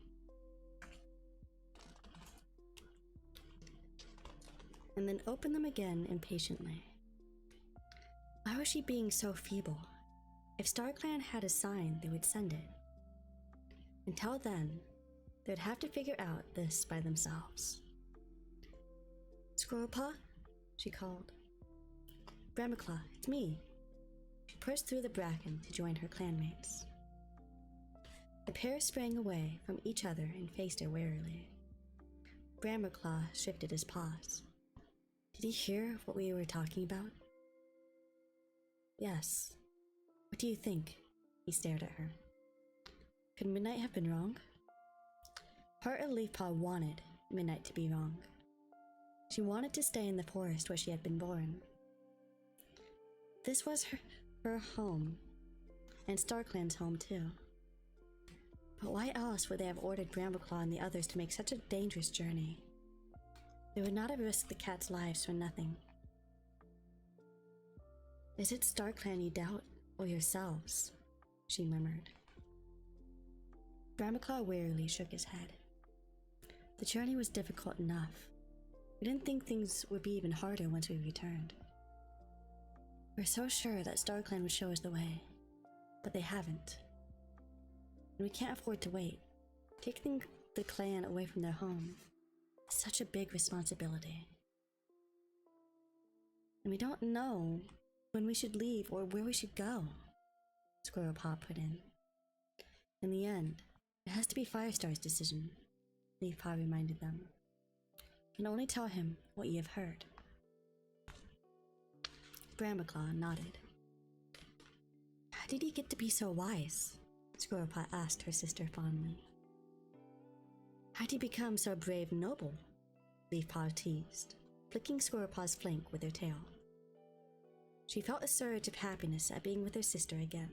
And then open them again impatiently. Why was she being so feeble? If StarClan had a sign, they would send it. Until then, they'd have to figure out this by themselves. Squirrelpaw? She called. Brambleclaw, it's me. She pushed through the bracken to join her clanmates. The pair sprang away from each other and faced her warily. Brambleclaw shifted his paws. Did you hear what we were talking about? Yes. What do you think? He stared at her. Could Midnight have been wrong? Part of Leafpaw wanted Midnight to be wrong. She wanted to stay in the forest where she had been born. This was her home, and StarClan's home too. But why else would they have ordered Brambleclaw and the others to make such a dangerous journey? They would not have risked the cats' lives for nothing. Is it StarClan you doubt, or yourselves? She murmured. Brambleclaw wearily shook his head. The journey was difficult enough. We didn't think things would be even harder once we returned. We're so sure that StarClan would show us the way, but they haven't. And we can't afford to wait. Taking the clan away from their home is such a big responsibility. And we don't know when we should leave or where we should go, Squirrelpaw put in. In the end, it has to be Firestar's decision, Leafpaw reminded them. You can only tell him what you have heard. Brambleclaw nodded. How did he get to be so wise? Squirrelpaw asked her sister fondly. How'd you become so brave and noble? Leafpaw teased, flicking Squirrelpaw's flank with her tail. She felt a surge of happiness at being with her sister again.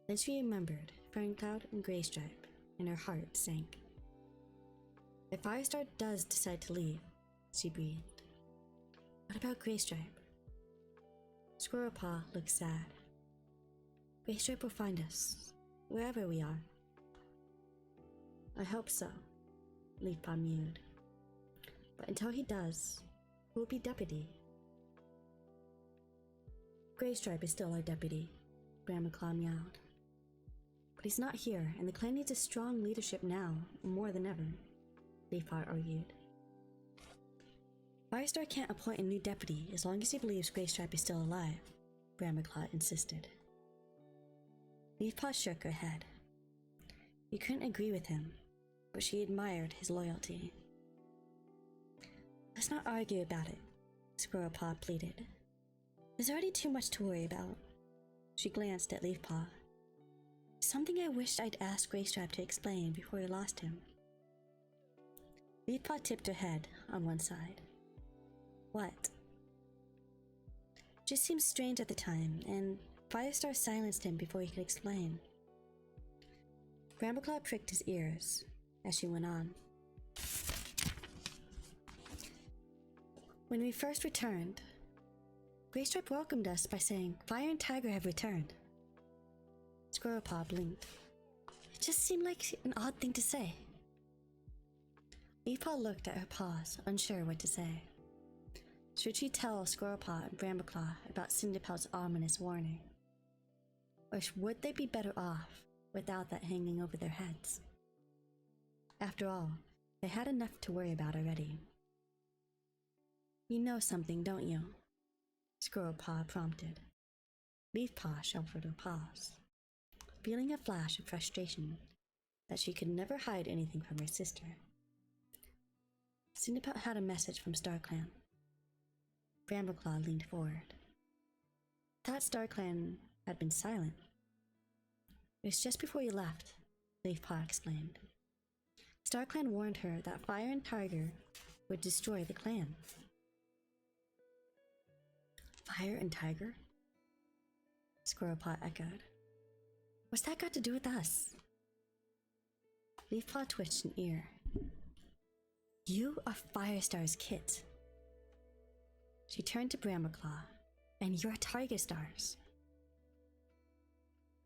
Then she remembered Ferncloud and Graystripe, and her heart sank. If Firestar does decide to leave, she breathed. What about Graystripe? Squirrelpaw looked sad. Graystripe will find us, wherever we are. I hope so, Leafpaw mewed. But until he does, who will be deputy? Graystripe is still our deputy, Brambleclaw meowed. But he's not here, and the clan needs a strong leadership now, more than ever, Leafpaw argued. Firestar can't appoint a new deputy as long as he believes Graystripe is still alive, Brambleclaw insisted. Leafpaw shook her head. You couldn't agree with him, but she admired his loyalty. Let's not argue about it, Squirrelpaw pleaded. There's already too much to worry about. She glanced at Leafpaw. Something I wished I'd asked Graystripe to explain before we lost him. Leafpaw tipped her head on one side. What? Just seemed strange at the time, and Firestar silenced him before he could explain. Brambleclaw pricked his ears as she went on. When we first returned, Graystripe welcomed us by saying, Fire and Tiger have returned. Squirrelpaw blinked. It just seemed like an odd thing to say. Leafpaw looked at her paws, unsure what to say. Should she tell Squirrelpaw and Brambleclaw about Cinderpelt's ominous warning? Or would they be better off without that hanging over their heads? After all, they had enough to worry about already. You know something, don't you? Squirrelpaw prompted. Leafpaw shuffled her paws, feeling a flash of frustration that she could never hide anything from her sister. Cinderpelt had a message from StarClan. Brambleclaw leaned forward. Thought StarClan had been silent. It was just before you left, Leafpaw explained. StarClan warned her that Fire and Tiger would destroy the clan. Fire and Tiger? Squirrelpaw echoed. What's that got to do with us? Leafpaw twitched an ear. You are Firestar's kit. She turned to Brambleclaw. And you're Tiger Stars.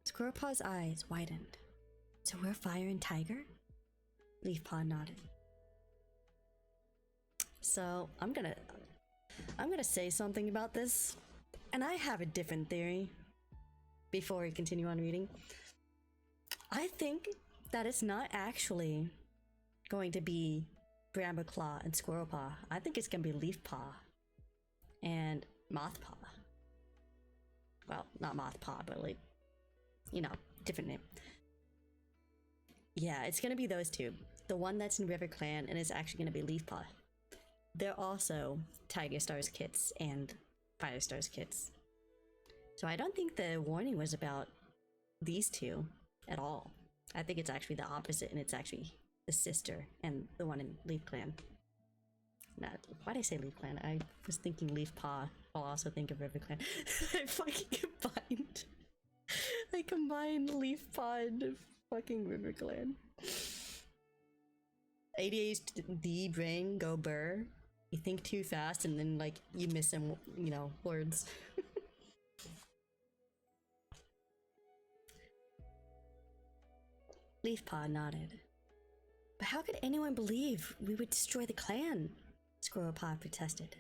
Squirrelpaw's eyes widened. So we're Fire and Tiger? Leafpaw nodded. So I'm gonna say something about this, and I have a different theory. Before we continue on reading, I think that it's not actually going to be Brambleclaw and Squirrelpaw. I think it's gonna be Leafpaw and Mothpaw. Well, not Mothpaw, but like, you know, different name. Yeah, it's gonna be those two. The one that's in River Clan and is actually gonna be Leafpaw. They're also Tiger Stars kits and Fire Stars kits. So I don't think the warning was about these two at all. I think it's actually the opposite, and it's actually the sister and the one in Leaf Clan. Why did I say Leaf Clan? I was thinking Leafpaw. I'll also think of River Clan. I combined Leafpaw and fucking River Clan. ADHD brain go burr. You think too fast and then like you miss some, you know, words. Leafpaw nodded. But how could anyone believe we would destroy the clan? Squirrelpaw protested.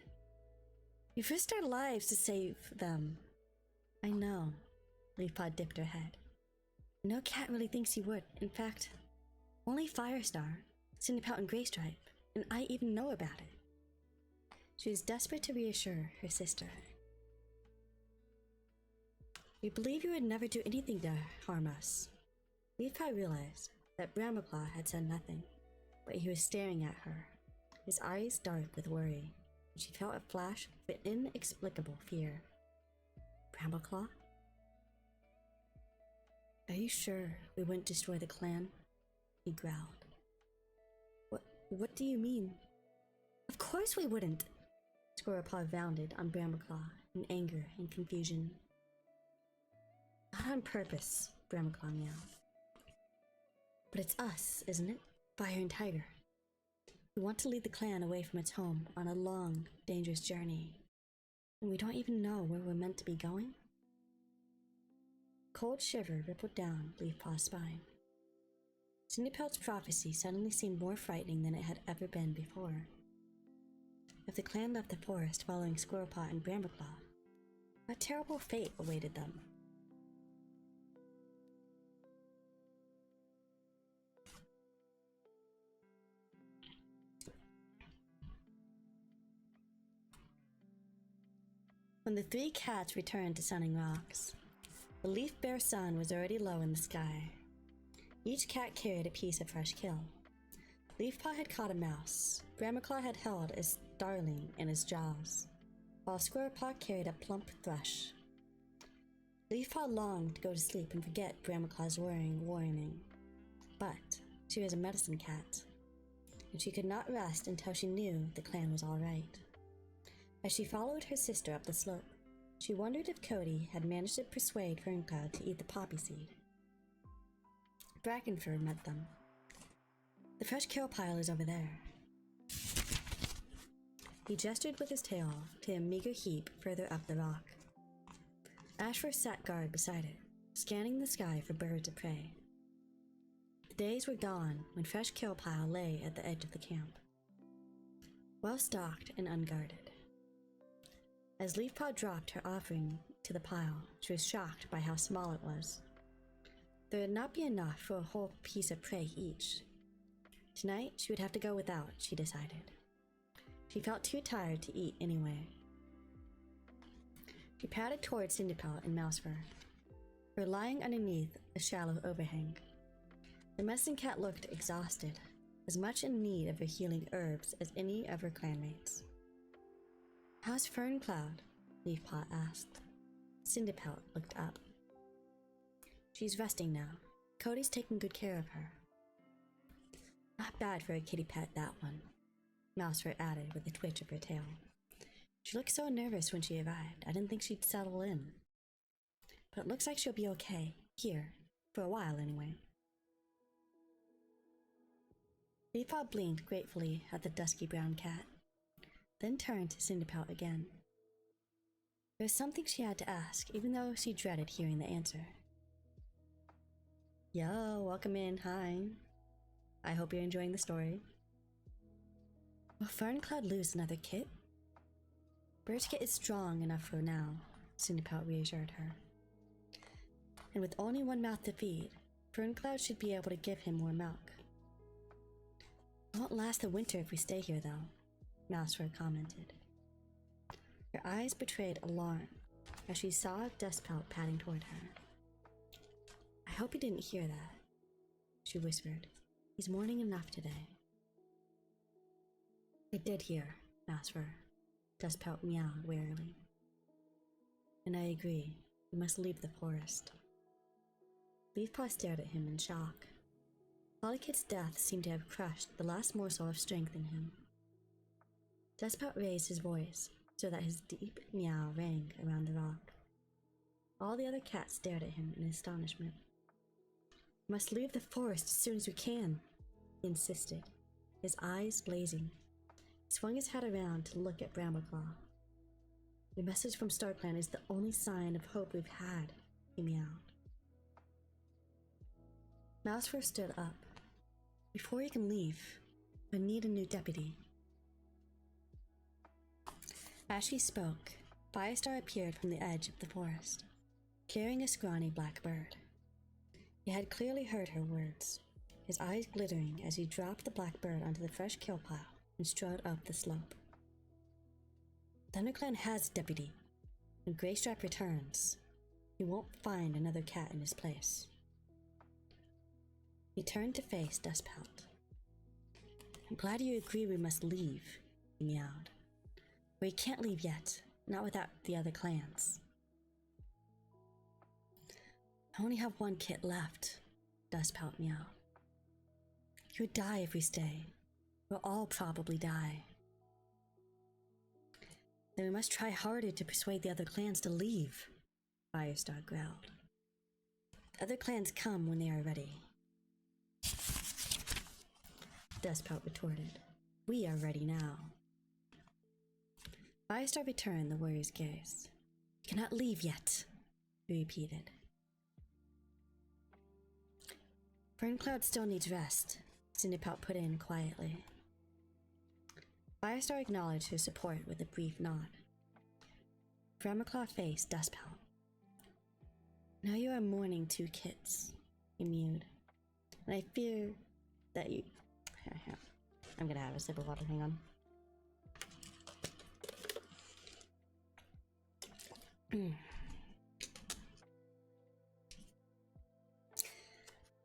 We risked our lives to save them. I know. Leafpaw dipped her head. No cat really thinks you would. In fact, only Firestar, Cinderpelt and Graystripe, and I even know about it. She was desperate to reassure her sister. We believe you would never do anything to harm us. Leafpaw realized that Brambleclaw had said nothing, but he was staring at her, his eyes dark with worry, and she felt a flash of inexplicable fear. Brambleclaw? Are you sure we wouldn't destroy the clan? He growled. What do you mean? Of course we wouldn't! Squirrelpaw rounded on Brambleclaw in anger and confusion. Not on purpose, Brambleclaw meowed. But it's us, isn't it? Fire and Tiger. We want to lead the clan away from its home on a long, dangerous journey. And we don't even know where we're meant to be going? A cold shiver rippled down Leafpaw's spine. Cinderpelt's prophecy suddenly seemed more frightening than it had ever been before. If the clan left the forest following Squirrelpaw and Brambleclaw, what terrible fate awaited them? When the three cats returned to Sunning Rocks, the leaf bare sun was already low in the sky. Each cat carried a piece of fresh kill. Leafpaw had caught a mouse, Brambleclaw had held a starling in his jaws, while Squirrelpaw carried a plump thrush. Leafpaw longed to go to sleep and forget Brambleclaw's worrying warning, but she was a medicine cat, and she could not rest until she knew the clan was all right. As she followed her sister up the slope, she wondered if Cody had managed to persuade Ferncloud to eat the poppy seed. Brackenfur met them. The fresh kill pile is over there. He gestured with his tail to a meager heap further up the rock. Ashfur sat guard beside it, scanning the sky for birds of prey. The days were gone when fresh kill pile lay at the edge of the camp, well stocked and unguarded. As Leafpaw dropped her offering to the pile, she was shocked by how small it was. There would not be enough for a whole piece of prey each. Tonight, she would have to go without, she decided. She felt too tired to eat anyway. She padded towards Cinderpelt and Mousefur, who were lying underneath a shallow overhang. The medicine cat looked exhausted, as much in need of her healing herbs as any of her clanmates. How's Ferncloud? Leafpaw asked. Cinderpelt looked up. She's resting now. Cody's taking good care of her. Not bad for a kitty pet, that one, Mousefur added with a twitch of her tail. She looked so nervous when she arrived, I didn't think she'd settle in. But it looks like she'll be okay, here, for a while anyway. Leafpaw blinked gratefully at the dusky brown cat, then turned to Cinderpelt again. There was something she had to ask, even though she dreaded hearing the answer. Yo, welcome in, hi. I hope you're enjoying the story. Will Ferncloud lose another kit? Birdskit is strong enough for now, Cinderpelt reassured her. And with only one mouth to feed, Ferncloud should be able to give him more milk. It won't last the winter if we stay here, though, Mousefur commented. Her eyes betrayed alarm as she saw Dustpelt padding toward her. I hope you didn't hear that, she whispered. He's mourning enough today. I did hear, Mousefur, Dustpelt meowed wearily. And I agree, we must leave the forest. Leafpaw stared at him in shock. Pollykit's death seemed to have crushed the last morsel of strength in him. Dustpelt raised his voice so that his deep meow rang around the rock. All the other cats stared at him in astonishment. We must leave the forest as soon as we can, he insisted, his eyes blazing. He swung his head around to look at Brambleclaw. The message from StarClan is the only sign of hope we've had, he meowed. Mousefur stood up. Before you can leave, I need a new deputy. As she spoke, Firestar appeared from the edge of the forest, carrying a scrawny black bird. He had clearly heard her words, his eyes glittering as he dropped the black bird onto the fresh kill pile and strode up the slope. ThunderClan has a deputy. When Greystrap returns, he won't find another cat in his place. He turned to face Dustpelt. I'm glad you agree we must leave, he meowed. But we can't leave yet, not without the other clans. I only have one kit left, Dustpelt meowed. You would die if we stay. We'll all probably die. Then we must try harder to persuade the other clans to leave, Firestar growled. The other clans come when they are ready. Dustpout retorted. We are ready now. Firestar returned the warrior's gaze. You cannot leave yet, he repeated. Ferncloud still needs rest, Cinderpout put in quietly. Firestar acknowledged her support with a brief nod. Bramaclaw faced Dustpout. Now you are mourning 2 kits, he mewed. And I fear that you... I'm gonna have a sip of water, hang on.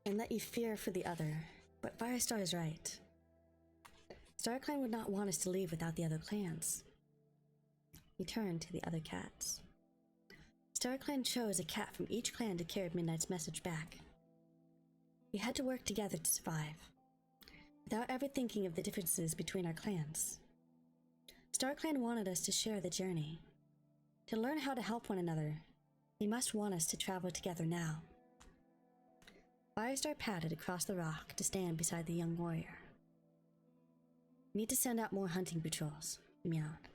And that you fear for the other, but Firestar is right. StarClan would not want us to leave without the other clans. He turned to the other cats. StarClan chose a cat from each clan to carry Midnight's message back. We had to work together to survive, without ever thinking of the differences between our clans. StarClan wanted us to share the journey. To learn how to help one another, they must want us to travel together now. Firestar padded across the rock to stand beside the young warrior. We need to send out more hunting patrols, he meowed.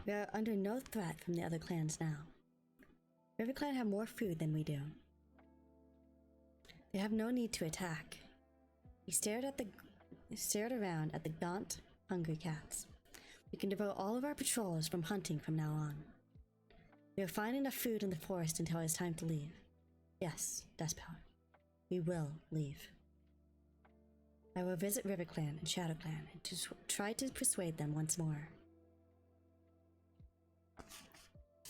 We are under no threat from the other clans now. Every clan have more food than we do. They have no need to attack. He stared around at the gaunt, hungry cats. We can devote all of our patrols from hunting from now on. We will find enough food in the forest until it's time to leave. Yes, Dustpout. We will leave. I will visit RiverClan and ShadowClan and try to persuade them once more.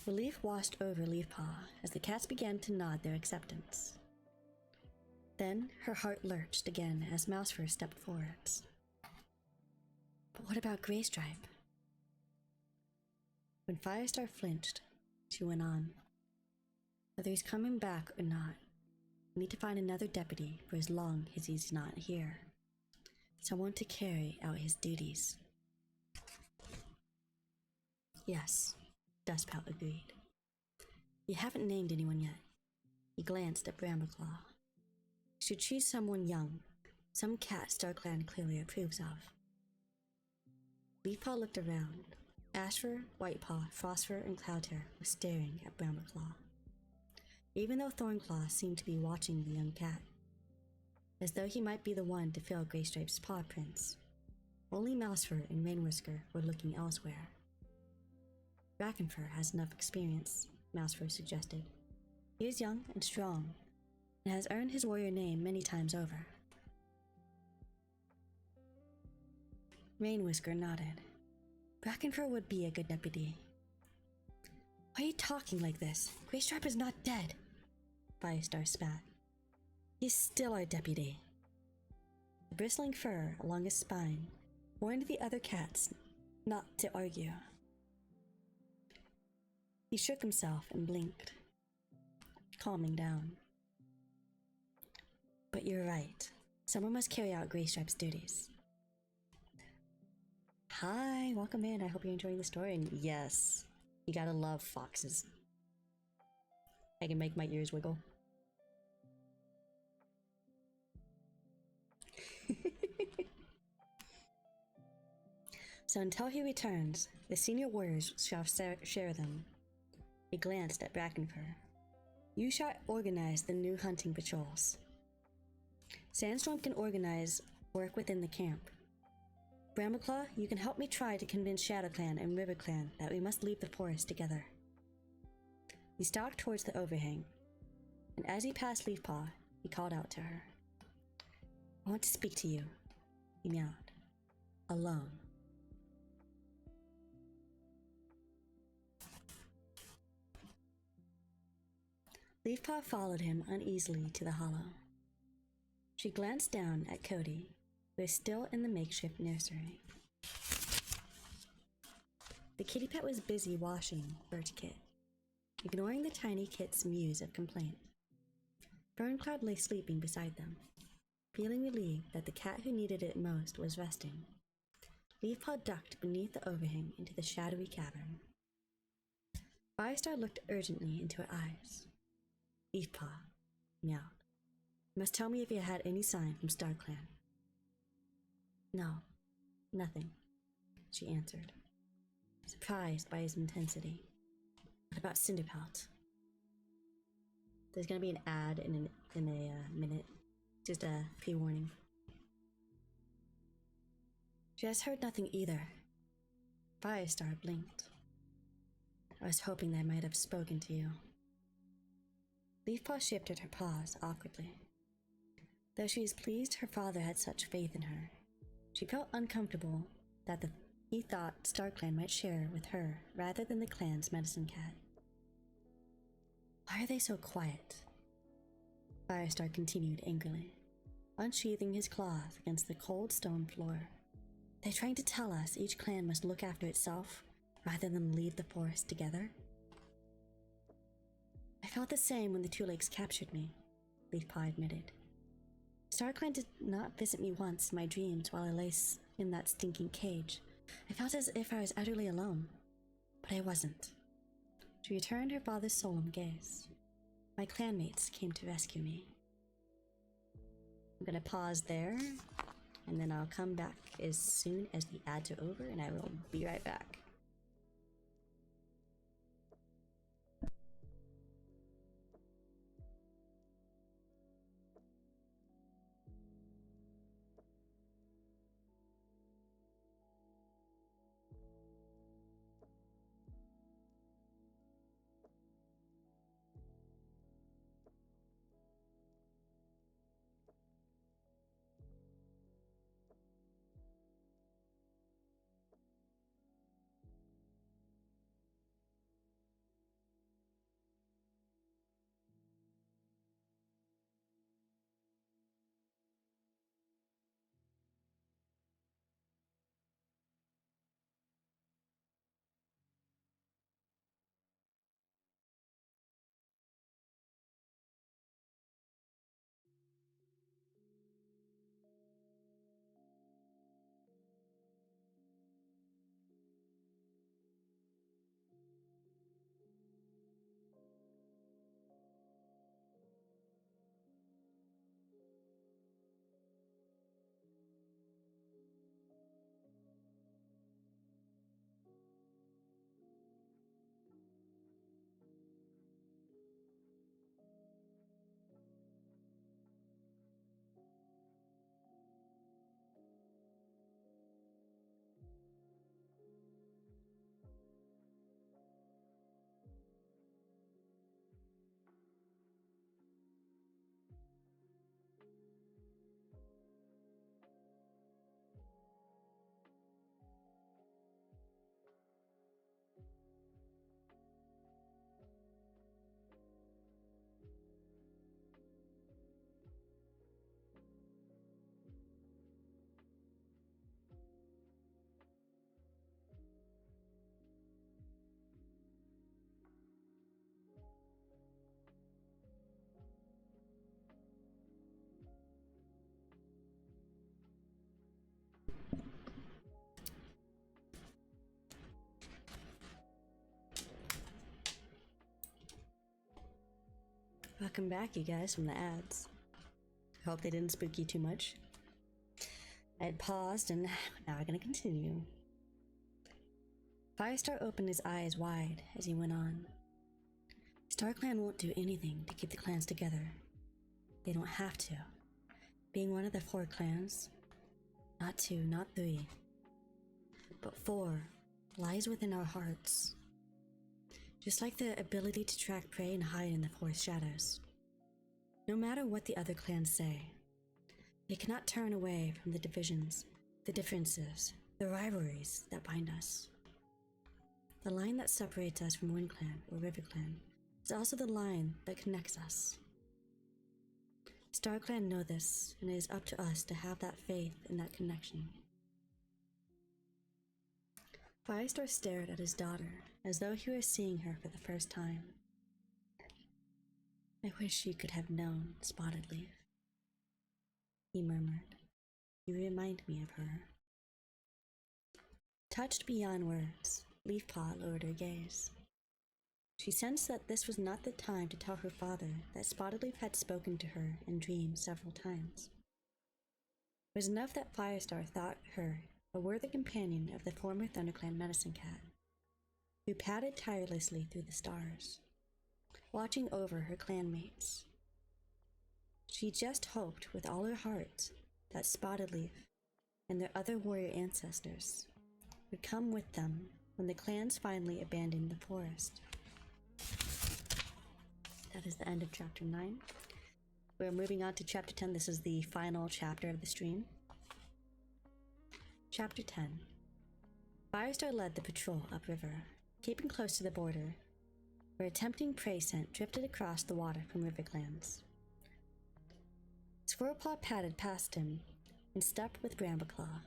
Relief washed over Leafpaw as the cats began to nod their acceptance. Then her heart lurched again as Mousefur stepped forwards. But what about Greystripe? When Firestar flinched, she went on. Whether he's coming back or not, we need to find another deputy for as long as he's not here. Someone to carry out his duties. Yes, Dustpout agreed. You haven't named anyone yet. He glanced at Brambleclaw. You should choose someone young, some cat StarClan clearly approves of. Leafpaw looked around. Ashfur, Whitepaw, Frostfur, and Cloudhair were staring at Brambleclaw, even though Thornclaw seemed to be watching the young cat, as though he might be the one to fill Greystripe's paw prints. Only Mousefur and Rainwhisker were looking elsewhere. Brackenfur has enough experience, Mousefur suggested. He is young and strong, and has earned his warrior name many times over. Rainwhisker nodded. Brackenfur would be a good deputy. Why are you talking like this? Greystripe is not dead, Firestar spat. He's still our deputy. The bristling fur along his spine warned the other cats not to argue. He shook himself and blinked, calming down. But you're right. Someone must carry out Greystripe's duties. Hi, welcome in. I hope you're enjoying the story. And yes, you gotta love foxes. I can make my ears wiggle. So until he returns, the senior warriors shall share them. He glanced at Brackenfur. You shall organize the new hunting patrols. Sandstorm can organize work within the camp. Brambleclaw, you can help me try to convince ShadowClan and RiverClan that we must leave the forest together. He stalked towards the overhang, and as he passed Leafpaw, he called out to her. I want to speak to you, he meowed. Alone. Leafpaw followed him uneasily to the hollow. She glanced down at Cody, who was still in the makeshift nursery. The kitty pet was busy washing Birch Kit, ignoring the tiny kit's mews of complaint. Ferncloud lay sleeping beside them, feeling relieved that the cat who needed it most was resting. Leafpaw ducked beneath the overhang into the shadowy cavern. Firestar looked urgently into her eyes. Leafpaw meowed. You must tell me if you had any sign from StarClan. No, nothing, she answered, surprised by his intensity. What about Cinderpelt? There's gonna be an ad in a minute. Just a pre-warning. She has heard nothing either. Firestar blinked. I was hoping they might have spoken to you. Leafpaw shifted her paws awkwardly. Though she was pleased her father had such faith in her, she felt uncomfortable that he thought StarClan might share with her rather than the clan's medicine cat. Why are they so quiet? Firestar continued angrily, unsheathing his claws against the cold stone floor. They're trying to tell us each clan must look after itself rather than leave the forest together? I felt the same when the Two Lakes captured me, Leafpaw admitted. StarClan did not visit me once in my dreams while I lay in that stinking cage. I felt as if I was utterly alone, but I wasn't. She returned her father's solemn gaze. My clanmates came to rescue me. I'm gonna pause there, and then I'll come back as soon as the ads are over, and I will be right back. Welcome back, you guys, from the ads. Hope they didn't spook you too much. I had paused, and now we're gonna continue. Firestar opened his eyes wide as he went on. StarClan won't do anything to keep the clans together. They don't have to. Being one of the 4 clans, not 2, not 3, but 4, lies within our hearts. Just like the ability to track prey and hide in the forest shadows. No matter what the other clans say, they cannot turn away from the divisions, the differences, the rivalries that bind us. The line that separates us from Wind Clan or River Clan is also the line that connects us. StarClan know this, and it is up to us to have that faith in that connection. Firestar stared at his daughter as though he were seeing her for the first time. I wish you could have known, Spotted Leaf, he murmured. You remind me of her. Touched beyond words, Leafpaw lowered her gaze. She sensed that this was not the time to tell her father that Spotted had spoken to her in dreams several times. It was enough that Firestar thought her a worthy companion of the former ThunderClan medicine cat, who padded tirelessly through the stars, watching over her clanmates. She just hoped with all her heart that Spotted and their other warrior ancestors would come with them when the clans finally abandoned the forest. That is the end of chapter 9. We're moving on to chapter 10. This is the final chapter of the stream. Chapter 10. Firestar led the patrol upriver, keeping close to the border, where a tempting prey scent drifted across the water from Riverclans. Squirrelpaw padded past him and stepped with Brambleclaw,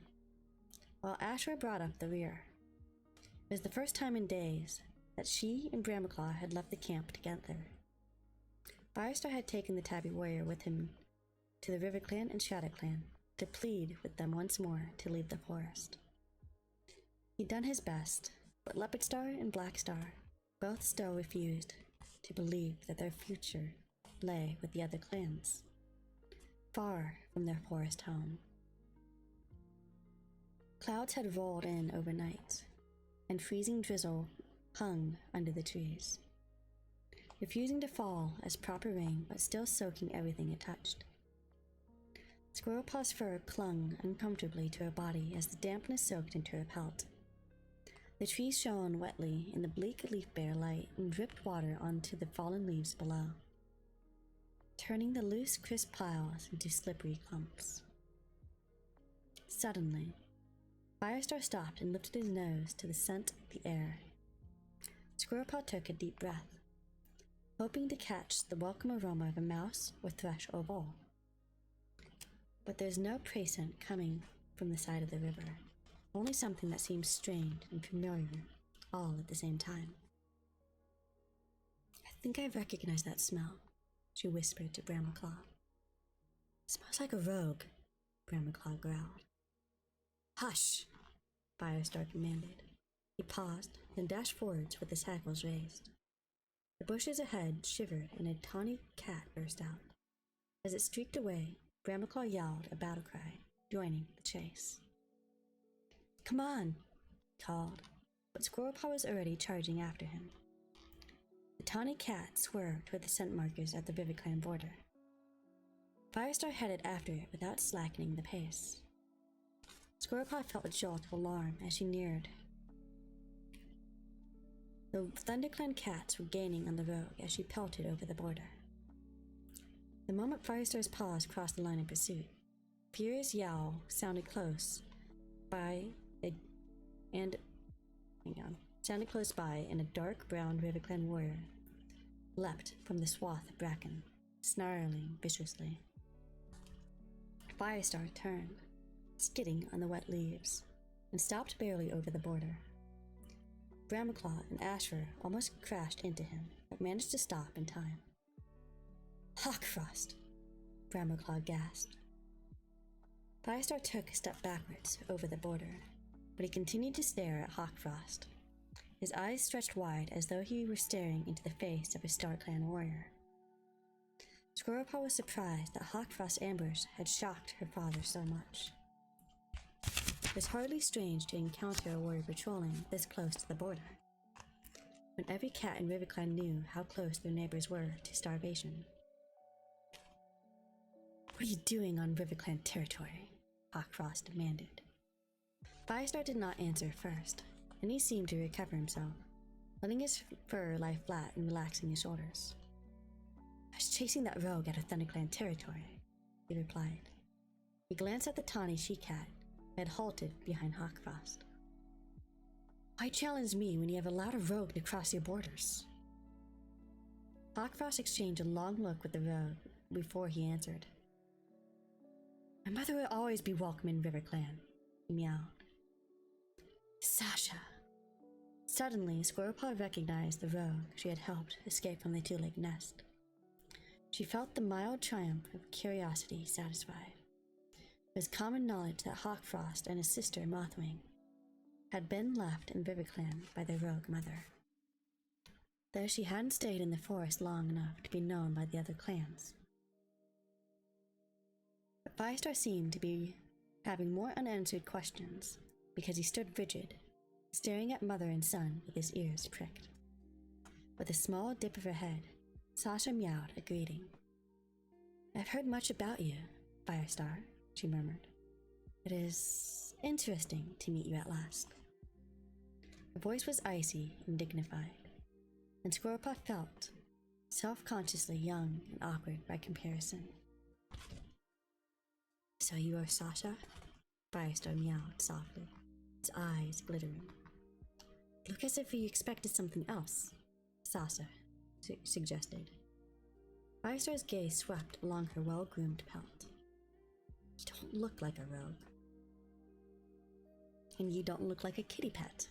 while Ashra brought up the rear. It was the first time in days that she and Brambleclaw had left the camp together. Firestar had taken the Tabby warrior with him to the River Clan and Shadow Clan to plead with them once more to leave the forest. He'd done his best, but Leopardstar and Blackstar both still refused to believe that their future lay with the other clans, far from their forest home. Clouds had rolled in overnight, and freezing drizzle hung under the trees, refusing to fall as proper rain but still soaking everything it touched. Squirrelpaw's fur clung uncomfortably to her body as the dampness soaked into her pelt. The trees shone wetly in the bleak leaf-bare light and dripped water onto the fallen leaves below, turning the loose, crisp piles into slippery clumps. Suddenly, Firestar stopped and lifted his nose to the scent of the air. Squirrelpaw took a deep breath, hoping to catch the welcome aroma of a mouse or thrush or vole. But there's no prey scent coming from the side of the river, only something that seems strange and familiar all at the same time. "I think I recognize that smell," she whispered to Brambleclaw. "Smells like a rogue," Brambleclaw growled. "Hush," Firestar commanded. He paused, then dashed forwards with his hackles raised. The bushes ahead shivered and a tawny cat burst out. As it streaked away, Brambleclaw yelled a battle cry, joining the chase. "Come on," he called, but Squirrelpaw was already charging after him. The tawny cat swerved toward the scent markers at the Riverclan border. Firestar headed after it without slackening the pace. Squirrelpaw felt a jolt of alarm as she neared. The ThunderClan cats were gaining on the rogue as she pelted over the border. The moment Firestar's paws crossed the line of pursuit, a furious yowl sounded close by, and a dark brown Riverclan warrior leapt from the swath of bracken, snarling viciously. Firestar turned, skidding on the wet leaves, and stopped barely over the border. Brambleclaw and Ashfur almost crashed into him, but managed to stop in time. "Hawkfrost!" Brambleclaw gasped. Firestar took a step backwards over the border, but he continued to stare at Hawkfrost, his eyes stretched wide as though he were staring into the face of a StarClan warrior. Squirrelpaw was surprised that Hawkfrost's ambush had shocked her father so much. It was hardly strange to encounter a warrior patrolling this close to the border, when every cat in Riverclan knew how close their neighbors were to starvation. "What are you doing on Riverclan territory?" Hawkfrost demanded. Firestar did not answer first, and he seemed to recover himself, letting his fur lie flat and relaxing his shoulders. "I was chasing that rogue out of ThunderClan territory," he replied. He glanced at the tawny she-cat who had halted behind Hawkfrost. "Why challenge me when you have allowed a rogue to cross your borders?" Hawkfrost exchanged a long look with the rogue before he answered. "My mother will always be welcome in Riverclan," he meowed. "Sasha!" Suddenly, Squirrelpaw recognized the rogue she had helped escape from the two-legged nest. She felt the mild triumph of curiosity satisfied. It was common knowledge that Hawkfrost and his sister Mothwing had been left in RiverClan by their rogue mother. Though she hadn't stayed in the forest long enough to be known by the other clans. But Firestar seemed to be having more unanswered questions because he stood rigid, staring at mother and son with his ears pricked. With a small dip of her head, Sasha meowed a greeting. "I've heard much about you, Firestar," she murmured. "It is interesting to meet you at last." Her voice was icy and dignified, and Squirrelpaw felt self-consciously young and awkward by comparison. "So you are Sasha?" Firestar meowed softly, his eyes glittering. "Look as if you expected something else," Sasha suggested. Firestar's gaze swept along her well-groomed pelt. "You don't look like a rogue." "And you don't look like a kitty pet,"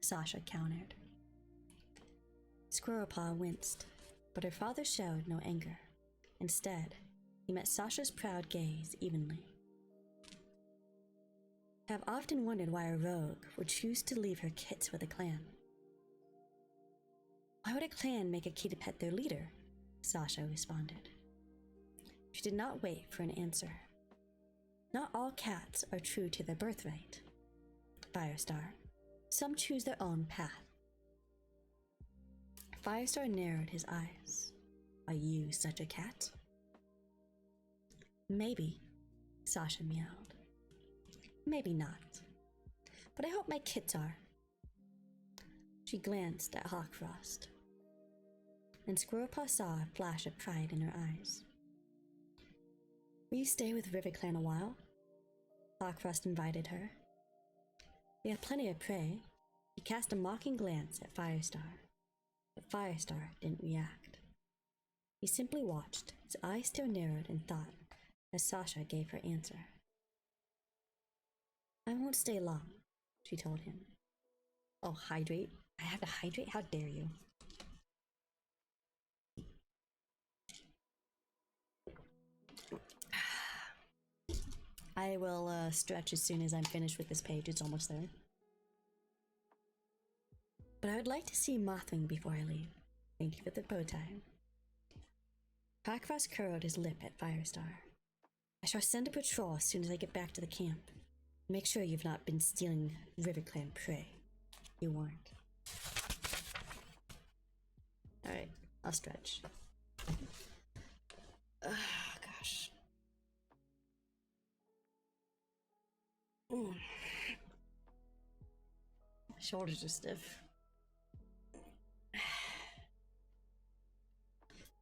Sasha countered. Squirrelpaw winced, but her father showed no anger. Instead, he met Sasha's proud gaze evenly. "I have often wondered why a rogue would choose to leave her kits with a clan." "Why would a clan make a kitty pet their leader?" Sasha responded. She did not wait for an answer. "Not all cats are true to their birthright, Firestar. Some choose their own path." Firestar narrowed his eyes. "Are you such a cat?" "Maybe," Sasha meowed. "Maybe not. But I hope my kits are." She glanced at Hawkfrost, and Squirrelpaw saw a flash of pride in her eyes. "Will you stay with RiverClan a while?" Hawkfrost invited her. They had plenty of prey. He cast a mocking glance at Firestar, but Firestar didn't react. He simply watched, his eyes still narrowed in thought as Sasha gave her answer. "I won't stay long," she told him. "Oh, hydrate? I have to hydrate? How dare you?" I will stretch as soon as I'm finished with this page. It's almost there. "But I would like to see Mothwing before I leave. Thank you for the bow tie." Hawkfrost curled his lip at Firestar. "I shall send a patrol as soon as I get back to the camp. Make sure you've not been stealing RiverClan prey," he warned. Alright, I'll stretch. Gosh. My shoulders are stiff.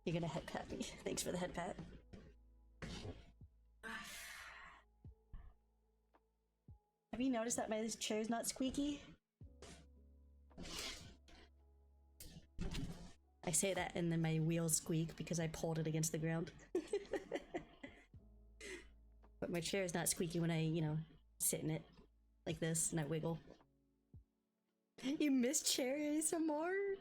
You're gonna head pat me. Thanks for the head pat. Have you noticed that my chair's not squeaky? I say that and then my wheels squeak because I pulled it against the ground. But my chair is not squeaky when I, sit in it like this and I wiggle. You miss chair ASMR?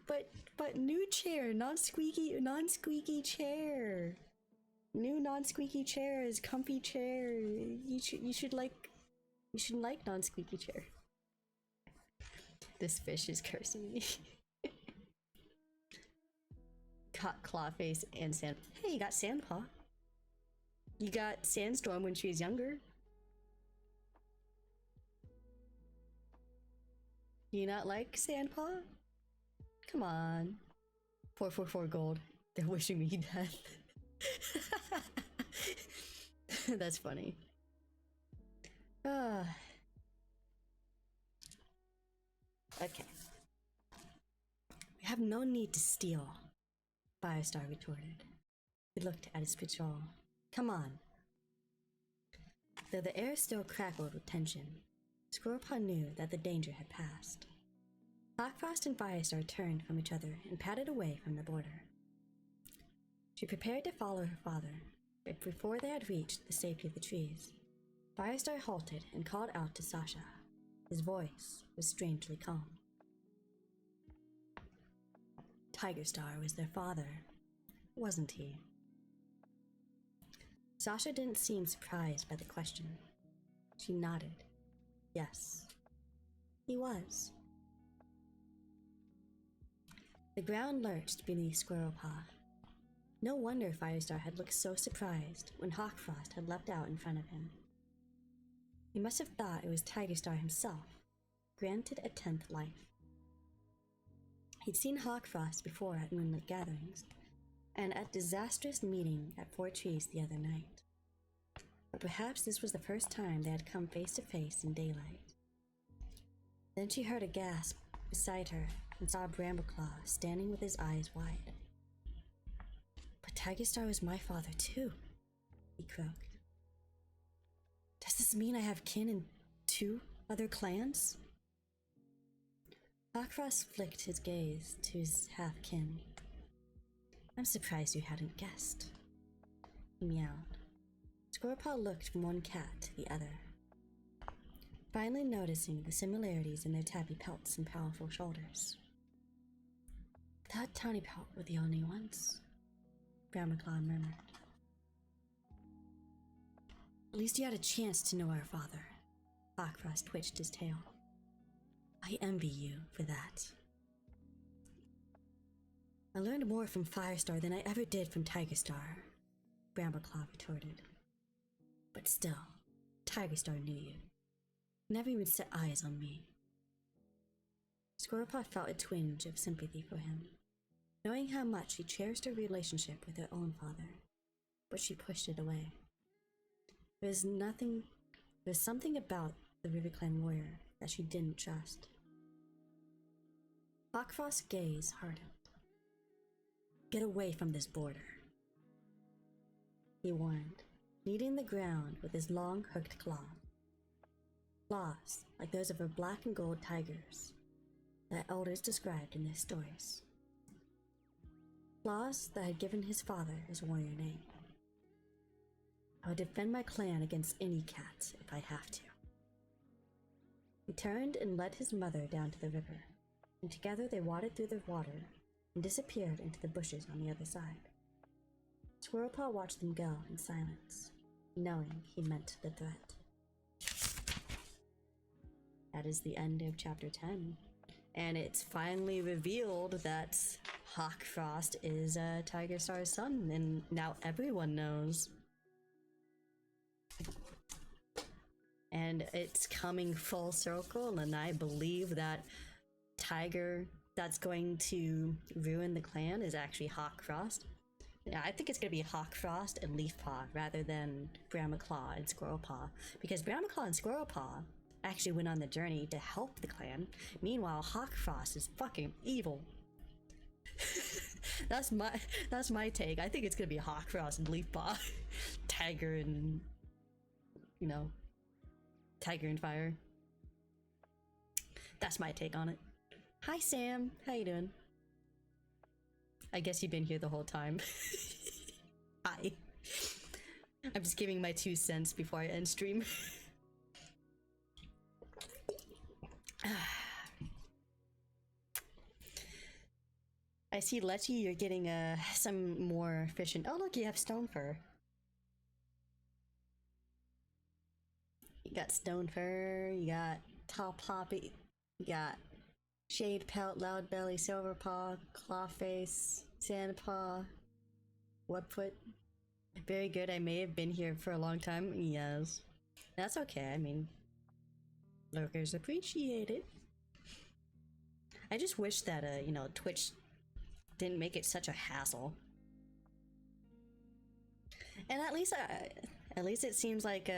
But new chair, non-squeaky chair. New non-squeaky chairs, comfy chair. You should like non-squeaky chair. This fish is cursing me. Caught Clawface and Sand. Hey, you got Sandpaw. You got Sandstorm when she was younger. You not like Sandpaw? Come on. 444 gold. They're wishing me death. That's funny. Okay. We have no need to steal, Firestar retorted. He looked at his patrol. Come on. Though the air still crackled with tension, Squirrelpaw knew that the danger had passed. Hawkfrost and Firestar turned from each other and padded away from the border. She prepared to follow her father, but before they had reached the safety of the trees, Firestar halted and called out to Sasha. His voice was strangely calm. Tigerstar was their father, wasn't he? Sasha didn't seem surprised by the question. She nodded. Yes, He was. The ground lurched beneath Squirrel Paw. No wonder Firestar had looked so surprised when Hawkfrost had leapt out in front of him. He must have thought it was Tigerstar himself, granted a 10th life. He'd seen Hawkfrost before at moonlit gatherings, and at disastrous meeting at Four Trees the other night. But perhaps this was the first time they had come face to face in daylight. Then she heard a gasp beside her and saw Brambleclaw standing with his eyes wide. But Tigerstar was my father too, he croaked. Does this mean I have kin in 2 other clans? Hawkfrost flicked his gaze to his half-kin. I'm surprised you hadn't guessed. He meowed. Squirrelpaw looked from one cat to the other, finally noticing the similarities in their tabby pelts and powerful shoulders. That tiny pelt were the only ones, Brambleclaw murmured. At least you had a chance to know our father. Hawkfrost twitched his tail. I envy you for that. I learned more from Firestar than I ever did from Tigerstar, Brambleclaw retorted. But still, Tigerstar knew you. Never even set eyes on me. Squirrelpaw felt a twinge of sympathy for him, knowing how much he cherished her relationship with her own father, but she pushed it away. There was something about the RiverClan warrior that she didn't trust. Hawkfrost's gaze hardened. Get away from this border, he warned, kneading the ground with his long hooked claw. Claws like those of her black and gold tigers that elders described in their stories. Claws that had given his father his warrior name. I would defend my clan against any cat if I have to. He turned and led his mother down to the river, and together they waded through the water and disappeared into the bushes on the other side. Squirrelpaw watched them go in silence, knowing he meant the threat. That is the end of chapter 10. And it's finally revealed that Hawkfrost is Tigerstar's son, and now everyone knows. And it's coming full circle, and I believe that tiger that's going to ruin the clan is actually Hawkfrost. Yeah, I think it's going to be Hawkfrost and Leafpaw rather than Brambleclaw and Squirrelpaw, because Brambleclaw and Squirrelpaw actually went on the journey to help the clan. Meanwhile, Hawkfrost is fucking evil. That's my take. I think it's going to be Hawkfrost and Leafpaw. Tiger and, you know, Tiger and Fire. That's my take on it. Hi Sam, how you doing? I guess you've been here the whole time. Hi. I'm just giving my 2 cents before I end stream. I see Letty, you're getting some more fish and oh look, you have stone fur. You got stone fur, you got tall poppy, you got shade pelt, loud belly, silver paw, clawface, sandpaw, webfoot. Very good. I may have been here for a long time. Yes, that's okay. I mean, lurkers appreciate it. I just wish that you know, Twitch didn't make it such a hassle. And at least it seems like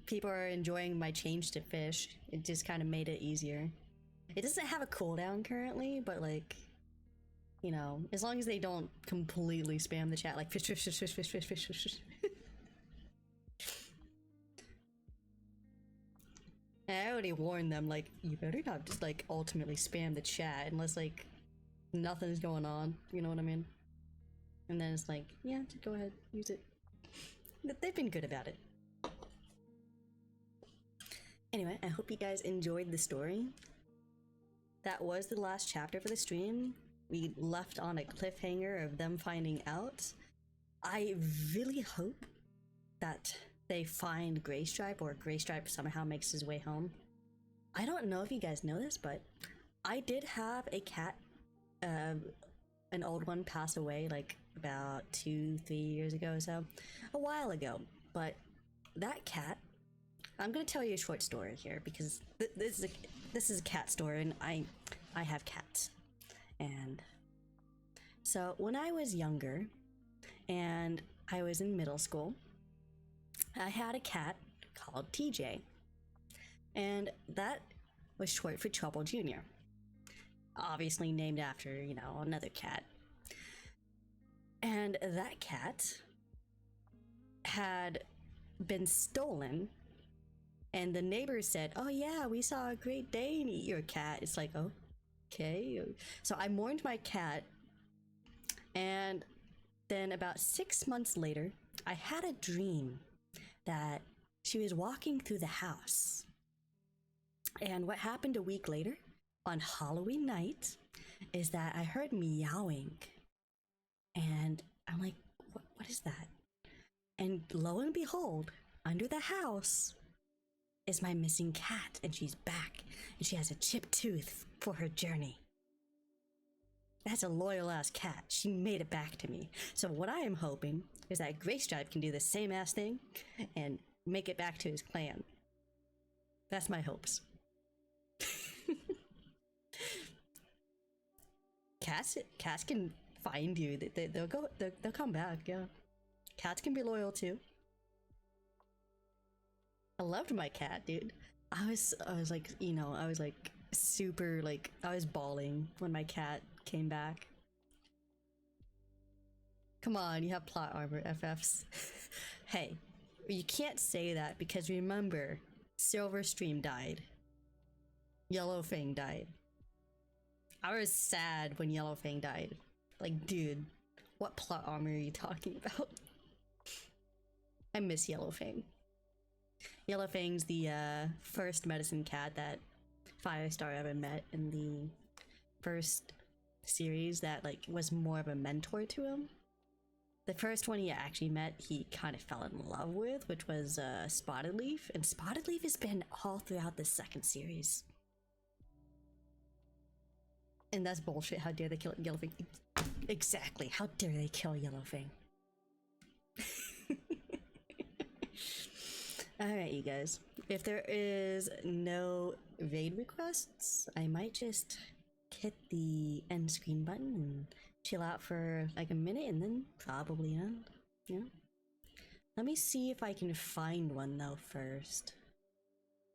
people are enjoying my change to fish. It just kind of made it easier. It doesn't have a cooldown currently, but like, you know, as long as they don't completely spam the chat like fish, fish, fish, fish, fish, fish, fish, fish. I already warned them, like, you better not just like ultimately spam the chat unless like nothing's going on, you know what I mean? And then it's like, yeah, just go ahead, use it. They've been good about it. Anyway, I hope you guys enjoyed the story. That was the last chapter for the stream. We left on a cliffhanger of them finding out. I really hope that they find Greystripe, or Greystripe somehow makes his way home. I don't know if you guys know this, but I did have a cat. An old one passed away like about 2, 3 years ago or so, a while ago. But that cat, I'm gonna tell you a short story here because this is a cat story, and I have cats. And so when I was younger, and I was in middle school, I had a cat called TJ, and that was short for Trouble Jr. Obviously named after, another cat. And that cat had been stolen, and the neighbors said, "Oh yeah, we saw a Great Dane eat your cat." It's like, okay. So I mourned my cat, and then about 6 months later, I had a dream that she was walking through the house. And what happened a week later, on Halloween night, is that I heard meowing. And I'm like, what is that? And lo and behold, under the house is my missing cat, and she's back, and she has a chipped tooth for her journey. That's a loyal ass cat. She made it back to me. So what I am hoping is that Grace Drive can do the same ass thing and make it back to his clan. That's my hopes. Cats can find you. They'll come back. Yeah, cats can be loyal too. I loved my cat, dude. I was like, I was like super, like, I was bawling when my cat came back. Come on, you have plot armor, FFs. Hey, you can't say that because remember, Silverstream died. Yellowfang died. I was sad when Yellowfang died. Like, dude, what plot armor are you talking about? I miss Yellowfang. Yellowfang's the first medicine cat that Firestar ever met in the first series that like was more of a mentor to him. The first one he actually met, he kind of fell in love with, which was Spotted Leaf, and Spotted Leaf has been all throughout the second series. And that's bullshit. How dare they kill Yellowfang? Exactly. How dare they kill Yellowfang? Alright, you guys. If there is no raid requests, I might just hit the end screen button and chill out for like a minute and then probably end. Yeah. Let me see if I can find one though first.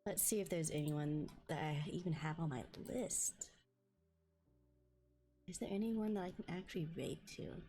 Let's see if there's anyone that I even have on my list. Is there anyone that I can actually raid to?